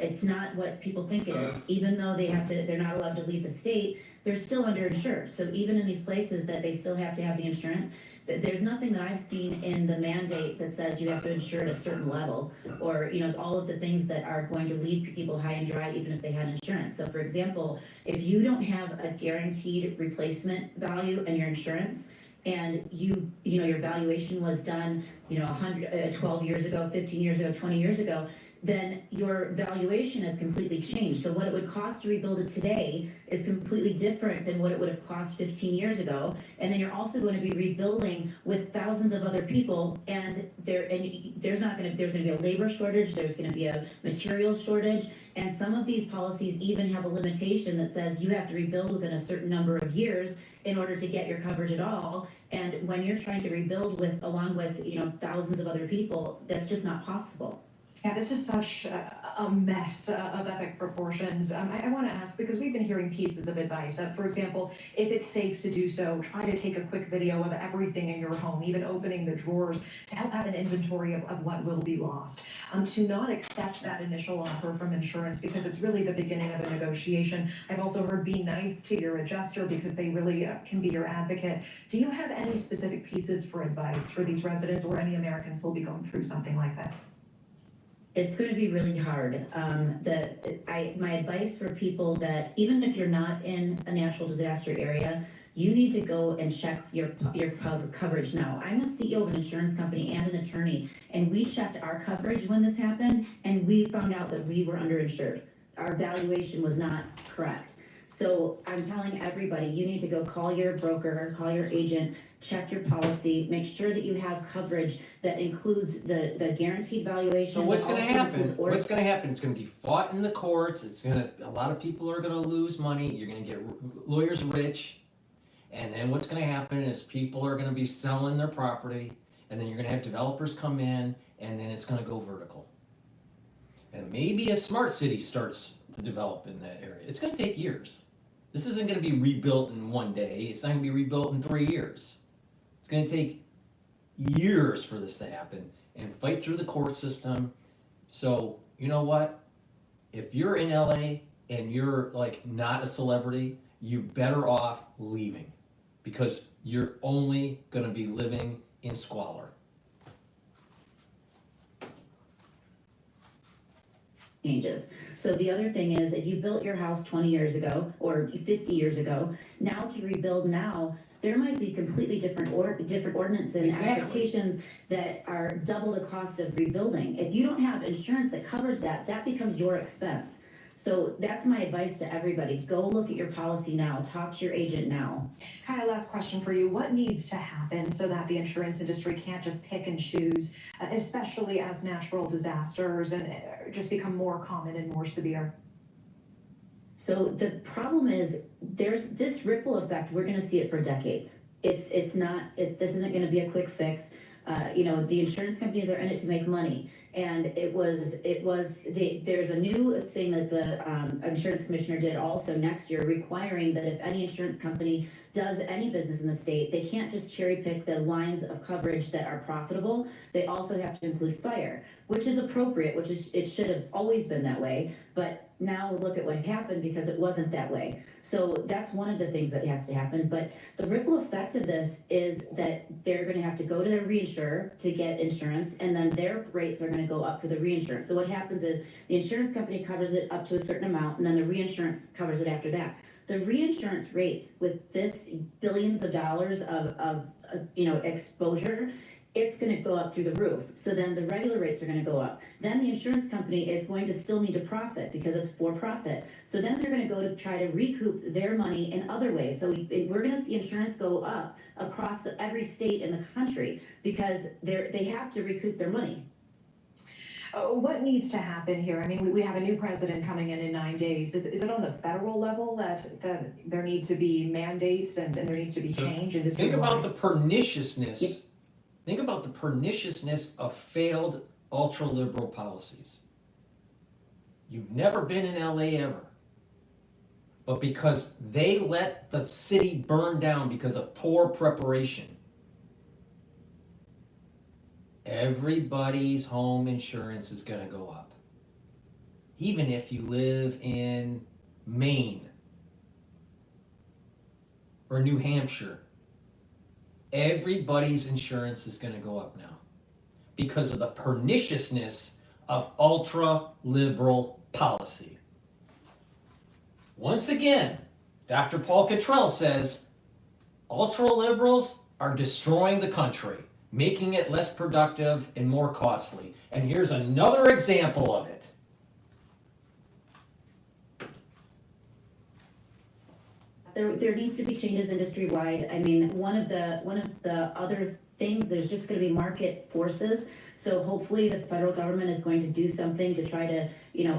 it's not what people think it is. Even though they're not allowed to leave the state, they're still underinsured. So even in these places that they still have to have the insurance, there's nothing that I've seen in the mandate that says you have to insure at a certain level, or all of the things that are going to leave people high and dry even if they had insurance. So for example, if you don't have a guaranteed replacement value in your insurance, and your valuation was done 12 years ago, 15 years ago, 20 years ago, then your valuation has completely changed. So what it would cost to rebuild it today is completely different than what it would have cost 15 years ago. And then you're also going to be rebuilding with thousands of other people, and there's going to be a labor shortage, there's going to be a materials shortage, and some of these policies even have a limitation that says you have to rebuild within a certain number of years in order to get your coverage at all. And when you're trying to rebuild along with thousands of other people, that's just not possible. Yeah, this is such a mess of epic proportions. I want to ask, because we've been hearing pieces of advice. For example, if it's safe to do so, try to take a quick video of everything in your home, even opening the drawers, to help have an inventory of what will be lost. To not accept that initial offer from insurance because it's really the beginning of a negotiation. I've also heard be nice to your adjuster because they really can be your advocate. Do you have any specific pieces for advice for these residents or any Americans who will be going through something like this? It's going to be really hard. My advice for people that even if you're not in a natural disaster area, you need to go and check your coverage now. I'm a CEO of an insurance company and an attorney, and we checked our coverage when this happened, and we found out that we were underinsured. Our valuation was not correct. So I'm telling everybody, you need to go call your broker, call your agent, check your policy, make sure that you have coverage that includes the guaranteed valuation. So what's going to happen? What's going to happen? It's going to be fought in the courts. A lot of people are going to lose money. You're going to get lawyers rich. And then what's going to happen is people are going to be selling their property, and then you're going to have developers come in, and then it's going to go vertical. And maybe a smart city starts to develop in that area. It's going to take years. This isn't going to be rebuilt in one day. It's not going to be rebuilt in 3 years. It's going to take years for this to happen and fight through the court system. So, you know what? If you're in LA and you're not a celebrity, you're better off leaving, because you're only going to be living in squalor. Changes. So the other thing is, if you built your house 20 years ago or 50 years ago, now to rebuild now, there might be completely different ordinances and expectations that are double the cost of rebuilding. If you don't have insurance that covers that, that becomes your expense. So that's my advice to everybody. Go look at your policy now. Talk to your agent now. Kind of last question for you. What needs to happen so that the insurance industry can't just pick and choose, especially as natural disasters and just become more common and more severe? So the problem is there's this ripple effect. We're going to see it for decades. This isn't going to be a quick fix. The insurance companies are in it to make money. And there's a new thing that the insurance commissioner did also next year, requiring that if any insurance company does any business in the state, they can't just cherry pick the lines of coverage that are profitable. They also have to include fire, which is appropriate, it should have always been that way. But now look at what happened, because it wasn't that way. So that's one of the things that has to happen. But the ripple effect of this is that they're going to have to go to their reinsurer to get insurance, and then their rates are going to go up for the reinsurance. So what happens is the insurance company covers it up to a certain amount, and then the reinsurance covers it after that. The reinsurance rates with this billions of dollars of exposure it's going to go up through the roof. So then the regular rates are going to go up. Then the insurance company is going to still need to profit because it's for profit. So then they're going to go to try to recoup their money in other ways. So we're going to see insurance go up across every state in the country because they have to recoup their money. What needs to happen here? I mean, we have a new president coming in 9 days. Is it on the federal level that there need to be mandates and there needs to be change? Think about the perniciousness. Yeah. Think about the perniciousness of failed ultra-liberal policies. You've never been in LA ever. But because they let the city burn down because of poor preparation, everybody's home insurance is going to go up. Even if you live in Maine or New Hampshire, everybody's insurance is going to go up now because of the perniciousness of ultra-liberal policy. Once again, Dr. Paul Cottrell says ultra-liberals are destroying the country, making it less productive and more costly. And here's another example of it. There needs to be changes industry-wide. I mean, one of the other things, there's just going to be market forces. So hopefully the federal government is going to do something to try to,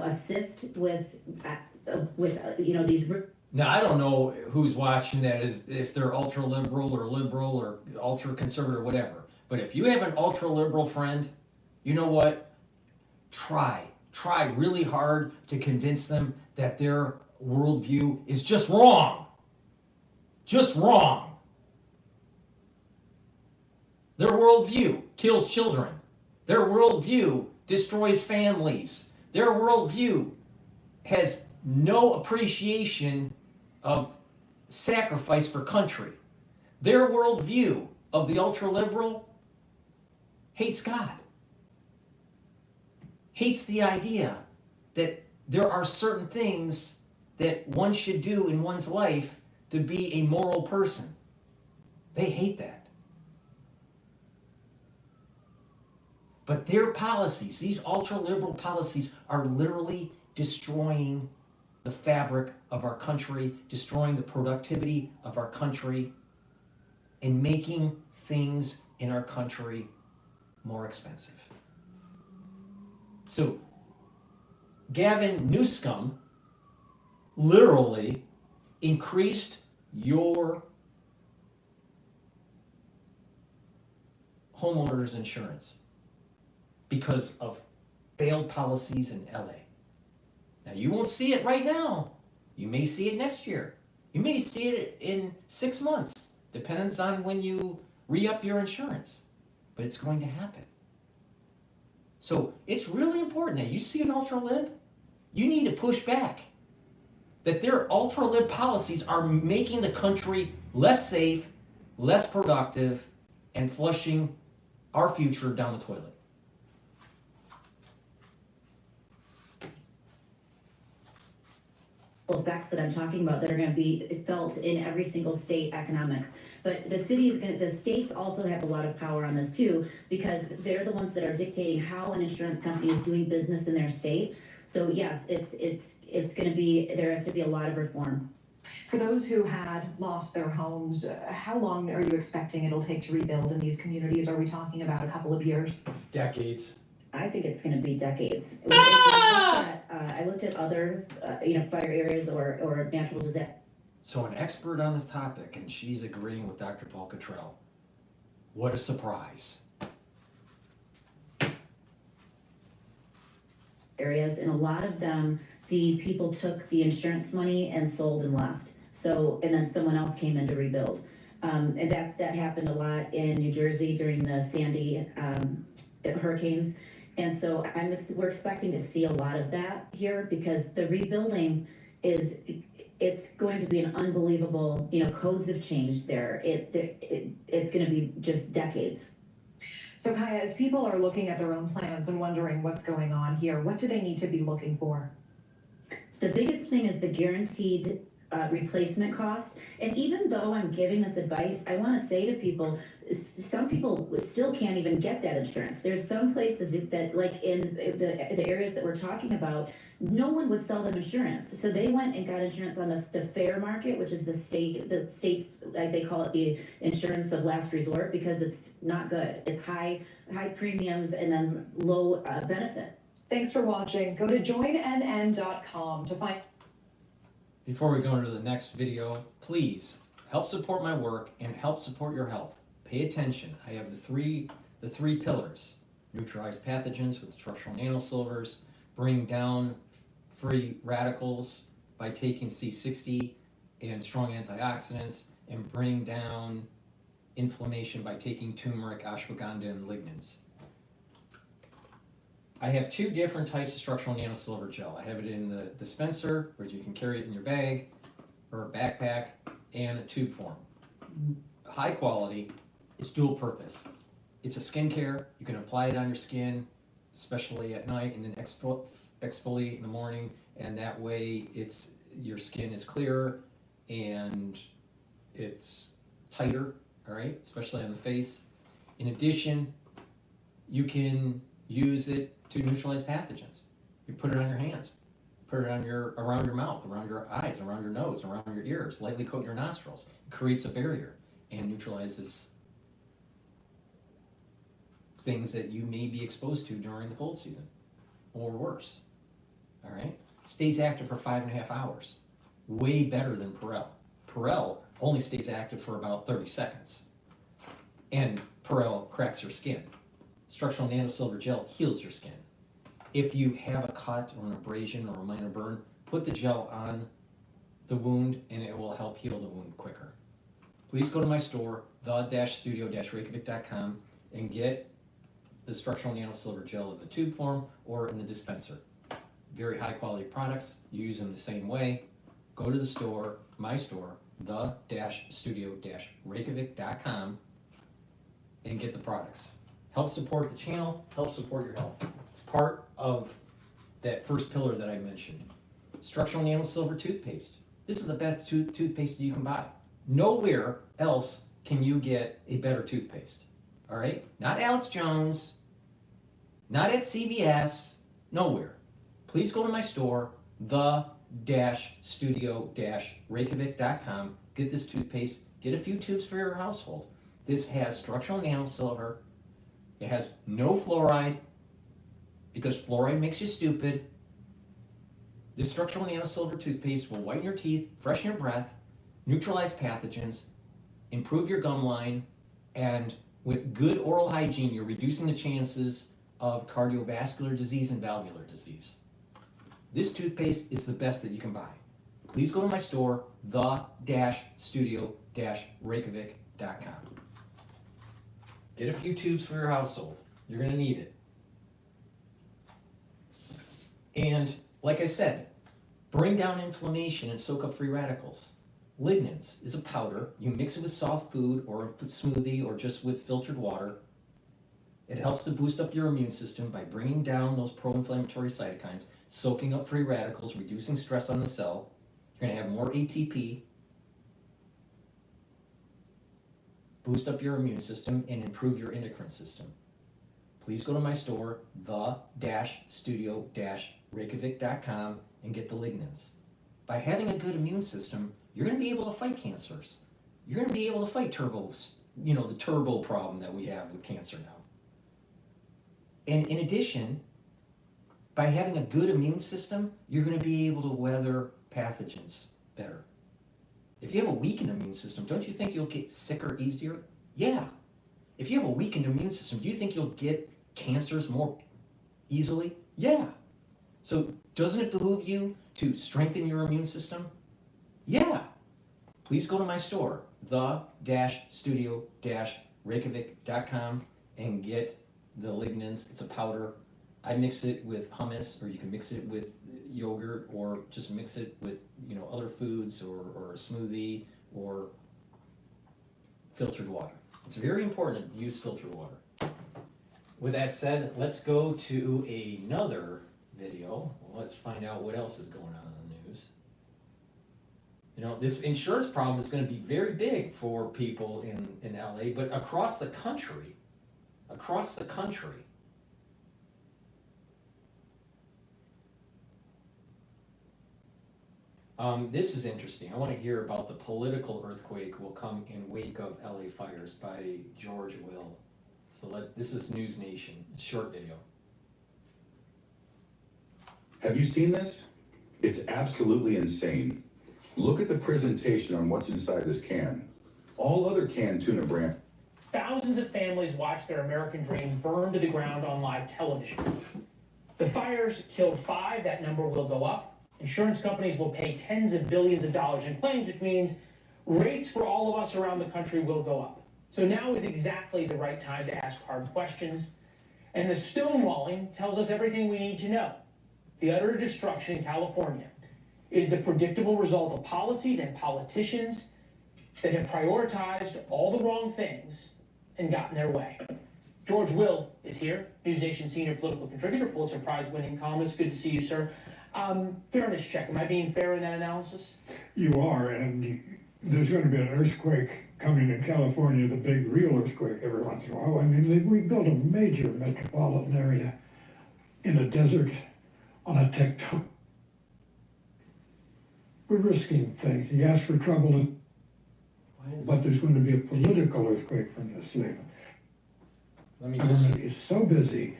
assist with these. Now, I don't know who's watching that, is if they're ultra-liberal or ultra-conservative or whatever. But if you have an ultra-liberal friend, you know what? Try really hard to convince them that their worldview is just wrong. Just wrong. Their worldview kills children. Their worldview destroys families. Their worldview has no appreciation of sacrifice for country. Their worldview of the ultra-liberal hates God. Hates the idea that there are certain things that one should do in one's life to be a moral person. They hate that. But their policies, these ultra-liberal policies, are literally destroying the fabric of our country, destroying the productivity of our country, and making things in our country more expensive. So, Gavin Newsom literally increased your homeowner's insurance because of failed policies in LA. Now, you won't see it right now. You may see it next year. You may see it in 6 months. Depends on when you re-up your insurance. But it's going to happen. So it's really important that you see an ultra-lib, you need to push back. That their ultra-lib policies are making the country less safe, less productive, and flushing our future down the toilet. Effects that I'm talking about that are going to be felt in every single state economics. But the states also have a lot of power on this too, because they're the ones that are dictating how an insurance company is doing business in their state. So yes, it's going to be, there has to be a lot of reform. For those who had lost their homes, how long are you expecting it'll take to rebuild in these communities? Are we talking about a couple of years? Decades. I think it's going to be decades. I looked at other, fire areas or natural disaster. So an expert on this topic, and she's agreeing with Dr. Paul Cottrell. What a surprise. Areas, and a lot of them, the people took the insurance money and sold and left. So, and then someone else came in to rebuild. And that happened a lot in New Jersey during the Sandy hurricanes. And so we're expecting to see a lot of that here, because the rebuilding it's going to be an unbelievable, codes have changed there. It's going to be just decades. So Kaya, as people are looking at their own plans and wondering what's going on here, what do they need to be looking for? The biggest thing is the guaranteed replacement cost. And even though I'm giving this advice, I want to say to people, some people still can't even get that insurance. There's some places that, like in the areas that we're talking about, no one would sell them insurance. So they went and got insurance on the fair market, which is the state's, like they call it, the insurance of last resort, because it's not good. It's high premiums and then low benefit. Thanks for watching. Go to joinnn.com to find. Before we go into the next video, please help support my work and help support your health. Pay attention. I have the three pillars: neutralize pathogens with structural nanosilvers, bring down free radicals by taking C60 and strong antioxidants, and bring down inflammation by taking turmeric, ashwagandha, and lignans. I have two different types of structural nanosilver gel. I have it in the dispenser, where you can carry it in your bag or a backpack, and a tube form. High quality, it's dual purpose. It's a skincare. You can apply it on your skin, especially at night, and then exfoliate in the morning, and that way your skin is clearer and it's tighter, all right, especially on the face. In addition, you can use it to neutralize pathogens. You put it on your hands, put it on around your mouth, around your eyes, around your nose, around your ears, lightly coat your nostrils. It creates a barrier and neutralizes things that you may be exposed to during the cold season, or worse. All right? Stays active for 5.5 hours. Way better than Perel. Perel only stays active for about 30 seconds. And Perel cracks your skin. Structural nanosilver gel heals your skin. If you have a cut or an abrasion or a minor burn, put the gel on the wound and it will help heal the wound quicker. Please go to my store, the-studio-reykjavik.com, and get the structural nanosilver gel in the tube form or in the dispenser. Very high quality products. You use them the same way. Go to the store, my store, the-studio-reykjavik.com, and get the products. Help support the channel, help support your health. It's part of that first pillar that I mentioned. Structural nanosilver toothpaste. This is the best toothpaste you can buy. Nowhere else can you get a better toothpaste. All right? Not Alex Jones, not at CVS, nowhere. Please go to my store, the-studio-reykjavik.com. Get this toothpaste. Get a few tubes for your household. This has structural nanosilver. It has no fluoride, because fluoride makes you stupid. This structural nanosilver toothpaste will whiten your teeth, freshen your breath, neutralize pathogens, improve your gum line, and with good oral hygiene, you're reducing the chances of cardiovascular disease and valvular disease. This toothpaste is the best that you can buy. Please go to my store, the-studio-reykjavik.com. Get a few tubes for your household. You're going to need it. And like I said, bring down inflammation and soak up free radicals. Lignans is a powder. You mix it with soft food or a smoothie or just with filtered water. It helps to boost up your immune system by bringing down those pro-inflammatory cytokines, soaking up free radicals, reducing stress on the cell. You're going to have more ATP, boost up your immune system, and improve your endocrine system. Please go to my store, the-studio-reykjavik.com, and get the lignans. By having a good immune system, you're going to be able to fight cancers. You're going to be able to fight turbos, the turbo problem that we have with cancer now. And in addition, by having a good immune system, you're going to be able to weather pathogens better. If you have a weakened immune system, don't you think you'll get sicker easier? Yeah. If you have a weakened immune system, do you think you'll get cancers more easily? Yeah. So doesn't it behoove you to strengthen your immune system? Yeah. Please go to my store, the-studio-reykjavik.com, and get the lignans. It's a powder. I mix it with hummus, or you can mix it with yogurt, or just mix it with other foods, or a smoothie, or filtered water. It's very important to use filtered water. With that said, let's go to another video. Let's find out what else is going on in the news. You know, this insurance problem is going to be very big for people in LA, but across the country. This is interesting. I want to hear about the political earthquake will come in wake of LA fires by George Will. So this is News Nation. It's a short video. Have you seen this? It's absolutely insane. Look at the presentation on what's inside this can. All other canned tuna brand. Thousands of families watched their American dream burn to the ground on live television. The fires killed 5. That number will go up. Insurance companies will pay tens of billions of dollars in claims, which means rates for all of us around the country will go up. So now is exactly the right time to ask hard questions. And the stonewalling tells us everything we need to know. The utter destruction in California is the predictable result of policies and politicians that have prioritized all the wrong things and got in their way. George Will is here, News Nation senior political contributor, Pulitzer Prize winning columnist. Good to see you, sir. Fairness check. Am I being fair in that analysis? You are, and there's going to be an earthquake coming in California, the big real earthquake every once in a while. I mean, we built a major metropolitan area in a desert on a tectonic. We're risking things. You ask for trouble, but there's going to be a political earthquake from this later. Let me Government is so busy.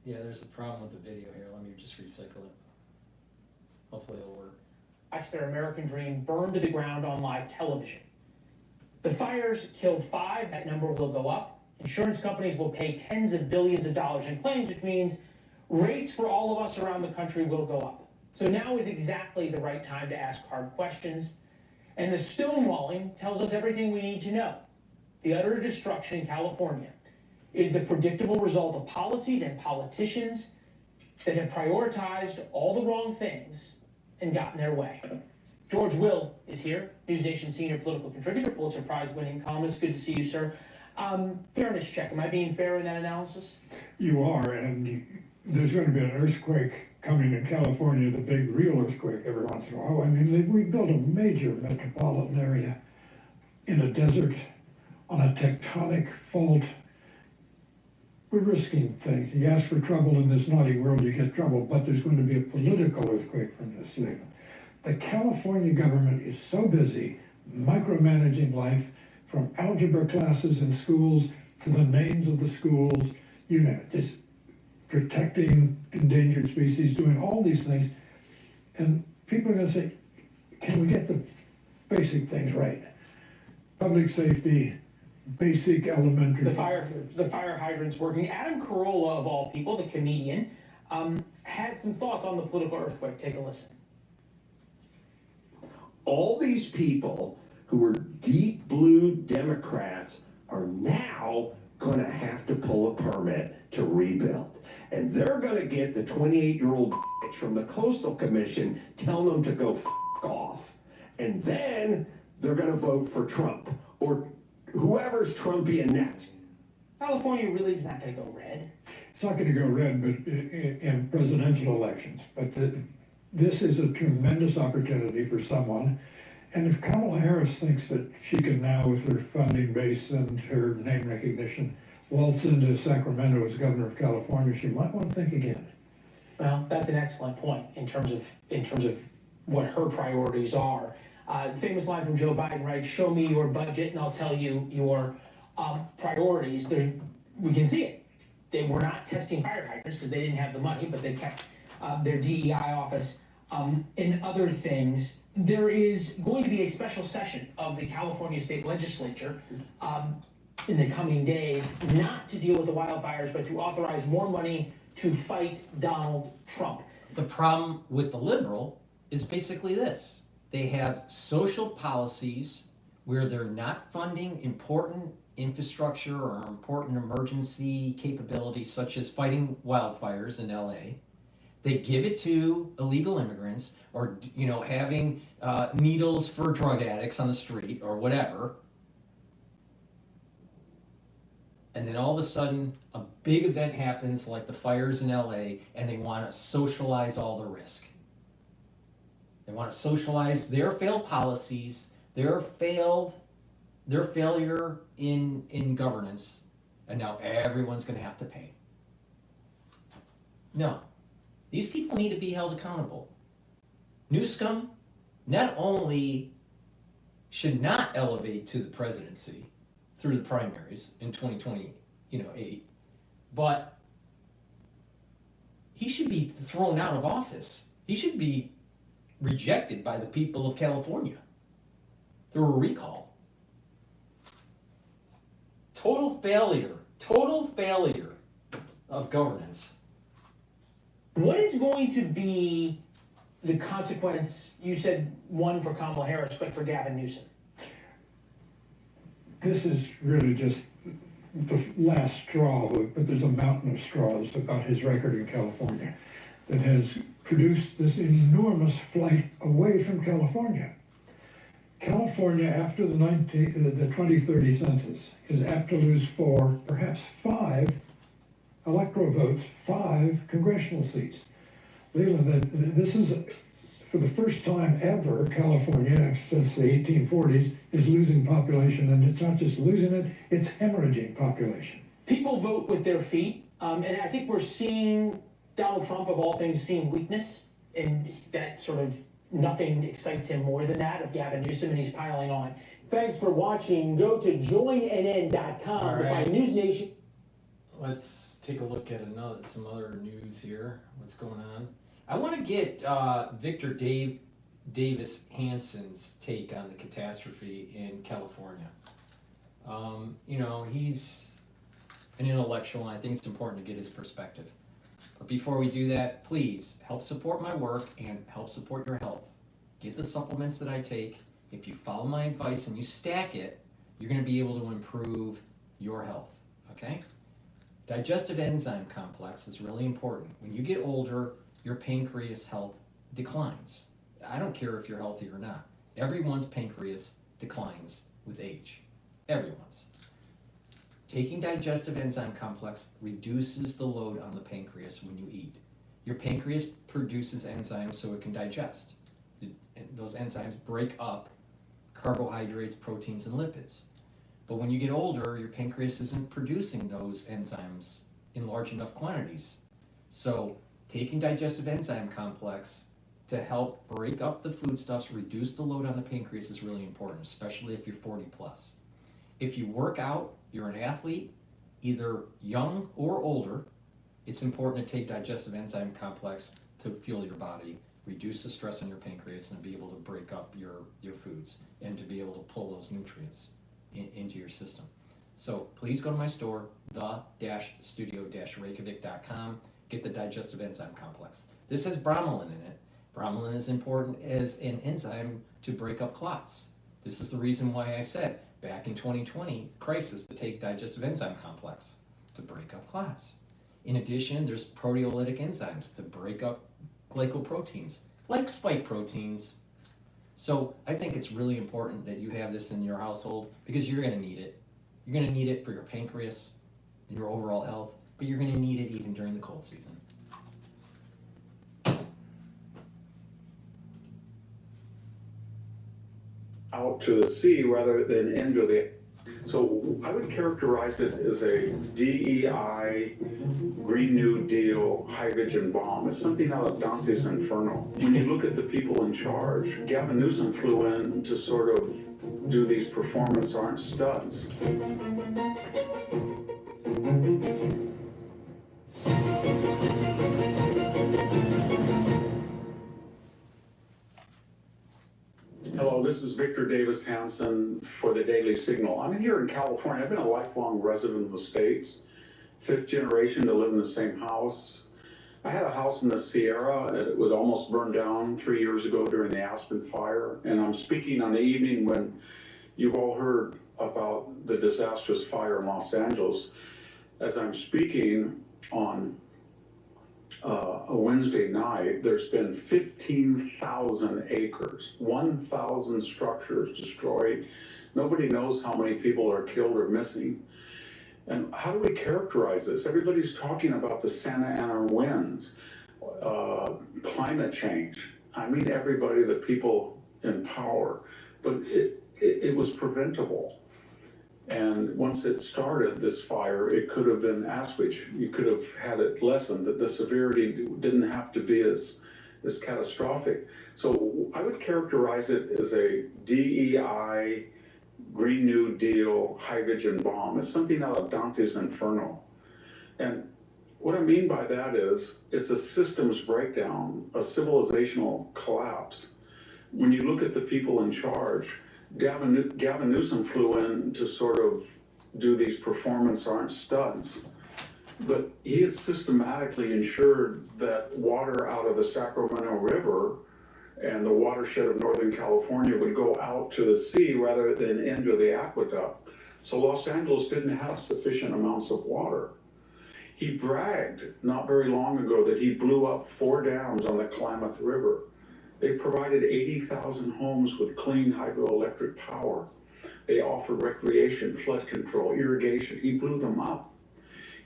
Yeah, there's a problem with the video here. Let me just recycle it. Hopefully it'll work. Watch their American dream burn to the ground on live television. The fires killed 5. That number will go up. Insurance companies will pay tens of billions of dollars in claims, which means rates for all of us around the country will go up. So now is exactly the right time to ask hard questions. And the stonewalling tells us everything we need to know. The utter destruction in California is the predictable result of policies and politicians that have prioritized all the wrong things and got in their way. George Will is here, News Nation senior political contributor, Pulitzer Prize winning columnist. Good to see you, sir. Fairness check. Am I being fair in that analysis? You are, and there's going to be an earthquake coming in California, the big real earthquake every once in a while. I mean, we built a major metropolitan area in a desert on a tectonic fault. We're risking things. You ask for trouble in this naughty world, you get trouble, but there's going to be a political earthquake from this later. The California government is so busy micromanaging life, from algebra classes in schools to the names of the schools, you know, just protecting endangered species, doing all these things. And people are going to say, can we get the basic things right? Public safety, basic elementary. The fire hydrant's working. Adam Carolla, of all people, the comedian, had some thoughts on the political earthquake. Take a listen. All these people who were deep blue Democrats are now going to have to pull a permit to rebuild. And they're going to get the 28-year-old bitch from the Coastal Commission telling them to go f off. And then they're going to vote for Trump or whoever's Trumpian next. California really is not going to go red. It's not going to go red, but in presidential elections. But this is a tremendous opportunity for someone. And if Kamala Harris thinks that she can now, with her funding base and her name recognition, waltz into Sacramento as governor of California, she might want to think again. Well, that's an excellent point in terms of what her priorities are. Famous line from Joe Biden, right? Show me your budget and I'll tell you your priorities. We can see it. They were not testing fire hydrants because they didn't have the money, but they kept their DEI office and other things. There is going to be a special session of the California State Legislature in the coming days, not to deal with the wildfires, but to authorize more money to fight Donald Trump. The problem with the liberal is basically this. They have social policies where they're not funding important infrastructure or important emergency capabilities such as fighting wildfires in LA. They give it to illegal immigrants or, you know, having needles for drug addicts on the street or whatever. And then all of a sudden, a big event happens like the fires in LA, and they want to socialize all the risk. They want to socialize their failed policies, their failure in governance, and now everyone's going to have to pay. No, these people need to be held accountable. Newsom not only should not elevate to the presidency through the primaries in 2028, but he should be thrown out of office. He should be rejected by the people of California through a recall. Total failure of governance. What is going to be the consequence? You said one for Kamala Harris, but for Gavin Newsom. This is really just the last straw, but there's a mountain of straws about his record in California that has produced this enormous flight away from California. California, after the 2030 census, is apt to lose 4, perhaps 5 electoral votes, 5 congressional seats. Leland, this is, for the first time ever, California, since the 1840s, is losing population, and it's not just losing it, it's hemorrhaging population. People vote with their feet, and I think we're seeing Donald Trump, of all things, seeing weakness, and that sort of nothing excites him more than that of Gavin Newsom, and he's piling on. Thanks for watching. Go to joinnn.com to find News Nation. Let's take a look at some other news here. What's going on? I want to get Victor Davis Hansen's take on the catastrophe in California. You know, he's an intellectual, and I think it's important to get his perspective. But before we do that, please help support my work and help support your health. Get the supplements that I take. If you follow my advice and you stack it, you're going to be able to improve your health, okay? Digestive enzyme complex is really important. When you get older, your pancreas health declines. I don't care if you're healthy or not. Everyone's pancreas declines with age. Everyone's. Taking digestive enzyme complex reduces the load on the pancreas when you eat. Your pancreas produces enzymes so it can digest. Those enzymes break up carbohydrates, proteins, and lipids. But when you get older, your pancreas isn't producing those enzymes in large enough quantities. So taking digestive enzyme complex to help break up the foodstuffs, reduce the load on the pancreas is really important, especially if you're 40 plus. If you work out, you're an athlete, either young or older, it's important to take digestive enzyme complex to fuel your body, reduce the stress on your pancreas, and be able to break up your foods and to be able to pull those nutrients into your system. So please go to my store, the-studio-reykjavik.com, get the digestive enzyme complex. This has bromelain in it. Bromelain is important as an enzyme to break up clots. This is the reason why I said back in 2020 crisis to take digestive enzyme complex to break up clots. In addition, there's proteolytic enzymes to break up glycoproteins, like spike proteins. So I think it's really important that you have this in your household because you're going to need it. You're going to need it for your pancreas and your overall health, but you're going to need it even during the cold season. Out to the sea rather than into the. So I would characterize it as a DEI, Green New Deal, hydrogen bomb. It's something out of Dante's Inferno. When you look at the people in charge, Gavin Newsom flew in to sort of do these performance art stunts. Hello, this is Victor Davis Hansen for the Daily Signal. I'm here in California. I've been a lifelong resident of the States, 5th generation to live in the same house. I had a house in the Sierra. It was almost burned down 3 years ago during the Aspen fire. And I'm speaking on the evening when you've all heard about the disastrous fire in Los Angeles. As I'm speaking on a Wednesday night, there's been 15,000 acres, 1,000 structures destroyed. Nobody knows how many people are killed or missing. And how do we characterize this? Everybody's talking about the Santa Ana winds, climate change. I mean everybody, the people in power, but it was preventable. And once it started, this fire, it could have been assuaged. You could have had it lessened, that the severity didn't have to be as catastrophic. So I would characterize it as a DEI, Green New Deal, hydrogen bomb. It's something out of Dante's Inferno. And what I mean by that is, it's a systems breakdown, a civilizational collapse. When you look at the people in charge, Gavin Newsom flew in to sort of do these performance art stunts, but he has systematically ensured that water out of the Sacramento River and the watershed of Northern California would go out to the sea rather than into the aqueduct. So Los Angeles didn't have sufficient amounts of water. He bragged not very long ago that he blew up 4 dams on the Klamath River. They provided 80,000 homes with clean hydroelectric power. They offered recreation, flood control, irrigation. He blew them up.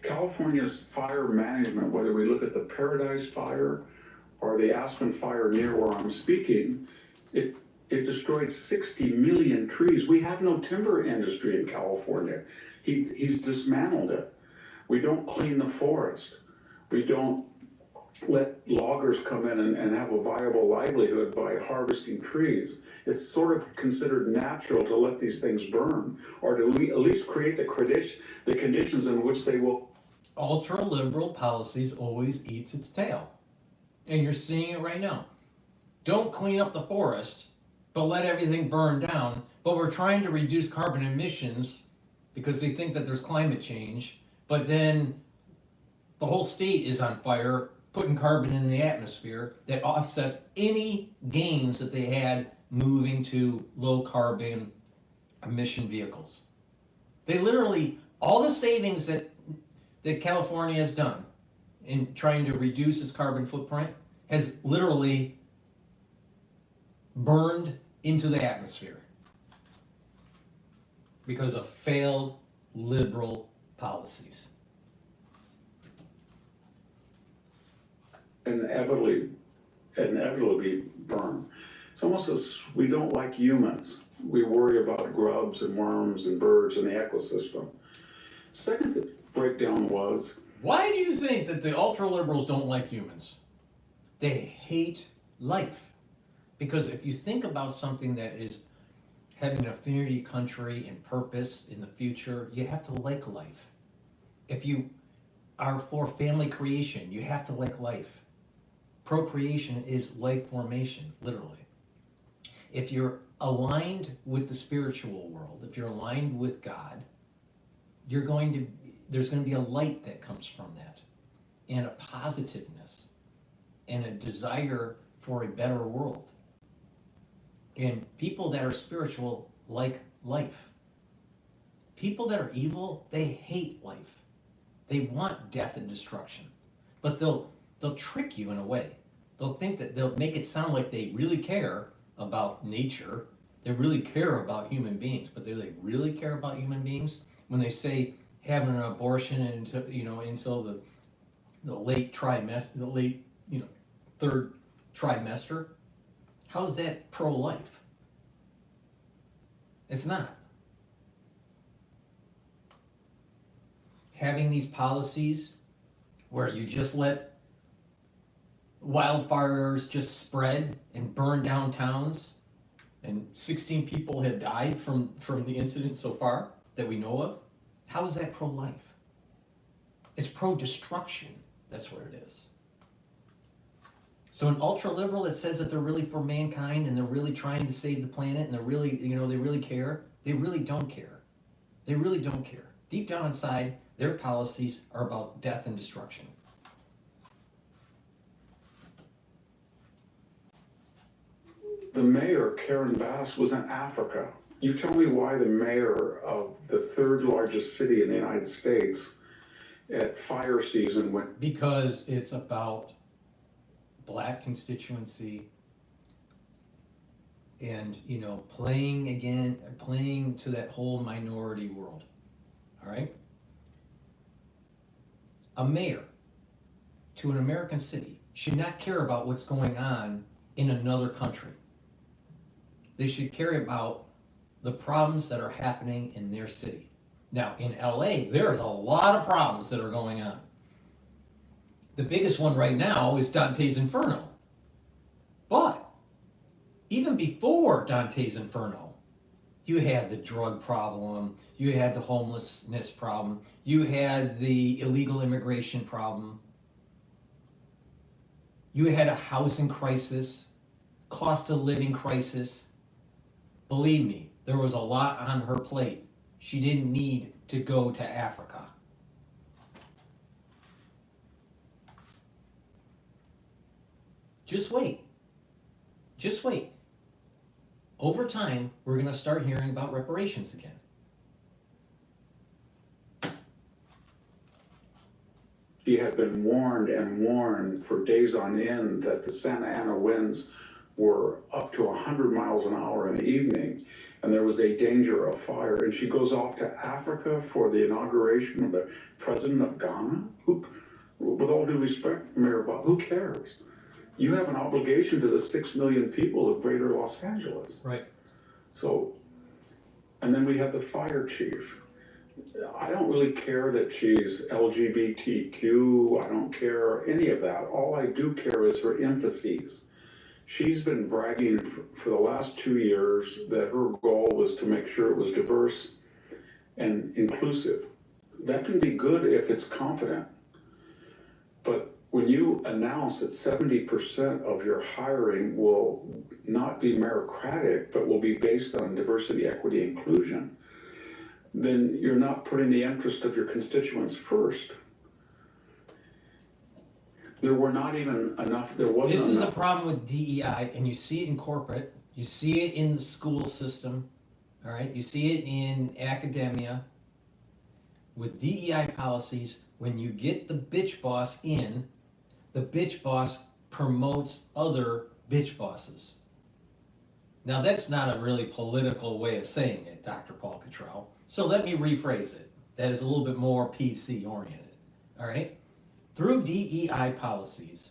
California's fire management, whether we look at the Paradise Fire or the Aspen Fire near where I'm speaking, it destroyed 60 million trees. We have no timber industry in California. He's dismantled it. We don't clean the forest. We don't let loggers come in and have a viable livelihood by harvesting trees. It's sort of considered natural to let these things burn, or to at least create the conditions in which they will. Ultra-liberal policies always eats its tail. And you're seeing it right now. Don't clean up the forest, but let everything burn down. But we're trying to reduce carbon emissions because they think that there's climate change. But then the whole state is on fire, putting carbon in the atmosphere that offsets any gains that they had moving to low carbon emission vehicles. They literally, all the savings that California has done in trying to reduce its carbon footprint has literally burned into the atmosphere because of failed liberal policies. Inevitably burn. It's almost as we don't like humans. We worry about grubs and worms and birds in the ecosystem. Second breakdown was, why do you think that the ultra-liberals don't like humans? They hate life. Because if you think about something that is having an affinity, country, and purpose in the future, you have to like life. If you are for family creation, you have to like life. Procreation is life formation, literally. If you're aligned with the spiritual world, if you're aligned with God, there's going to be a light that comes from that, and a positiveness, and a desire for a better world. And people that are spiritual like life. People that are evil, they hate life. They want death and destruction. But they'll trick you in a way. They'll think that they'll make it sound like they really care about nature. They really care about human beings. But do they really care about human beings? When they say having an abortion until the late trimester, third trimester, how is that pro-life? It's not. Having these policies where you just let wildfires just spread and burn down towns, and 16 people have died from the incident so far that we know of, how is that pro-life? It's pro-destruction. That's what it is. So an ultra-liberal that says that they're really for mankind and they're really trying to save the planet and they're really, they really care, they really don't care. They really don't care. Deep down inside, their policies are about death and destruction. The mayor, Karen Bass, was in Africa. You tell me why the mayor of the third largest city in the United States at fire season went. Because it's about Black constituency and, playing to that whole minority world. All right? A mayor to an American city should not care about what's going on in another country. They should care about the problems that are happening in their city. Now, in LA, there's a lot of problems that are going on. The biggest one right now is Dante's Inferno. But even before Dante's Inferno, you had the drug problem, you had the homelessness problem, you had the illegal immigration problem, you had a housing crisis, cost of living crisis. Believe me, there was a lot on her plate. She didn't need to go to Africa. Just wait. Just wait. Over time, we're going to start hearing about reparations again. She had been warned and warned for days on end that the Santa Ana winds were up to 100 miles an hour in the evening, and there was a danger of fire. And she goes off to Africa for the inauguration of the president of Ghana? With all due respect, Mayor Bob, who cares? You have an obligation to the 6 million people of greater Los Angeles. Right. So, and then we have the fire chief. I don't really care that she's LGBTQ. I don't care any of that. All I do care is her emphases. She's been bragging for the last 2 years that her goal was to make sure it was diverse and inclusive. That can be good if it's competent. But when you announce that 70% of your hiring will not be meritocratic, but will be based on diversity, equity, inclusion, then you're not putting the interest of your constituents first. There were not even enough, there wasn't enough. This is a problem with DEI, and you see it in corporate, you see it in the school system, all right? You see it in academia. With DEI policies, when you get the bitch boss in, the bitch boss promotes other bitch bosses. Now, that's not a really political way of saying it, Dr. Paul Cottrell. So let me rephrase it. That is a little bit more PC oriented, all right? Through DEI policies,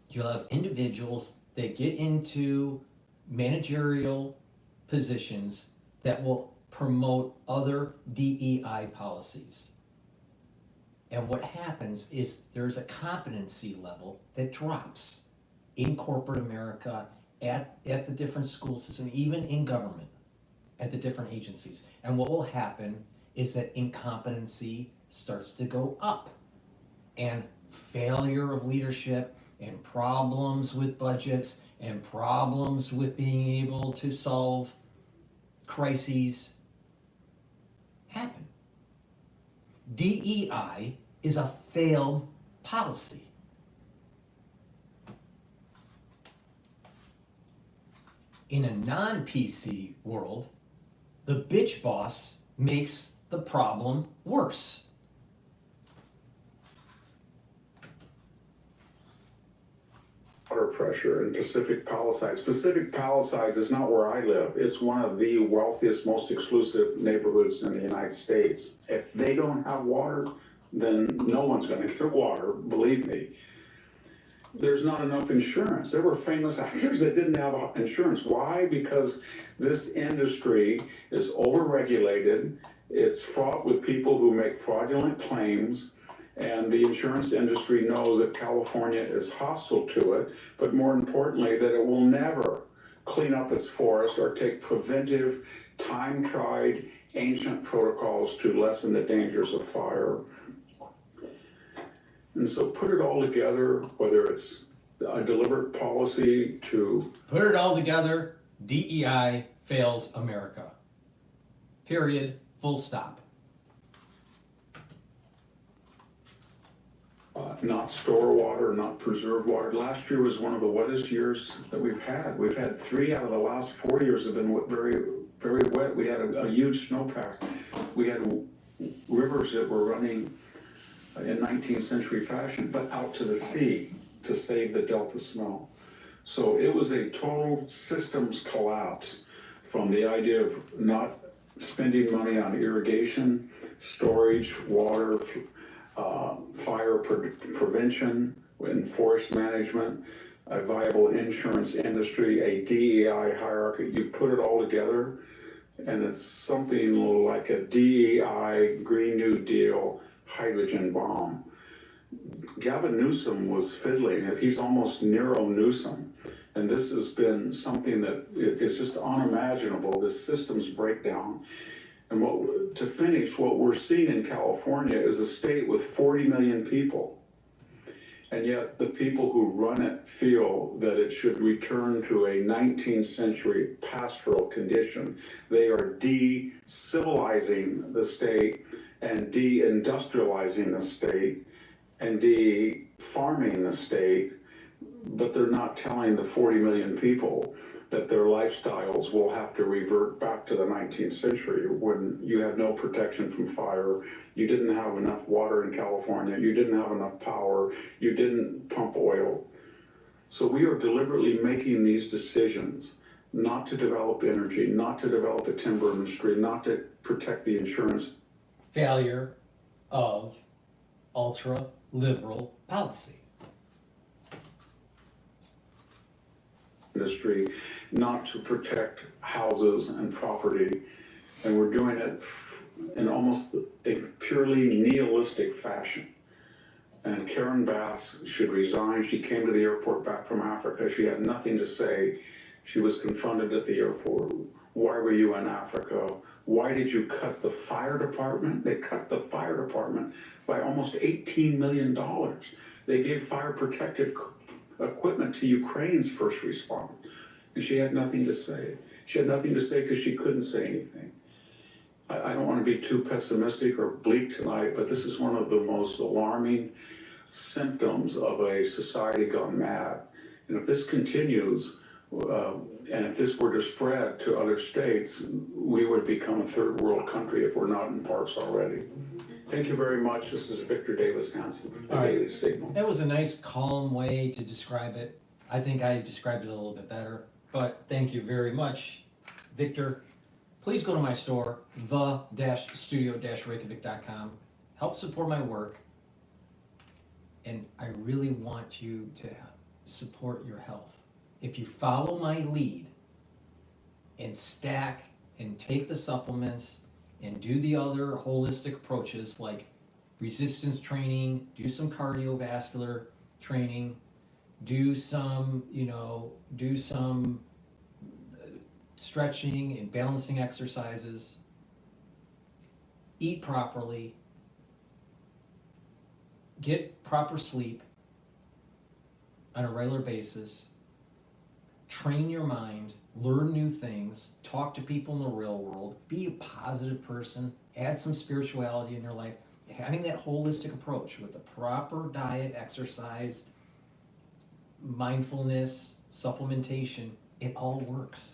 you'll have individuals that get into managerial positions that will promote other DEI policies. And what happens is there's a competency level that drops in corporate America, at the different school systems, even in government, at the different agencies. And what will happen is that incompetency starts to go up, and failure of leadership and problems with budgets and problems with being able to solve crises happen. DEI is a failed policy. In a non-PC world, the bitch boss makes the problem worse. Water pressure in Pacific Palisades. Pacific Palisades is not where I live. It's one of the wealthiest, most exclusive neighborhoods in the United States. If they don't have water, then no one's going to get water, believe me. There's not enough insurance. There were famous actors that didn't have insurance. Why? Because this industry is overregulated. It's fraught with people who make fraudulent claims. And the insurance industry knows that California is hostile to it, but more importantly, that it will never clean up its forest or take preventive, time-tried, ancient protocols to lessen the dangers of fire. And so put it all together, whether it's a deliberate policy to... Put it all together, DEI fails America. Period, full stop. Not store water, not preserve water. Last year was one of the wettest years that we've had. We've had 3 out of the last 4 years have been very, very wet. We had a huge snowpack. We had rivers that were running in 19th century fashion, but out to the sea to save the Delta snow. So it was a total systems collapse from the idea of not spending money on irrigation, storage, water, fire prevention and forest management, a viable insurance industry, a DEI hierarchy. You put it all together, and it's something like a DEI Green New Deal hydrogen bomb. Gavin Newsom was fiddling. He's almost Nero Newsom. And this has been something that is just unimaginable, this systems breakdown. And to finish, what we're seeing in California is a state with 40 million people. And yet the people who run it feel that it should return to a 19th century pastoral condition. They are de-civilizing the state and de-industrializing the state and de-farming the state, but they're not telling the 40 million people that their lifestyles will have to revert back to the 19th century when you had no protection from fire, you didn't have enough water in California, you didn't have enough power, you didn't pump oil. So we are deliberately making these decisions not to develop energy, not to develop a timber industry, not to protect the insurance. Failure of ultra-liberal policy. Industry, not to protect houses and property, and we're doing it in almost a purely nihilistic fashion. And Karen Bass should resign. She came to the airport back from Africa. She had nothing to say. She was confronted at the airport. Why were you in Africa? Why did you cut the fire department? They cut the fire department by almost $18 million. They gave fire protective equipment to Ukraine's first responders, and she had nothing to say. She had nothing to say because she couldn't say anything. I don't want to be too pessimistic or bleak tonight, but this is one of the most alarming symptoms of a society gone mad. And if this continues, and if this were to spread to other states, we would become a third world country if we're not in parts already. Thank you very much. This is Victor Davis Hanson, the Daily Signal. That was a nice, calm way to describe it. I think I described it a little bit better, but thank you very much, Victor. Please go to my store, the-studio-reykjavik.com. Help support my work, and I really want you to support your health. If you follow my lead and stack and take the supplements and do the other holistic approaches like resistance training, do some cardiovascular training, do some stretching and balancing exercises, eat properly, get proper sleep on a regular basis, train your mind, learn new things, talk to people in the real world, be a positive person, add some spirituality in your life. Having that holistic approach with the proper diet, exercise, mindfulness, supplementation, it all works.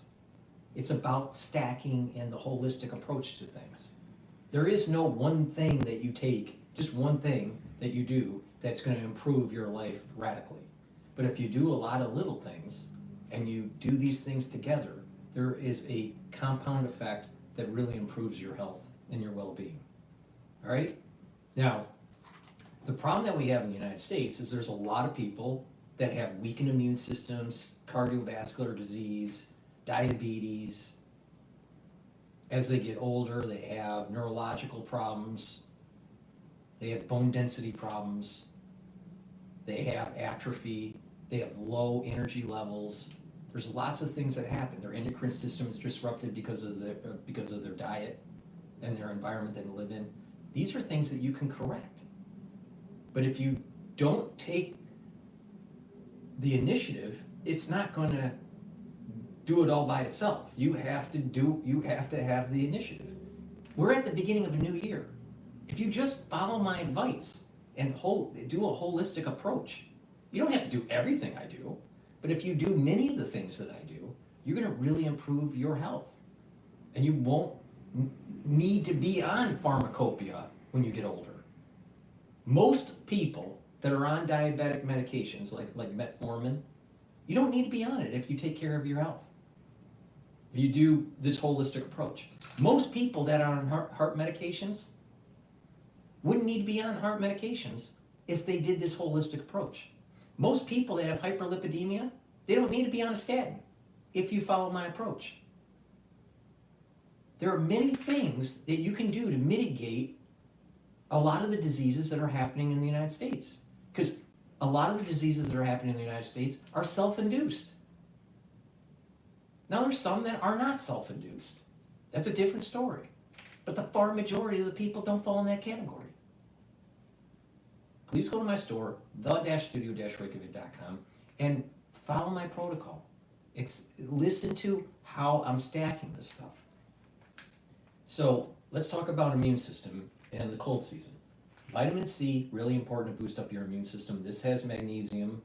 It's about stacking and the holistic approach to things. There is no one thing that you take, just one thing that you do that's going to improve your life radically. But if you do a lot of little things and you do these things together, there is a compound effect that really improves your health and your well-being. All right? Now, the problem that we have in the United States is there's a lot of people that have weakened immune systems, cardiovascular disease, diabetes. As they get older, they have neurological problems, they have bone density problems, they have atrophy, they have low energy levels. There's lots of things that happen. Their endocrine system is disrupted because of their diet and their environment that they live in. These are things that you can correct. But if you don't take the initiative, it's not going to do it all by itself. You have to have the initiative. We're at the beginning of a new year. If you just follow my advice and do a holistic approach, you don't have to do everything I do, but if you do many of the things that I do, you're going to really improve your health. And you won't need to be on pharmacopoeia when you get older. Most people that are on diabetic medications like metformin, you don't need to be on it if you take care of your health. You do this holistic approach. Most people that are on heart medications wouldn't need to be on heart medications if they did this holistic approach. Most people that have hyperlipidemia, they don't need to be on a statin if you follow my approach. There are many things that you can do to mitigate a lot of the diseases that are happening in the United States. Because a lot of the diseases that are happening in the United States are self-induced. Now there's some that are not self-induced. That's a different story. But the far majority of the people don't fall in that category. Please go to my store, the-studio-reykjavik.com, and follow my protocol. Listen to how I'm stacking this stuff. So let's talk about immune system and the cold season. Vitamin C, really important to boost up your immune system. This has magnesium.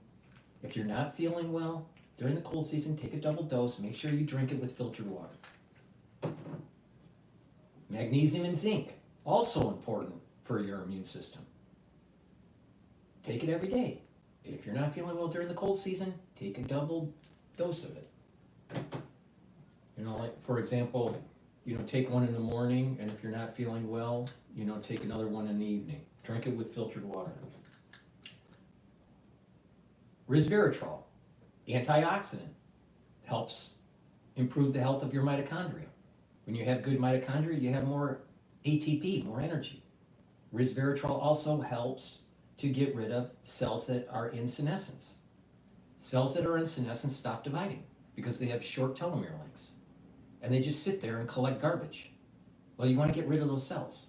If you're not feeling well during the cold season, take a double dose. Make sure you drink it with filtered water. Magnesium and zinc, also important for your immune system. Take it every day. If you're not feeling well during the cold season, take a double dose of it. You know, like for example, take one in the morning, and if you're not feeling well, take another one in the evening. Drink it with filtered water. Resveratrol, antioxidant, helps improve the health of your mitochondria. When you have good mitochondria, you have more ATP, more energy. Resveratrol also helps to get rid of cells that are in senescence. Cells that are in senescence stop dividing because they have short telomere lengths. And they just sit there and collect garbage. Well, you want to get rid of those cells.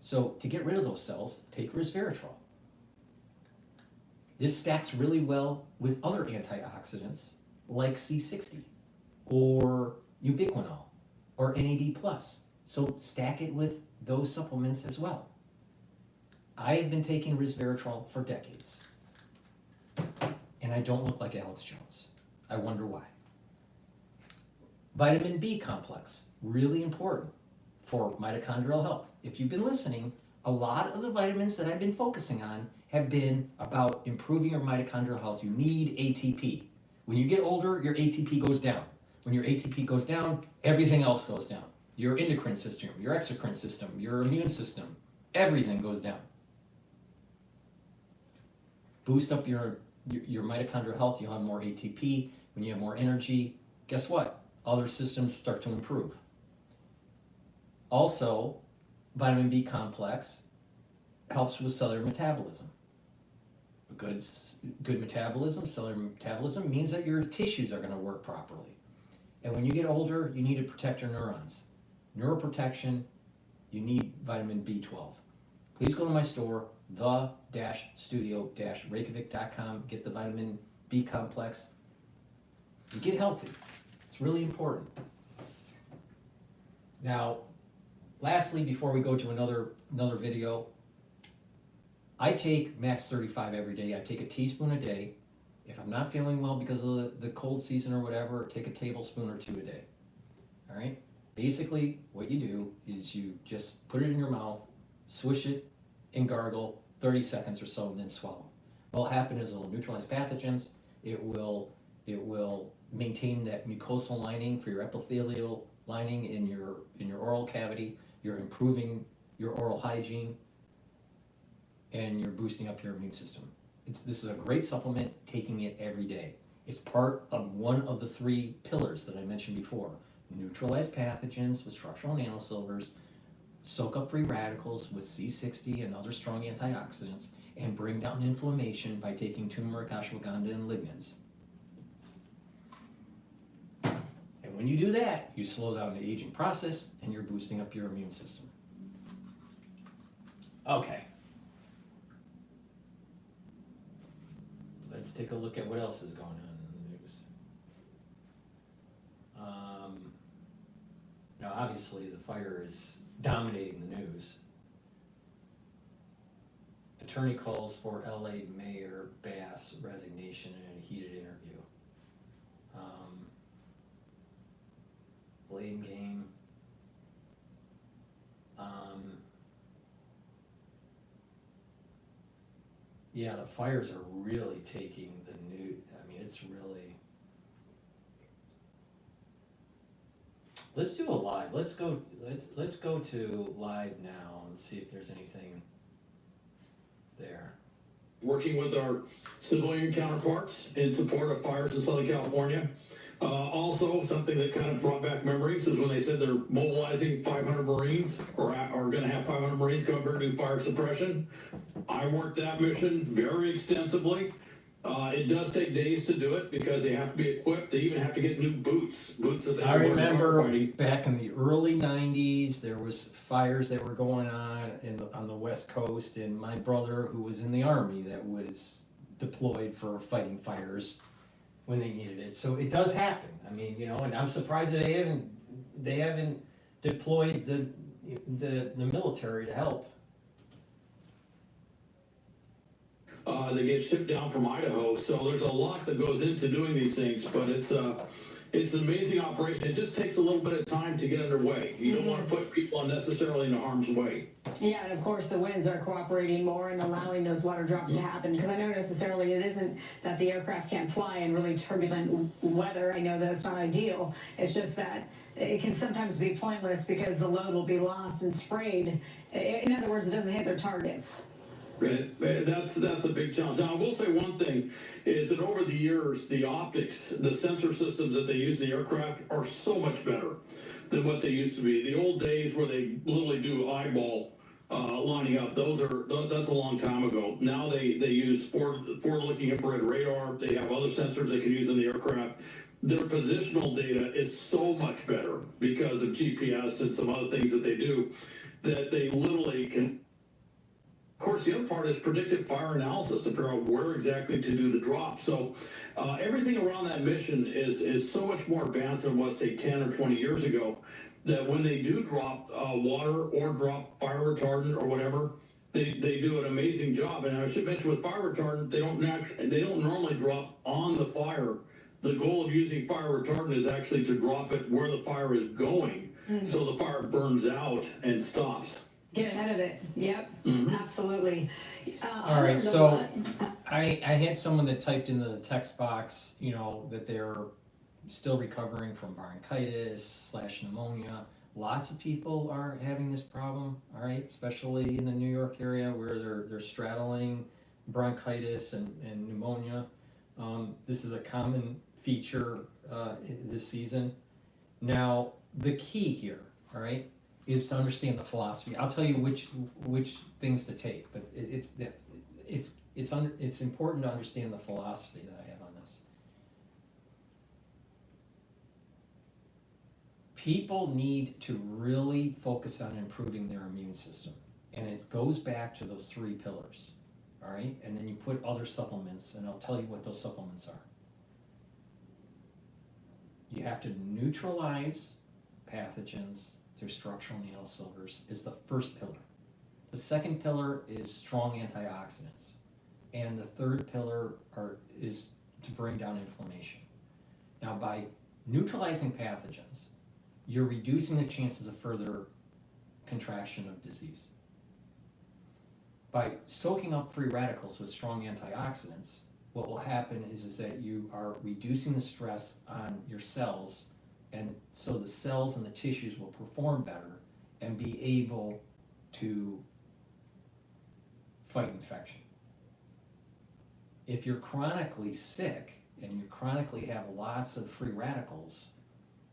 So to get rid of those cells, take resveratrol. This stacks really well with other antioxidants like C60 or ubiquinol or NAD+. So stack it with those supplements as well. I have been taking resveratrol for decades, and I don't look like Alex Jones. I wonder why. Vitamin B complex, really important for mitochondrial health. If you've been listening, a lot of the vitamins that I've been focusing on have been about improving your mitochondrial health. You need ATP. When you get older, your ATP goes down. When your ATP goes down, everything else goes down. Your endocrine system, your exocrine system, your immune system, everything goes down. Boost up your mitochondrial health, you'll have more ATP. When you have more energy, guess what? Other systems start to improve. Also, vitamin B complex helps with cellular metabolism. Good metabolism, cellular metabolism, means that your tissues are going to work properly. And when you get older, you need to protect your neurons. Neuroprotection, you need vitamin B12. Please go to my store, the-studio-reykjavik.com, get the vitamin B complex, and get healthy. It's really important. Now, lastly, before we go to another video, I take Max 35 every day. I take a teaspoon a day. If I'm not feeling well because of the cold season or whatever, take a tablespoon or 2 a day. All right? Basically, what you do is you just put it in your mouth, swish it, and gargle 30 seconds or so, and then swallow. What will happen is it will neutralize pathogens. It will maintain that mucosal lining for your epithelial lining in your oral cavity. You're improving your oral hygiene, and you're boosting up your immune system. This is a great supplement, taking it every day. It's part of one of the 3 pillars that I mentioned before. Neutralize pathogens with structural nanosilvers, soak up free radicals with C60 and other strong antioxidants, and bring down inflammation by taking turmeric, ashwagandha, and lignans. And when you do that, you slow down the aging process and you're boosting up your immune system. Okay. Let's take a look at what else is going on in the news. Now, obviously, the fire is dominating the news. Attorney calls for LA Mayor Bass resignation in a heated interview. Blame game. Yeah, the fires are really taking the news. I mean, it's really. Let's do a live. Let's go to live now and see if there's anything there. working with our civilian counterparts in support of fires in Southern California. Also, something that kind of brought back memories is when they said they're mobilizing 500 Marines or are going to have 500 Marines come up here and do fire suppression. I worked that mission very extensively. It does take days to do it because they have to be equipped. They even have to get new boots that they I can wear remember firefighting. back in the early '90s, there was fires that were going on on the West Coast, and my brother, who was in the Army, that was deployed for fighting fires when they needed it. So it does happen. I mean, you know, and I'm surprised that they haven't deployed the military to help. They get shipped down from Idaho, so there's a lot that goes into doing these things, but it's an amazing operation. It just takes a little bit of time to get underway. You don't want to put people unnecessarily into harm's way. Yeah, and of course the winds are cooperating more and allowing those water drops to happen, because I know necessarily it isn't that the aircraft can't fly in really turbulent weather. I know that's not ideal. It's just that it can sometimes be pointless because the load will be lost and sprayed. In other words, it doesn't hit their targets. Right. That's a big challenge. Now, I will say one thing is that over the years, the optics, the sensor systems that they use in the aircraft are so much better than what they used to be. The old days where they literally do eyeball lining up, that's a long time ago. Now they use forward-looking infrared radar. They have other sensors they can use in the aircraft. Their positional data is so much better because of GPS and some other things that they do that they literally can. Of course, the other part is predictive fire analysis to figure out where exactly to do the drop. So everything around that mission is so much more advanced than it was, say, 10 or 20 years ago, that when they do drop water or drop fire retardant or whatever, they do an amazing job. And I should mention with fire retardant, they don't normally drop on the fire. The goal of using fire retardant is actually to drop it where the fire is going, so the fire burns out and stops. Get ahead of it. Yep, absolutely. All right, so I had someone that typed into the text box, you know, that they're still recovering from bronchitis / pneumonia. Lots of people are having this problem, all right, especially in the New York area where they're straddling bronchitis and pneumonia. This is a common feature this season. Now, the key here, all right, is to understand the philosophy. I'll tell you which things to take, but it's important to understand the philosophy that I have on this. People need to really focus on improving their immune system, and it goes back to those 3 pillars, all right? And then you put other supplements, and I'll tell you what those supplements are. You have to neutralize pathogens through structural nanosilvers is the first pillar. The second pillar is strong antioxidants. And the third pillar is to bring down inflammation. Now, by neutralizing pathogens, you're reducing the chances of further contraction of disease. By soaking up free radicals with strong antioxidants, what will happen is that you are reducing the stress on your cells, and so the cells and the tissues will perform better and be able to fight infection. If you're chronically sick and you chronically have lots of free radicals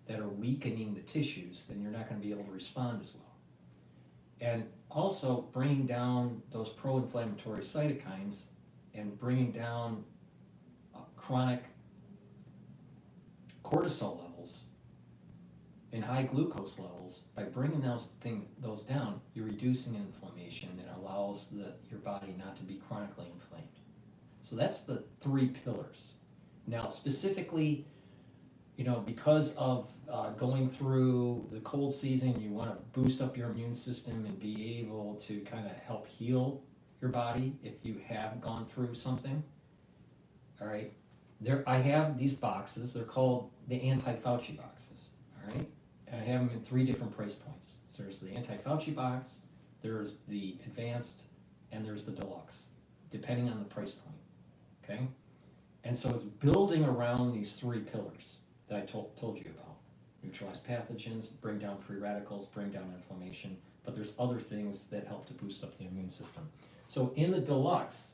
that are weakening the tissues, then you're not going to be able to respond as well. And also bringing down those pro-inflammatory cytokines and bringing down chronic cortisol levels and high glucose levels. By bringing those down, you're reducing inflammation that allows your body not to be chronically inflamed. So that's the 3 pillars. Now, specifically, you know, because of going through the cold season, you want to boost up your immune system and be able to kind of help heal your body if you have gone through something. All right, I have these boxes. They're called the anti-Fauci boxes. All right, I have them in 3 different price points. So there's the anti-Fauci box, there's the advanced, and there's the deluxe, depending on the price point. Okay, and so it's building around these 3 pillars that I told you about. Neutralize pathogens, bring down free radicals, bring down inflammation, but there's other things that help to boost up the immune system. So in the deluxe,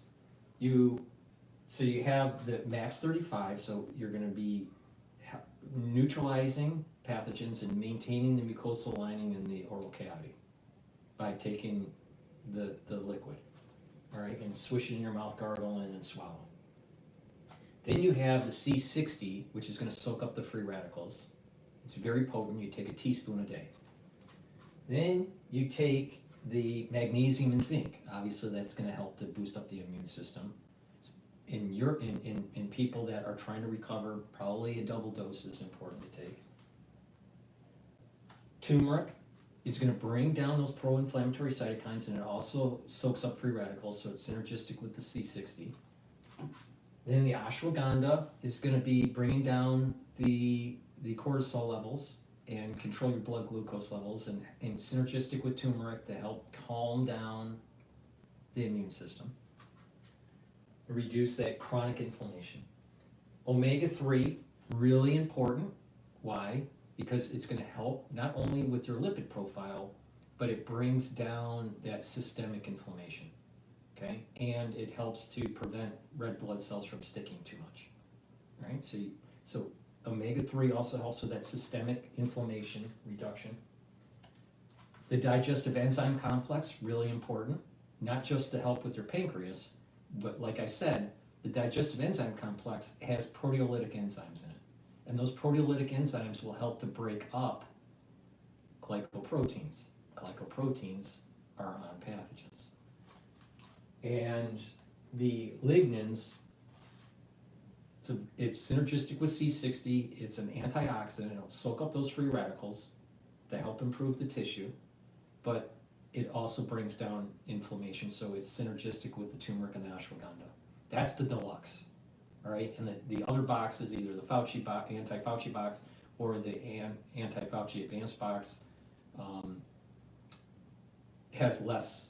so you have the max 35, so you're gonna be neutralizing pathogens and maintaining the mucosal lining in the oral cavity by taking the liquid, all right, and swish it in your mouth, gargle in and swallow. Then you have the C60, which is gonna soak up the free radicals. It's very potent, you take a teaspoon a day. Then you take the magnesium and zinc. Obviously that's gonna help to boost up the immune system. In people that are trying to recover, probably a double dose is important to take. Turmeric is going to bring down those pro-inflammatory cytokines, and it also soaks up free radicals, so it's synergistic with the C60. Then the ashwagandha is going to be bringing down the cortisol levels and control your blood glucose levels, and synergistic with turmeric to help calm down the immune system. Reduce that chronic inflammation. Omega-3, really important. Why? Because it's going to help not only with your lipid profile, but it brings down that systemic inflammation, okay? And it helps to prevent red blood cells from sticking too much, right? So omega-3 also helps with that systemic inflammation reduction. The digestive enzyme complex, really important, not just to help with your pancreas, but like I said, the digestive enzyme complex has proteolytic enzymes in it. And those proteolytic enzymes will help to break up glycoproteins. Glycoproteins are on pathogens. And the lignans, it's synergistic with C60, it's an antioxidant, it'll soak up those free radicals to help improve the tissue, but it also brings down inflammation, so it's synergistic with the turmeric and the ashwagandha. That's the deluxe, all right? And the other box is either the Fauci box, anti-Fauci box, or the anti-Fauci advanced box. Has less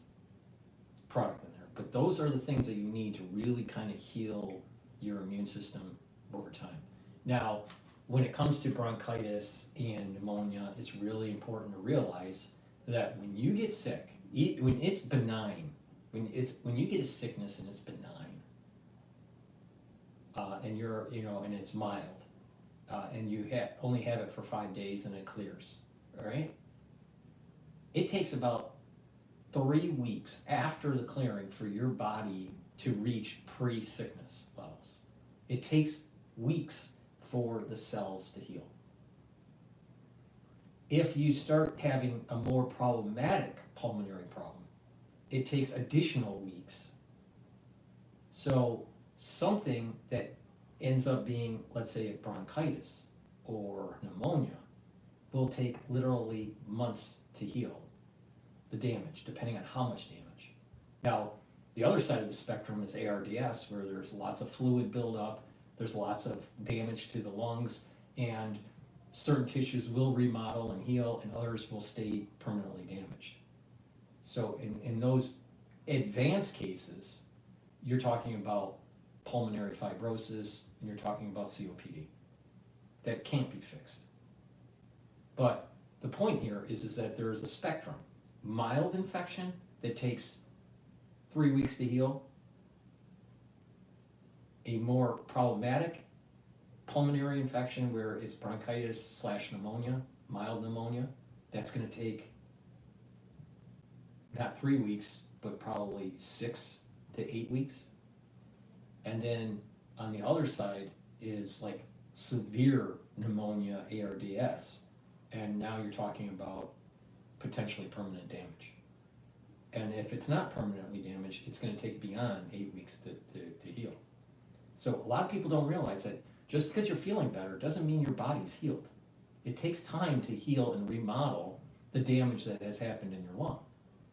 product in there, but those are the things that you need to really kind of heal your immune system over time. Now, when it comes to bronchitis and pneumonia, it's really important to realize that when you get sick, when it's benign, when you get a sickness and it's benign, and and it's mild, and you only have it for 5 days and it clears, all right? It takes about 3 weeks after the clearing for your body to reach pre-sickness levels. It takes weeks for the cells to heal. If you start having a more problematic pulmonary problem, it takes additional weeks. So something that ends up being, let's say, a bronchitis or pneumonia will take literally months to heal the damage, depending on how much damage. Now, the other side of the spectrum is ARDS, where there's lots of fluid buildup, there's lots of damage to the lungs, and certain tissues will remodel and heal, and others will stay permanently damaged. So in those advanced cases, you're talking about pulmonary fibrosis, and you're talking about COPD. That can't be fixed. But the point here is that there is a spectrum. Mild infection that takes 3 weeks to heal, a more problematic pulmonary infection where it's bronchitis / pneumonia, mild pneumonia, that's going to take not 3 weeks, but probably 6 to 8 weeks. And then on the other side is like severe pneumonia, ARDS, and now you're talking about potentially permanent damage. And if it's not permanently damaged, it's going to take beyond 8 weeks to heal. So a lot of people don't realize that just because you're feeling better doesn't mean your body's healed. It takes time to heal and remodel the damage that has happened in your lung.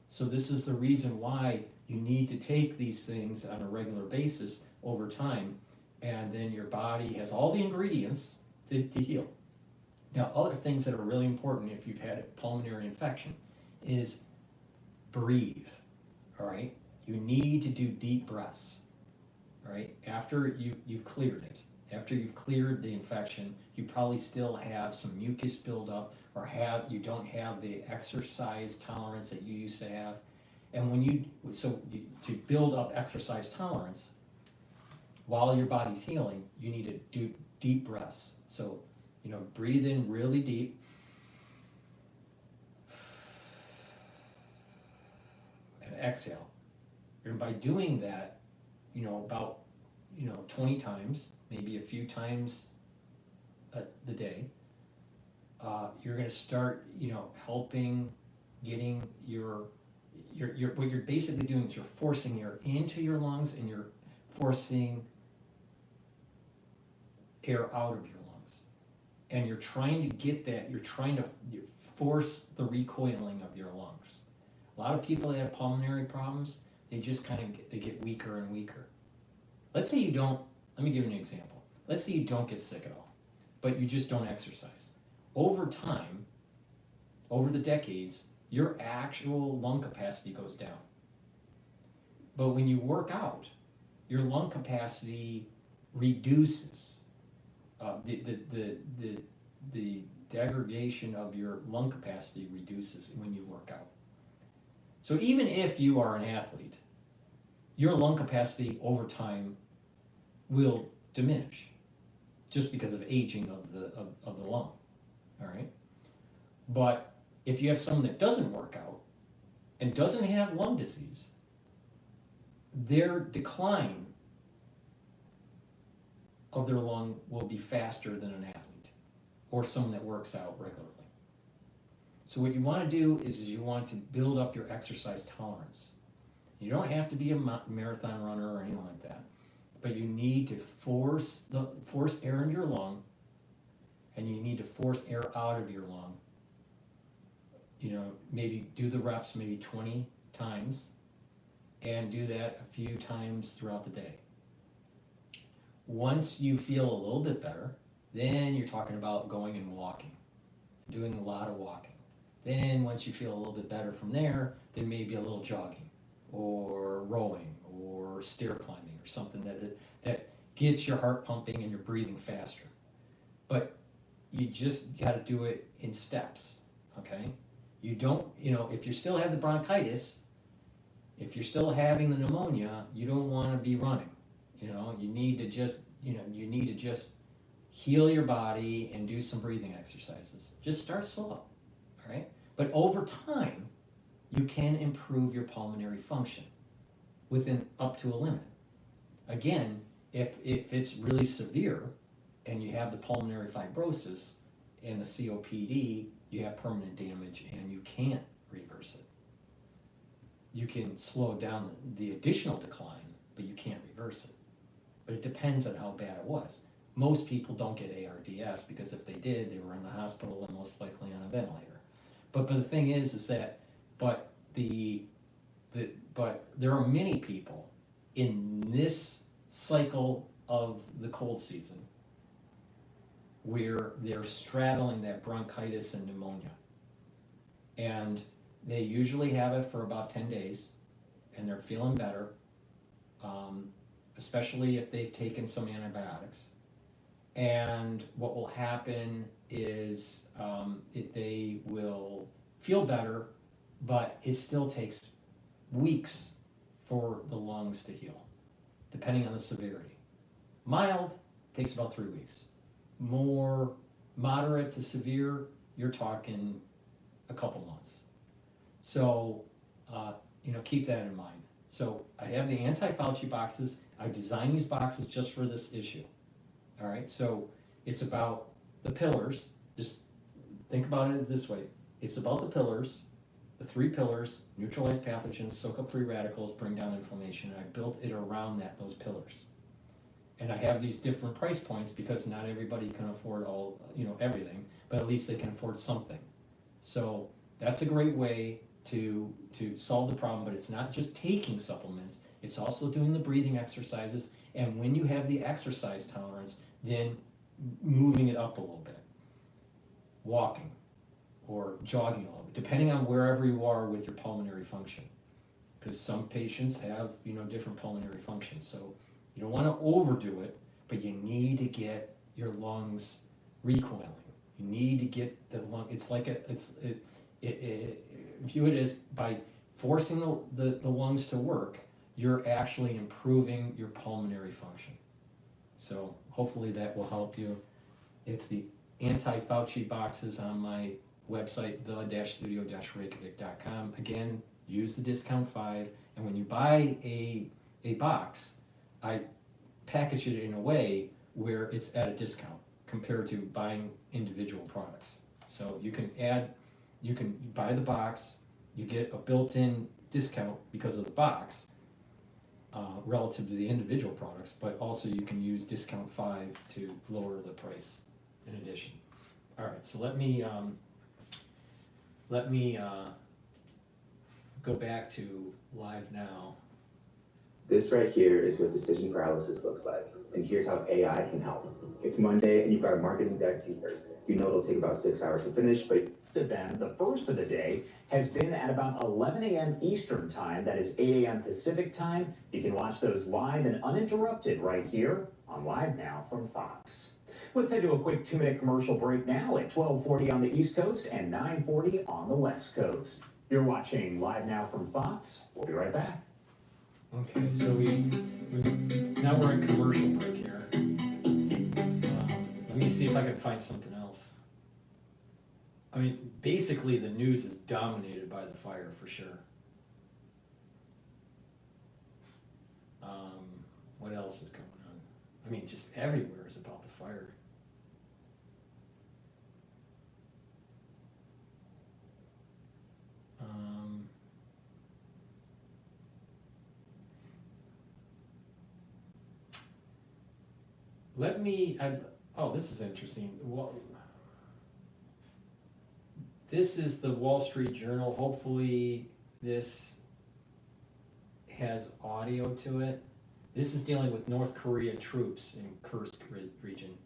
So this is the reason why you need to take these things on a regular basis over time, and then your body has all the ingredients to heal. Now, other things that are really important if you've had a pulmonary infection is breathe, all right? You need to do deep breaths, all right? After you've cleared it, after you've cleared the infection, you probably still have some mucus buildup, or you don't have the exercise tolerance that you used to have. And to build up exercise tolerance, while your body's healing, you need to do deep breaths. So, breathe in really deep. And exhale. And by doing that, about 20 times, maybe a few times the day, you're going to start, helping getting your what you're basically doing is you're forcing air into your lungs and you're forcing air out of your lungs. And you're trying to get that, you're trying to force the recoiling of your lungs. A lot of people that have pulmonary problems, they just they get weaker and weaker. Let's say you don't, let me give you an example. Let's say you don't get sick at all, but you just don't exercise. Over time, over the decades, your actual lung capacity goes down. But when you work out, your lung capacity reduces. The degradation of your lung capacity reduces when you work out. So even if you are an athlete, your lung capacity over time will diminish just because of aging of the lung, all right? But if you have someone that doesn't work out and doesn't have lung disease, their decline of their lung will be faster than an athlete or someone that works out regularly. So what you want to do is you want to build up your exercise tolerance. You don't have to be a marathon runner or anything like that, but you need to force air into your lung, and you need to force air out of your lung. Maybe do the reps maybe 20 times, and do that a few times throughout the day. Once you feel a little bit better, then you're talking about going and walking, doing a lot of walking. Then once you feel a little bit better from there, then maybe a little jogging or rowing or stair climbing or something that gets your heart pumping and you're breathing faster. But you just got to do it in steps, okay? You don't, if you still have the bronchitis, if you're still having the pneumonia, you don't want to be running. You need to just heal your body and do some breathing exercises. Just start slow, all right? But over time, you can improve your pulmonary function within up to a limit. Again, if it's really severe and you have the pulmonary fibrosis and the COPD, you have permanent damage and you can't reverse it. You can slow down the additional decline, but you can't reverse it. But it depends on how bad it was. Most people don't get ARDS because if they did, they were in the hospital and most likely on a ventilator. But the thing is that but there are many people in this cycle of the cold season where they're straddling that bronchitis and pneumonia. And they usually have it for about 10 days and they're feeling better, especially if they've taken some antibiotics. And what will happen is they will feel better, but it still takes weeks for the lungs to heal, depending on the severity. Mild takes about 3 weeks. More moderate to severe, you're talking a couple months. So, keep that in mind. So I have the anti-Fauci boxes. I designed these boxes just for this issue. All right, so it's about the pillars. Just think about it this way. It's about the pillars, the 3 pillars: neutralize pathogens, soak up free radicals, bring down inflammation. And I built it around those pillars. And I have these different price points because not everybody can afford everything, but at least they can afford something. So that's a great way to solve the problem, but it's not just taking supplements, it's also doing the breathing exercises, and when you have the exercise tolerance, then moving it up a little bit. Walking or jogging a little bit, depending on wherever you are with your pulmonary function. Because some patients have, different pulmonary functions. So you don't want to overdo it, but you need to get your lungs recoiling. You need to get the lung, view it as by forcing the lungs to work, you're actually improving your pulmonary function. So hopefully that will help you. It's the anti-Fauci boxes on my website, the-studio-reykjavik.com. Again, use the discount 5, and when you buy a box, I package it in a way where it's at a discount compared to buying individual products. So you can buy the box, you get a built-in discount because of the box relative to the individual products, but also you can use discount 5 to lower the price in addition. All right, so let me go back to live now. This right here is what decision paralysis looks like, and here's how AI can help. It's Monday, and you've got a marketing deck due Thursday. You know it'll take about 6 hours to finish, but Then the first of the day has been at about 11 a.m. Eastern time. That is 8 a.m. Pacific time. You can watch those live and uninterrupted right here on Live Now from Fox. Let's head to a quick 2-minute commercial break now at 12:40 on the East Coast and 9:40 on the West Coast. You're watching Live Now from Fox. We'll be right back. Okay, so now we're in commercial break here. Let me see if I can find something else. I mean, basically the news is dominated by the fire for sure. What else is going on? I mean, just everywhere is about the fire. Oh, this is interesting. This is the Wall Street Journal. Hopefully this has audio to it. This is dealing with North Korea troops in Kursk region.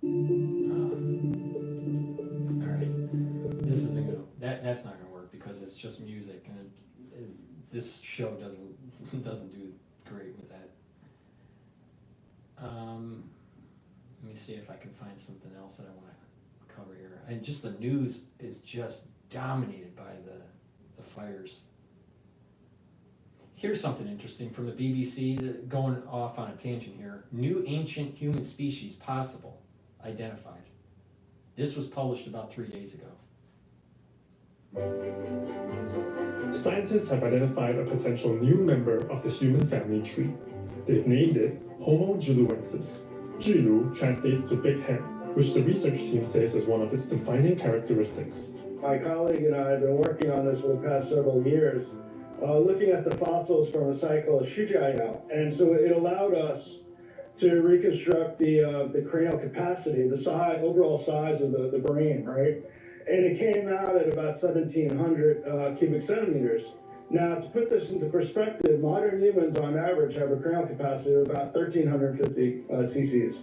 All right, this isn't gonna. That's not gonna work because it's just music, and this show doesn't do great with that. Let me see if I can find something else that I want to cover here. And just the news is just dominated by the fires. Here's something interesting from the BBC, going off on a tangent here. New ancient human species possible, identified. This was published about 3 days ago. Scientists have identified a potential new member of the human family tree. They've named it Homo juluensis. Julu translates to big hand, which the research team says is one of its defining characteristics. My colleague and I have been working on this for the past several years, looking at the fossils from a site called Shujayao. And so it allowed us to reconstruct the cranial capacity, the overall size of the brain, right? And it came out at about 1,700 cubic centimeters. Now, to put this into perspective, modern humans on average have a cranial capacity of about 1,350 cc's,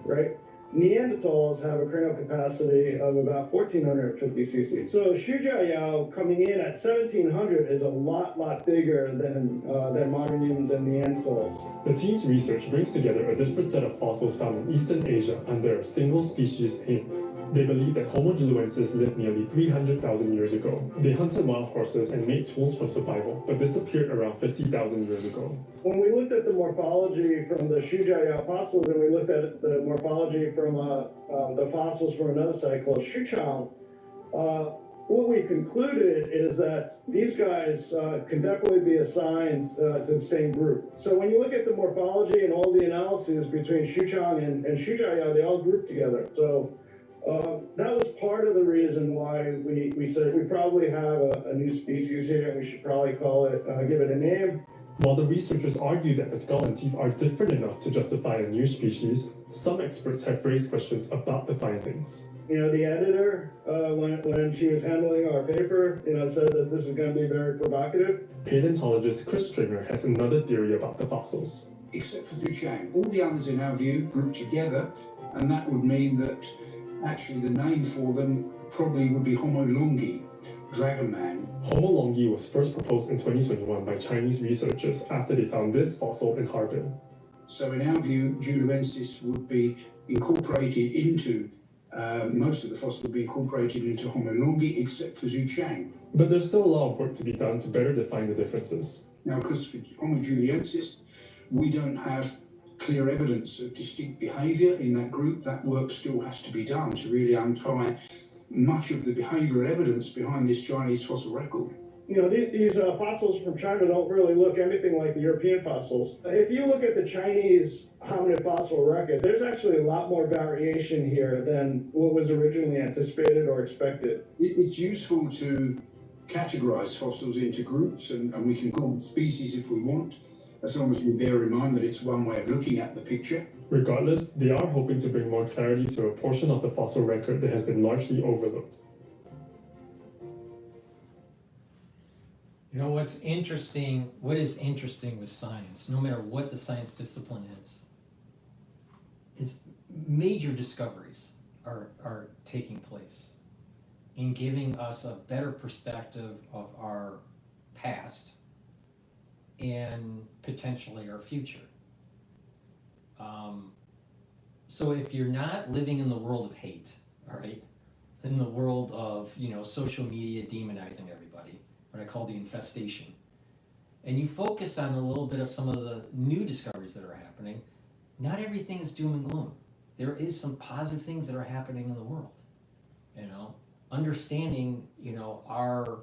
right? Neanderthals have a cranial capacity of about 1,450 cc's. So Shujayao coming in at 1,700 is a lot bigger than modern humans and Neanderthals. The team's research brings together a disparate set of fossils found in Eastern Asia under a single species name. They believe that Homo juluensis lived nearly 300,000 years ago. They hunted wild horses and made tools for survival, but disappeared around 50,000 years ago. When we looked at the morphology from the Shujayao fossils and we looked at the morphology from the fossils from another site called Shuchang, what we concluded is that these guys can definitely be assigned to the same group. So when you look at the morphology and all the analyses between Shuchang and Shujayao, they all group together. So that was part of the reason why we said we probably have a new species here and we should probably call it, give it a name. While the researchers argue that the skull and teeth are different enough to justify a new species, some experts have raised questions about the findings. You know, the editor, when she was handling our paper, said that this is going to be very provocative. Paleontologist Chris Stringer has another theory about the fossils. Except for Duchang, all the others in our view grouped together, and that would mean that actually the name for them probably would be Homo longi, dragon man. Homo longi was first proposed in 2021 by Chinese researchers after they found this fossil in Harbin. So in our view, Juluensis would be incorporated into, most of the fossils would be incorporated into Homo longi except for Duchang. But there's still a lot of work to be done to better define the differences. Now, because for Homo juliensis, we don't have clear evidence of distinct behaviour in that group. That work still has to be done to really untie much of the behavioural evidence behind this Chinese fossil record. You know, these fossils from China don't really look anything like the European fossils. If you look at the Chinese hominid fossil record, there's actually a lot more variation here than what was originally anticipated or expected. It's useful to categorise fossils into groups, and we can call them species if we want, as long as we bear in mind that it's one way of looking at the picture. Regardless, they are hoping to bring more clarity to a portion of the fossil record that has been largely overlooked. You know what's interesting, what is interesting with science, no matter what the science discipline is major discoveries are taking place in giving us a better perspective of our past and potentially our future. So if you're not living in the world of hate, all right, in the world of, you know, social media demonizing everybody, what I call the infestation, and you focus on a little bit of some of the new discoveries that are happening, not everything is doom and gloom. There is some positive things that are happening in the world. You know, understanding, you know, our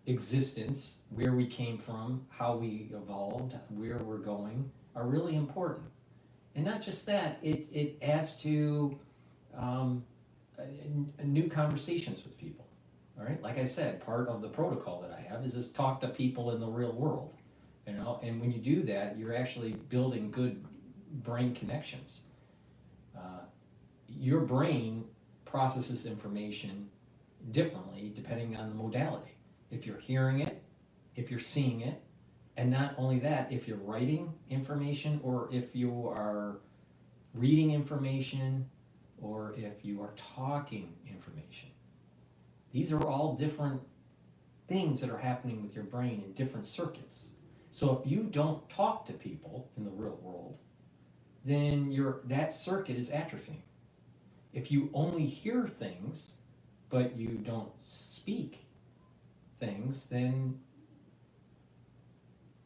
existence, where we came from, how we evolved, where we're going, are really important. And not just that, it adds to new conversations with people. All right, like I said, part of the protocol that I have is just talk to people in the real world, you know, and when you do that, you're actually building good brain connections. Your brain processes information differently depending on the modality. If you're hearing it, if you're seeing it, and not only that, if you're writing information, or if you are reading information, or if you are talking information. These are all different things that are happening with your brain in different circuits. So if you don't talk to people in the real world, then that circuit is atrophying. If you only hear things, but you don't speak things, then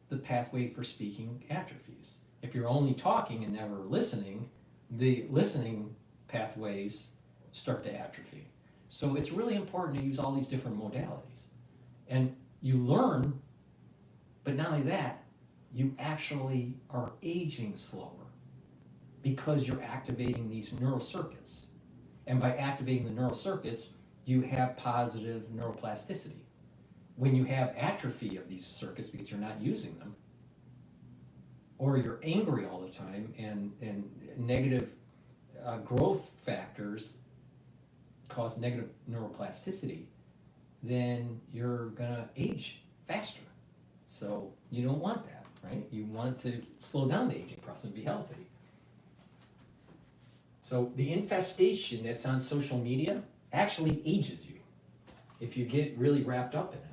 the pathway for speaking atrophies. If you're only talking and never listening, the listening pathways start to atrophy. So it's really important to use all these different modalities. And you learn, but not only that, you actually are aging slower because you're activating these neural circuits. And by activating the neural circuits, you have positive neuroplasticity. When you have atrophy of these circuits because you're not using them, or you're angry all the time, and negative growth factors cause negative neuroplasticity, then you're gonna age faster. So you don't want that, right? You want to slow down the aging process and be healthy. So the infestation that's on social media actually ages you if you get really wrapped up in it.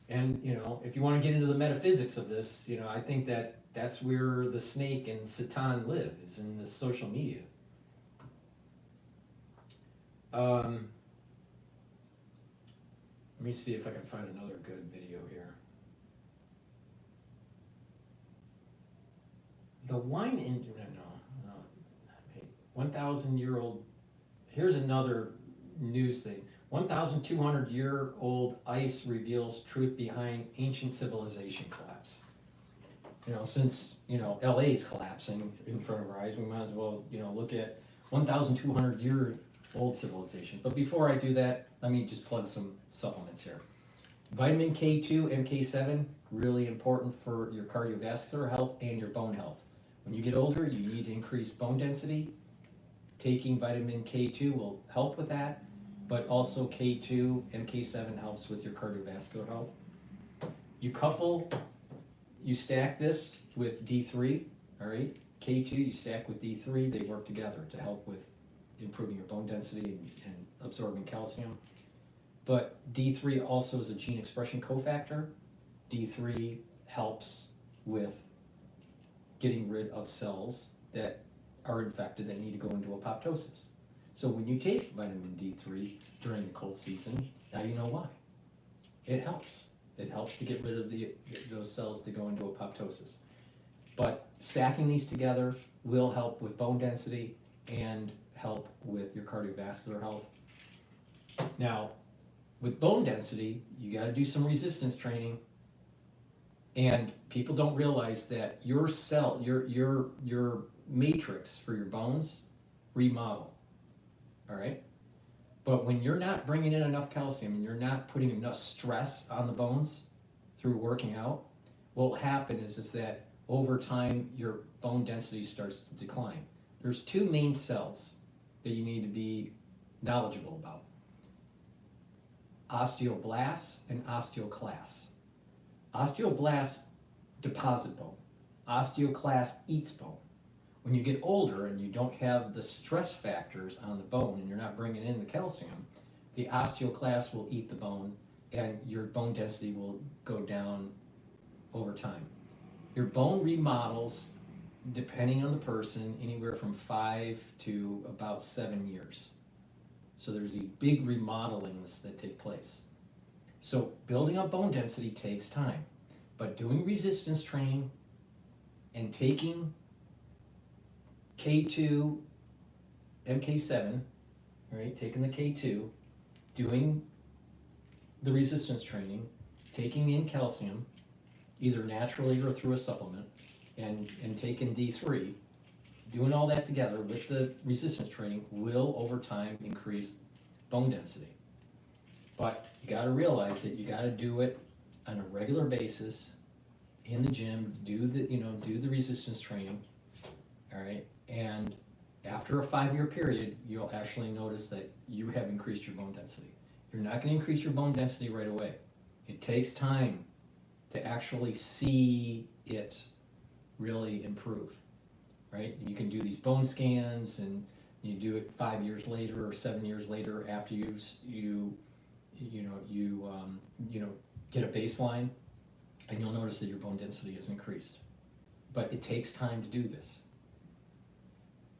And, you know, if you want to get into the metaphysics of this, you know, I think that's where the snake and Satan live, is in the social media. Let me see if I can find another good video here. The wine industry, no, 1,000-year-old, here's another news thing. 1,200-year-old ice reveals truth behind ancient civilization collapse. You know, since, you know, LA is collapsing in front of our eyes, we might as well, you know, look at 1,200-year-old civilizations. But before I do that, let me just plug some supplements here. Vitamin K2, MK7, really important for your cardiovascular health and your bone health. When you get older, you need to increase bone density. Taking vitamin K2 will help with that, but also K2, MK7 helps with your cardiovascular health. You stack this with D3, all right? K2, you stack with D3, they work together to help with improving your bone density and absorbing calcium. But D3 also is a gene expression cofactor. D3 helps with getting rid of cells that are infected that need to go into apoptosis. So when you take vitamin D3 during the cold season, now you know why. It helps. It helps to get rid of those cells that go into apoptosis. But stacking these together will help with bone density and help with your cardiovascular health. Now, with bone density, you got to do some resistance training, and people don't realize that your cell, your matrix for your bones remodel. All right, but when you're not bringing in enough calcium and you're not putting enough stress on the bones through working out, what will happen is that over time your bone density starts to decline. There's two main cells that you need to be knowledgeable about: osteoblasts and osteoclasts. Osteoblasts deposit bone. Osteoclast eats bone. When you get older and you don't have the stress factors on the bone and you're not bringing in the calcium, the osteoclast will eat the bone and your bone density will go down over time. Your bone remodels, depending on the person, anywhere from 5 to about 7 years. So there's these big remodelings that take place. So building up bone density takes time, but doing resistance training and taking K2, MK7, right, taking the K2, doing the resistance training, taking in calcium, either naturally or through a supplement, and taking D3, doing all that together with the resistance training will over time increase bone density. But you got to realize that you got to do it on a regular basis in the gym, do the resistance training, all right? And after a 5-year period, you'll actually notice that you have increased your bone density. You're not going to increase your bone density right away. It takes time to actually see it really improve, right? You can do these bone scans and you do it 5 years later or 7 years later after you get a baseline, and you'll notice that your bone density has increased. But it takes time to do this.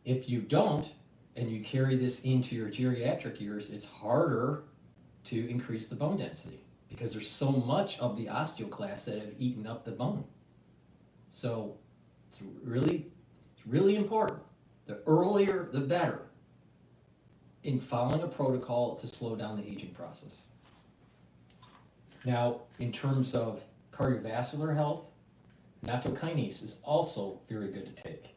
If you don't, and you carry this into your geriatric years, it's harder to increase the bone density because there's so much of the osteoclasts that have eaten up the bone. So it's really important. The earlier, the better in following a protocol to slow down the aging process. Now, in terms of cardiovascular health, nattokinase is also very good to take.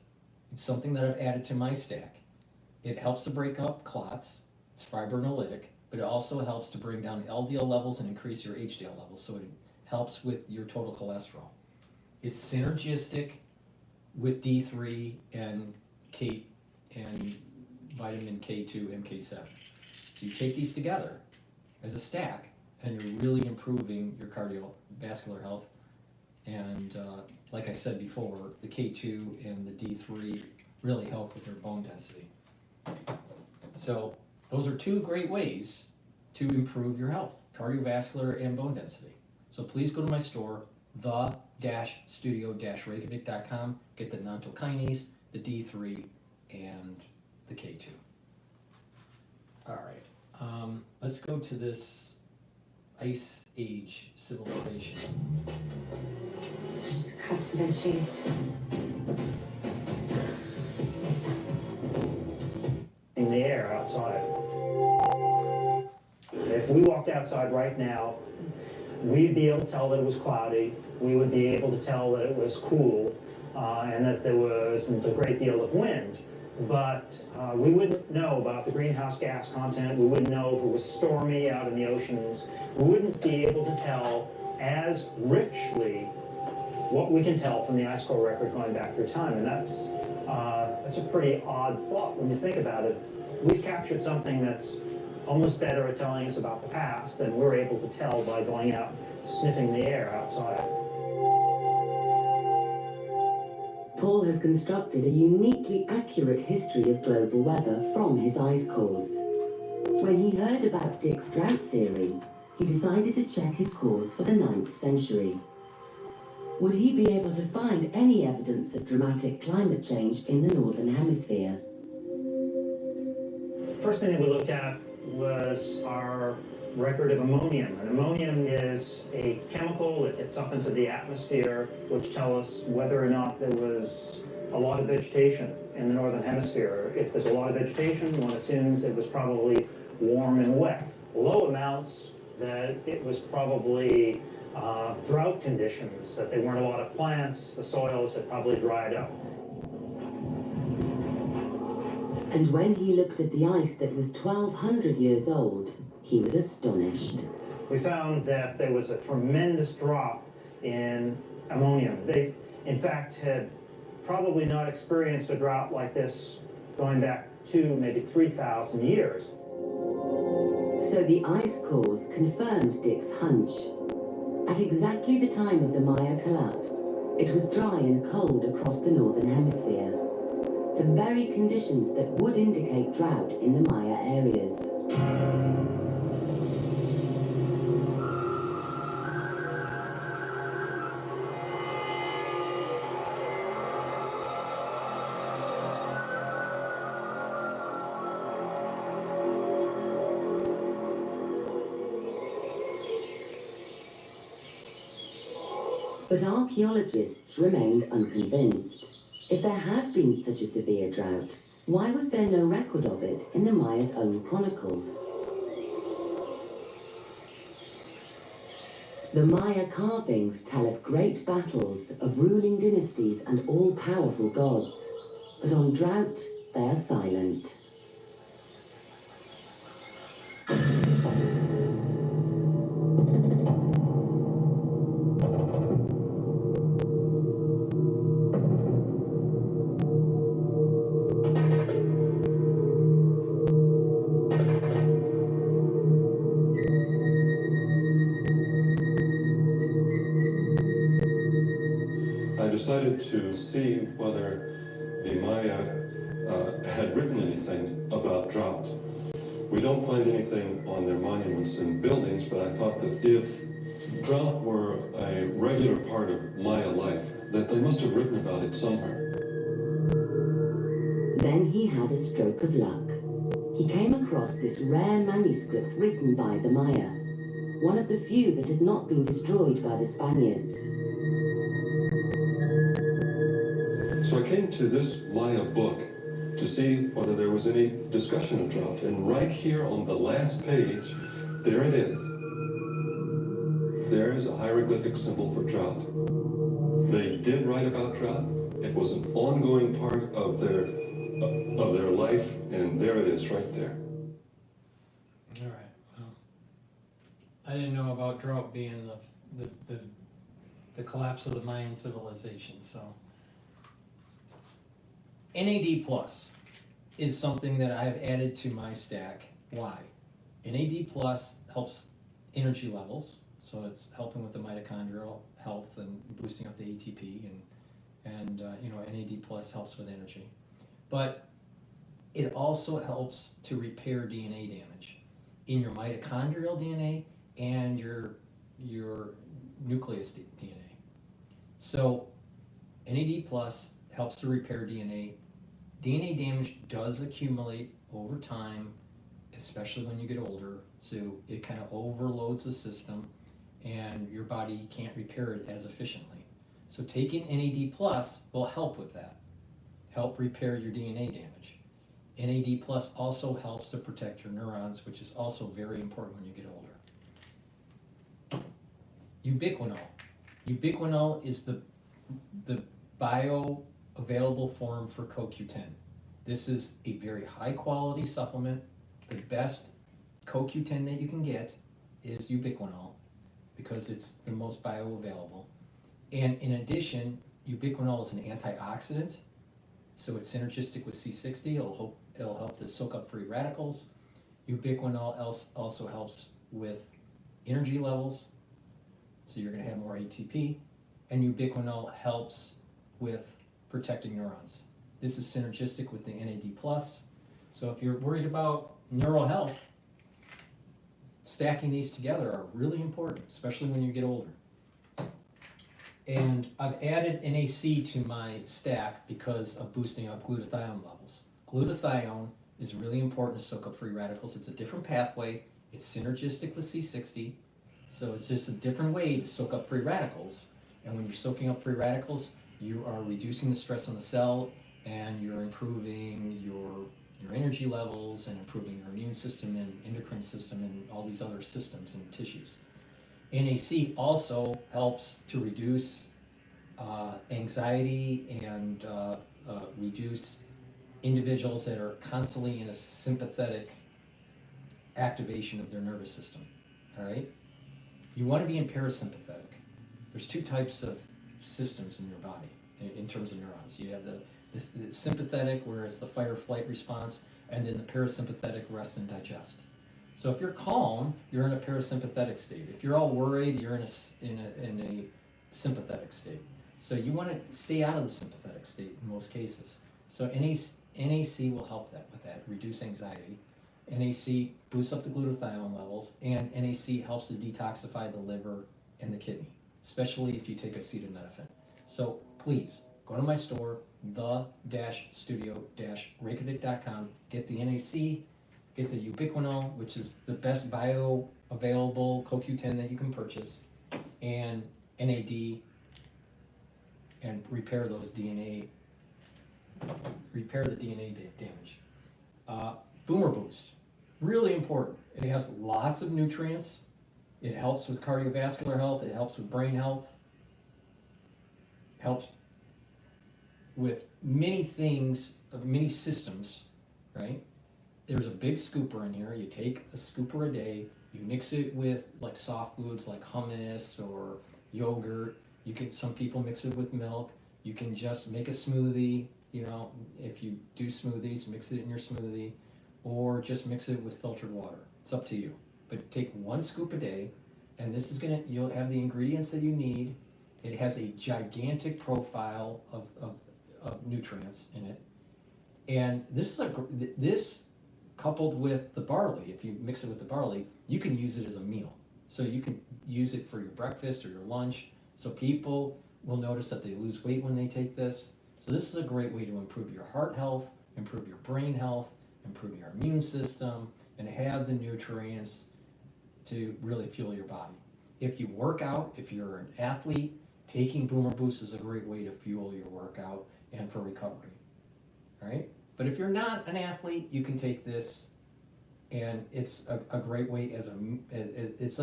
It's something that I've added to my stack. It helps to break up clots, it's fibrinolytic, but it also helps to bring down LDL levels and increase your HDL levels, so it helps with your total cholesterol. It's synergistic with D3 and vitamin K2, MK7. So you take these together as a stack, and you're really improving your cardiovascular health. And like I said before, the K2 and the D3 really help with your bone density. So those are two great ways to improve your health, cardiovascular and bone density. So please go to my store, the-studio-reykjavik.com, get the nattokinase, the D3, and the K2. All right, let's go to this Ice Age civilization. Just cut to the chase. In the air outside. If we walked outside right now, we'd be able to tell that it was cloudy. We would be able to tell that it was cool and that there wasn't a great deal of wind. But we wouldn't know about the greenhouse gas content. We wouldn't know if it was stormy out in the oceans. We wouldn't be able to tell as richly what we can tell from the ice core record going back through time. And that's a pretty odd thought when you think about it. We've captured something that's almost better at telling us about the past than we're able to tell by going out sniffing the air outside. Paul has constructed a uniquely accurate history of global weather from his ice cores. When he heard about Dick's drought theory, he decided to check his cores for the 9th century. Would he be able to find any evidence of dramatic climate change in the Northern Hemisphere? First thing that we looked at was our record of ammonium. And ammonium is a chemical that gets up into the atmosphere, which tell us whether or not there was a lot of vegetation in the northern hemisphere. If there's a lot of vegetation, one assumes it was probably warm and wet. Low amounts, that it was probably drought conditions, that there weren't a lot of plants, the soils had probably dried up. And when he looked at the ice that was 1,200 years old, he was astonished. We found that there was a tremendous drop in ammonium. They, in fact, had probably not experienced a drought like this going back 2, maybe 3,000 years. So the ice cores confirmed Dick's hunch. At exactly the time of the Maya collapse, it was dry and cold across the northern hemisphere. The very conditions that would indicate drought in the Maya areas. But archaeologists remained unconvinced. If there had been such a severe drought, why was there no record of it in the Maya's own chronicles? The Maya carvings tell of great battles, of ruling dynasties and all-powerful gods. But on drought, they are silent. I decided to see whether the Maya had written anything about drought. We don't find anything on their monuments and buildings, but I thought that if drought were a regular part of Maya life, that they must have written about it somewhere. Then he had a stroke of luck. He came across this rare manuscript written by the Maya, one of the few that had not been destroyed by the Spaniards. So I came to this Maya book to see whether there was any discussion of drought. And right here on the last page, there it is. There is a hieroglyphic symbol for drought. They did write about drought. It was an ongoing part of their life, and there it is right there. All right. Well, I didn't know about drought being the collapse of the Mayan civilization. So NAD plus is something that I've added to my stack. Why? NAD plus helps energy levels, so it's helping with the mitochondrial health and boosting up the ATP, and NAD plus helps with energy. But it also helps to repair DNA damage in your mitochondrial DNA and your nucleus DNA. So NAD plus helps to repair DNA. DNA damage does accumulate over time, especially when you get older, so it kind of overloads the system and your body can't repair it as efficiently. So taking NAD plus will help with that, help repair your DNA damage. NAD plus also helps to protect your neurons, which is also very important when you get older. Ubiquinol. Ubiquinol is the bioavailable form for CoQ10. This is a very high quality supplement. The best CoQ10 that you can get is ubiquinol because it's the most bioavailable. And in addition, ubiquinol is an antioxidant, so it's synergistic with C60. It'll help to soak up free radicals. Ubiquinol also helps with energy levels, so you're going to have more ATP. And ubiquinol helps with protecting neurons. This is synergistic with the NAD+. So if you're worried about neural health, stacking these together are really important, especially when you get older. And I've added NAC to my stack because of boosting up glutathione levels. Glutathione is really important to soak up free radicals. It's a different pathway. It's synergistic with C60, so it's just a different way to soak up free radicals. And when you're soaking up free radicals, you are reducing the stress on the cell, and you're improving your energy levels and improving your immune system and endocrine system and all these other systems and tissues. NAC also helps to reduce anxiety and reduce individuals that are constantly in a sympathetic activation of their nervous system, all right? You want to be in parasympathetic. There's two types of systems in your body in terms of neurons. You have the sympathetic, where it's the fight or flight response, and then the parasympathetic, rest and digest. So if you're calm, you're in a parasympathetic state. If you're all worried, you're in a sympathetic state. So you want to stay out of the sympathetic state in most cases. So NAC will help with that, reduce anxiety. NAC boosts up the glutathione levels, and NAC helps to detoxify the liver and the kidney, especially if you take acetaminophen. So please, go to my store, the-studio-reykjavik.com, get the NAC, get the ubiquinol, which is the best bioavailable CoQ10 that you can purchase, and NAD, and repair the DNA damage. Boomer Boost, really important. It has lots of nutrients. It helps with cardiovascular health. It helps with brain health. Helps with many things, many systems, right? There's a big scooper in here. You take a scooper a day. You mix it with like soft foods like hummus or yogurt. Some people mix it with milk. You can just make a smoothie. You know, if you do smoothies, mix it in your smoothie, or just mix it with filtered water. It's up to you. But take one scoop a day, and this is you'll have the ingredients that you need. It has a gigantic profile of nutrients in it. And this coupled with the barley, if you mix it with the barley, you can use it as a meal. So you can use it for your breakfast or your lunch. So people will notice that they lose weight when they take this. So this is a great way to improve your heart health, improve your brain health, improve your immune system, and have the nutrients to really fuel your body. If you work out, if you're an athlete, taking Boomer Boost is a great way to fuel your workout and for recovery, all right? But if you're not an athlete, you can take this, and it's a great way it's a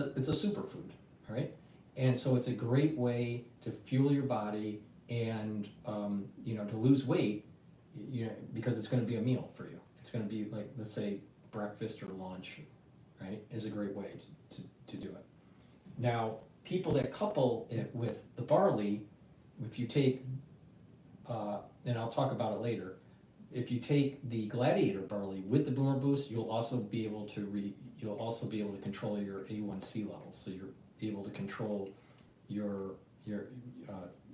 superfood, all right? And so it's a great way to fuel your body and to lose weight, because it's going to be a meal for you. It's going to be like, let's say, breakfast or lunch, right? Is a great way to do it. Now, people that couple it with the barley, if you take, and I'll talk about it later, if you take the Gladiator barley with the Boomer Boost, you'll also be able to control your A1C levels. So you're able to control your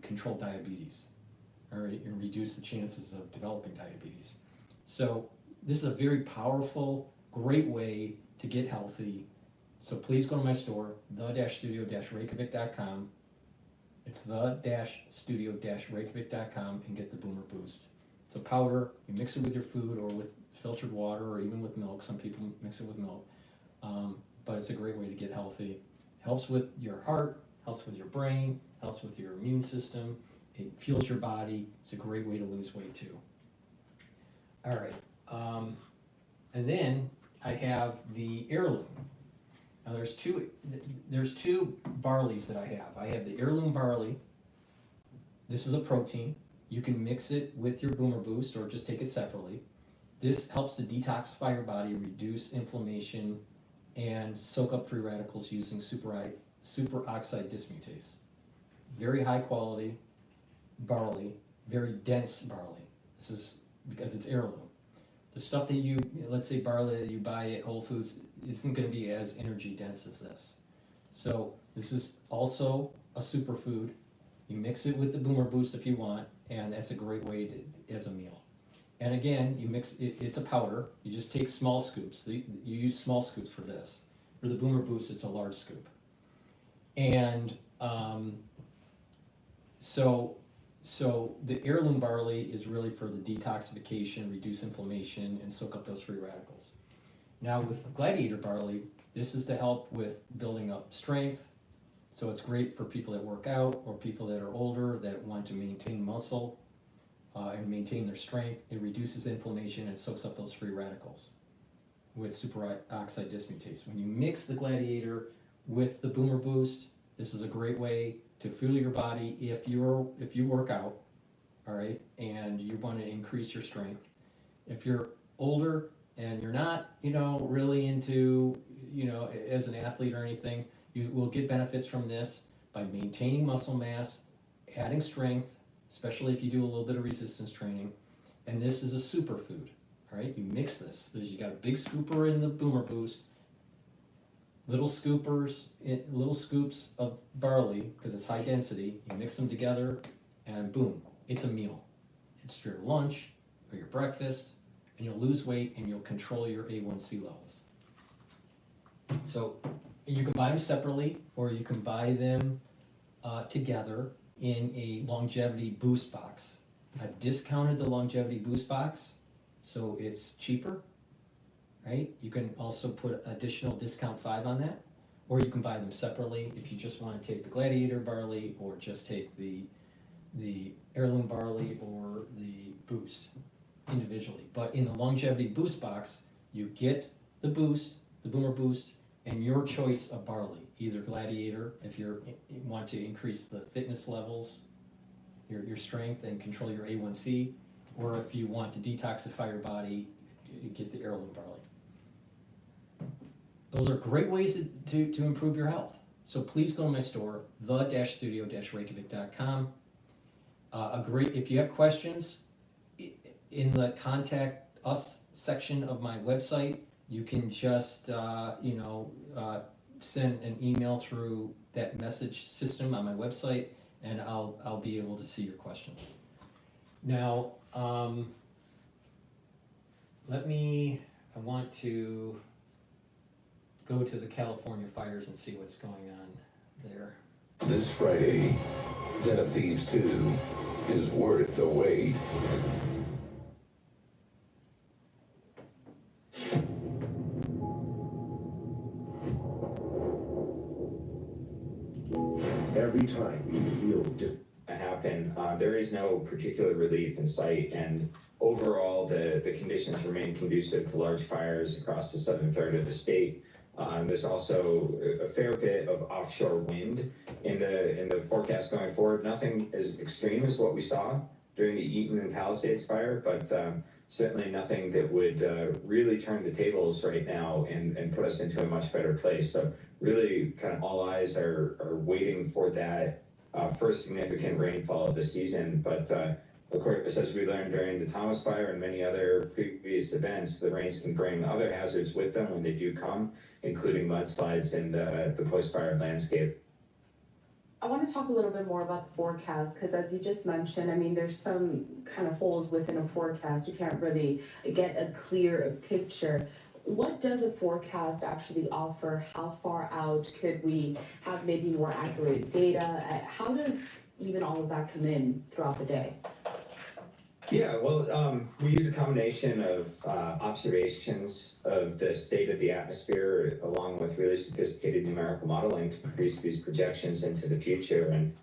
control diabetes, all right, and reduce the chances of developing diabetes. So this is a very powerful, great way to get healthy. So please go to my store, the-studio-reykjavik.com. It's the-studio-reykjavik.com, and get the Boomer Boost. It's a powder. You mix it with your food or with filtered water or even with milk. Some people mix it with milk. But it's a great way to get healthy. Helps with your heart, helps with your brain, helps with your immune system. It fuels your body. It's a great way to lose weight too. All right. And then I have the heirloom. Now there's two barleys that I have. I have the heirloom barley. This is a protein. You can mix it with your Boomer Boost or just take it separately. This helps to detoxify your body, reduce inflammation, and soak up free radicals using superoxide dismutase. Very high quality barley, very dense barley. This is because it's heirloom. The stuff that let's say barley that you buy at Whole Foods isn't going to be as energy dense as this. So this is also a superfood. You mix it with the Boomer Boost if you want, and that's a great way as a meal. And again, you mix it, it's a powder. You just take small scoops. You use small scoops for this. For the Boomer Boost, it's a large scoop. And so the heirloom barley is really for the detoxification, reduce inflammation, and soak up those free radicals. Now with the Gladiator barley, This is to help with building up strength. So it's great for people that work out or people that are older that want to maintain muscle and maintain their strength. It reduces inflammation and soaks up those free radicals with superoxide dismutase. When you mix the Gladiator with the Boomer Boost, this is a great way to fuel your body if you work out, all right, and you want to increase your strength. If you're older and you're not, really into, as an athlete or anything, you will get benefits from this by maintaining muscle mass, adding strength, especially if you do a little bit of resistance training. And this is a superfood, all right? You mix this. You got a big scooper in the Boomer Boost, little scoops of barley, because it's high density. You mix them together and boom, it's a meal. It's your lunch or your breakfast, and you'll lose weight and you'll control your A1C levels. So you can buy them separately, or you can buy them together in a longevity boost box. I've discounted the longevity boost box, so it's cheaper, right? You can also put additional discount 5 on that, or you can buy them separately if you just want to take the Gladiator barley, or just take the heirloom barley or the boost individually. But in the longevity boost box, you get the boost, the Boomer Boost, and your choice of barley, either Gladiator if you want to increase the fitness levels, your strength, and control your A1C, or if you want to detoxify your body, you get the heirloom barley. Those are great ways to improve your health. So please go to my store, the-studio-reykjavik.com. If you have questions, in the contact us section of my website, you can just send an email through that message system on my website, and I'll be able to see your questions. Now, I want to go to the California fires and see what's going on there. This Friday, Den of Thieves 2 is worth the wait. Every time you feel happen, there is no particular relief in sight, and overall the conditions remain conducive to large fires across the southern third of the state. There's also a fair bit of offshore wind in the forecast going forward. Nothing as extreme as what we saw during the Eaton and Palisades fire, but certainly nothing that would really turn the tables right now and put us into a much better place. So really kind of all eyes are waiting for that first significant rainfall of the season. But of course, as we learned during the Thomas Fire and many other previous events, the rains can bring other hazards with them when they do come, including mudslides in the post-fire landscape. I want to talk a little bit more about the forecast, because as you just mentioned, I mean, there's some kind of holes within a forecast. You can't really get a clear picture. What does a forecast actually offer? How far out could we have maybe more accurate data? How does even all of that come in throughout the day? Yeah, well, we use a combination of observations of the state of the atmosphere along with really sophisticated numerical modeling to produce these projections into the future. And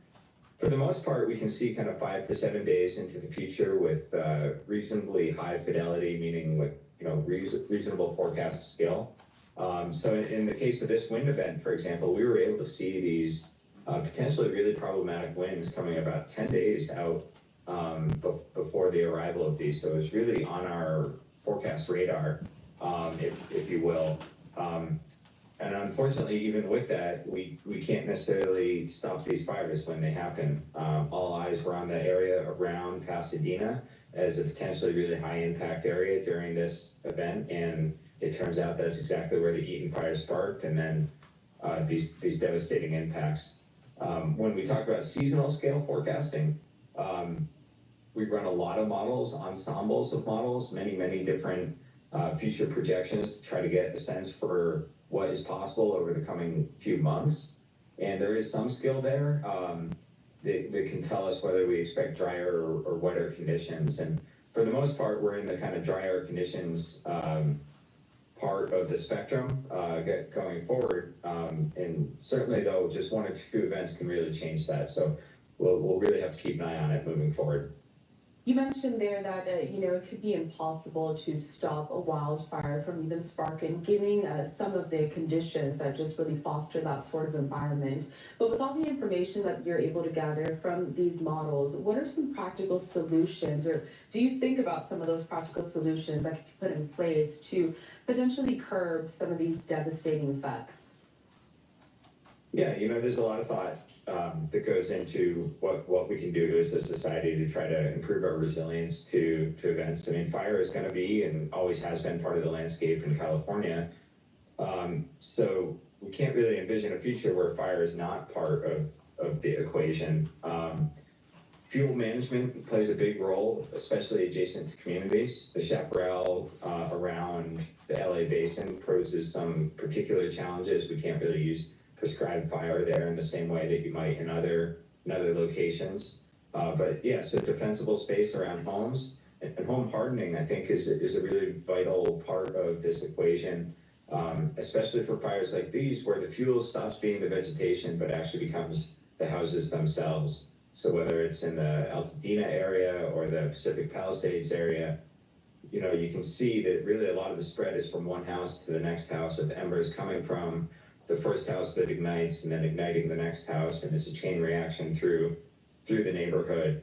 for the most part, we can see kind of 5 to 7 days into the future with reasonably high fidelity, meaning with reasonable forecast skill. So in the case of this wind event, for example, we were able to see these potentially really problematic winds coming about 10 days out before the arrival of these. So it was really on our forecast radar, if you will. And unfortunately, even with that, we can't necessarily stop these fires when they happen. All eyes were on the area around Pasadena as a potentially really high impact area during this event. And it turns out that's exactly where the Eaton fire sparked, and then these devastating impacts. When we talk about seasonal scale forecasting, we run a lot of models, ensembles of models, many different future projections to try to get a sense for what is possible over the coming few months. And there is some skill there that can tell us whether we expect drier or wetter conditions. And for the most part, we're in the kind of drier conditions part of the spectrum going forward. And certainly, though, just one or two events can really change that. So we'll really have to keep an eye on it moving forward. You mentioned there that, it could be impossible to stop a wildfire from even sparking, given some of the conditions that just really foster that sort of environment. But with all the information that you're able to gather from these models, what are some practical solutions, or do you think about some of those practical solutions that could be put in place to potentially curb some of these devastating effects? Yeah, there's a lot of thought that goes into what we can do as a society to try to improve our resilience to events. I mean, fire is going to be and always has been part of the landscape in California. So we can't really envision a future where fire is not part of the equation. Fuel management plays a big role, especially adjacent to communities. The chaparral around the LA basin poses some particular challenges. We can't really use prescribed fire there in the same way that you might in other locations. But yeah, so defensible space around homes and home hardening, I think, is a really vital part of this equation, especially for fires like these, where the fuel stops being the vegetation, but actually becomes the houses themselves. So whether it's in the Altadena area or the Pacific Palisades area, you can see that really a lot of the spread is from one house to the next house, with embers coming from the first house that ignites and then igniting the next house, and it's a chain reaction through the neighborhood.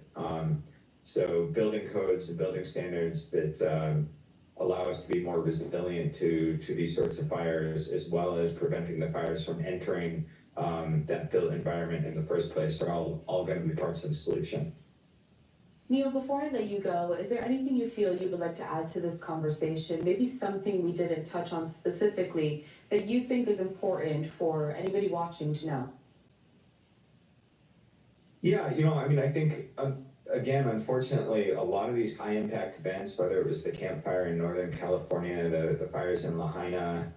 So building codes and building standards that allow us to be more resilient to these sorts of fires, as well as preventing the fires from entering that built environment in the first place, are all going to be parts of the solution. Neil, before I let you go, is there anything you feel you would like to add to this conversation? Maybe something we didn't touch on specifically that you think is important for anybody watching to know? Yeah, I think, again, unfortunately, a lot of these high impact events, whether it was the Camp Fire in Northern California, the fires in Lahaina,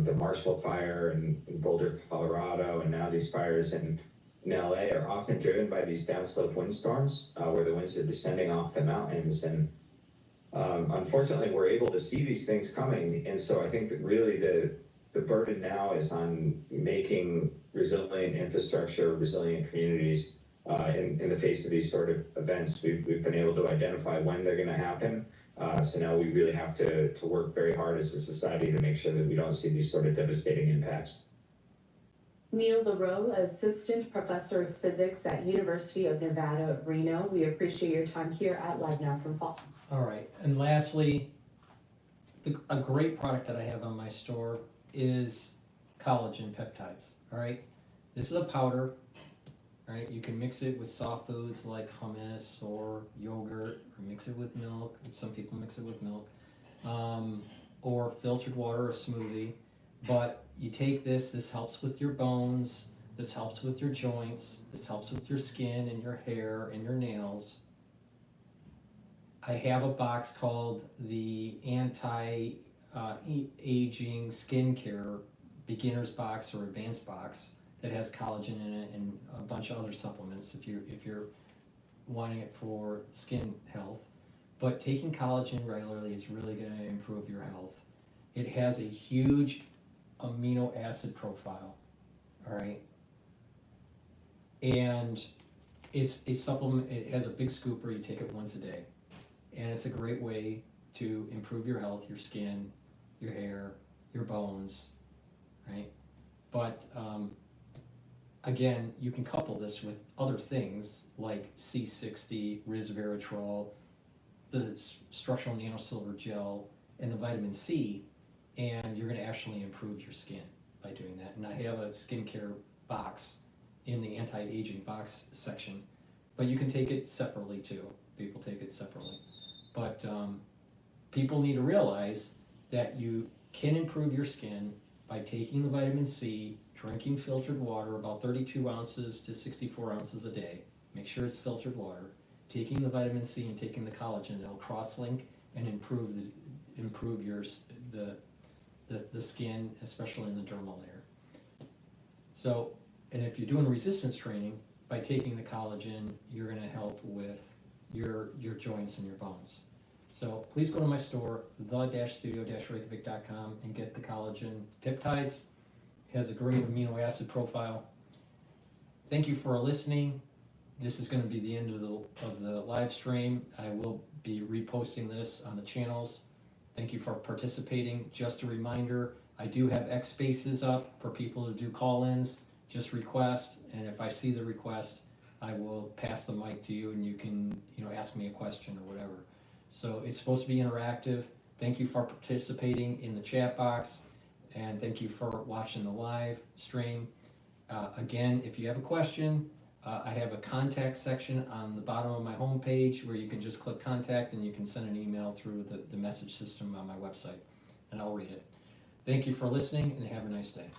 the Marshall Fire in Boulder, Colorado, and now these fires in LA, are often driven by these downslope windstorms where the winds are descending off the mountains. And unfortunately, we're able to see these things coming. And so I think that really the burden now is on making resilient infrastructure, resilient communities in the face of these sort of events. We've been able to identify when they're going to happen. So now we really have to work very hard as a society to make sure that we don't see these sort of devastating impacts. Neil LaRoe, Assistant Professor of Physics at University of Nevada, Reno. We appreciate your time here at Live Now from Fall. All right, and lastly, a great product that I have on my store is collagen peptides. All right, this is a powder. All right, you can mix it with soft foods like hummus or yogurt, or mix it with milk. Some people mix it with milk, or filtered water or smoothie. But you take this helps with your bones, this helps with your joints, this helps with your skin and your hair and your nails. I have a box called the Anti-Aging Skincare Beginner's Box or Advanced Box that has collagen in it and a bunch of other supplements if you're wanting it for skin health. But taking collagen regularly is really going to improve your health. It has a huge amino acid profile, all right? And it's a supplement. It has a big scooper. You take it once a day. And it's a great way to improve your health, your skin, your hair, your bones, right? But again, you can couple this with other things like C60, resveratrol, the structural nanosilver gel, and the vitamin C, and you're going to actually improve your skin by doing that. And I have a skincare box in the anti-aging box section, but you can take it separately too. People take it separately. But people need to realize that you can improve your skin by taking the vitamin C, drinking filtered water, about 32 ounces to 64 ounces a day. Make sure it's filtered water. Taking the vitamin C and taking the collagen, they'll cross-link and improve the skin, especially in the dermal layer. So, and if you're doing resistance training, by taking the collagen, you're going to help with your joints and your bones. So please go to my store, the-studio-reykjavik.com, and get the collagen peptides. It has a great amino acid profile. Thank you for listening. This is going to be the end of the live stream. I will be reposting this on the channels. Thank you for participating. Just a reminder, I do have X spaces up for people to do call-ins. Just request, and if I see the request, I will pass the mic to you, and you can, ask me a question or whatever. So it's supposed to be interactive. Thank you for participating in the chat box, and thank you for watching the live stream. Again, if you have a question, I have a contact section on the bottom of my homepage where you can just click contact and you can send an email through the message system on my website, and I'll read it. Thank you for listening, and have a nice day.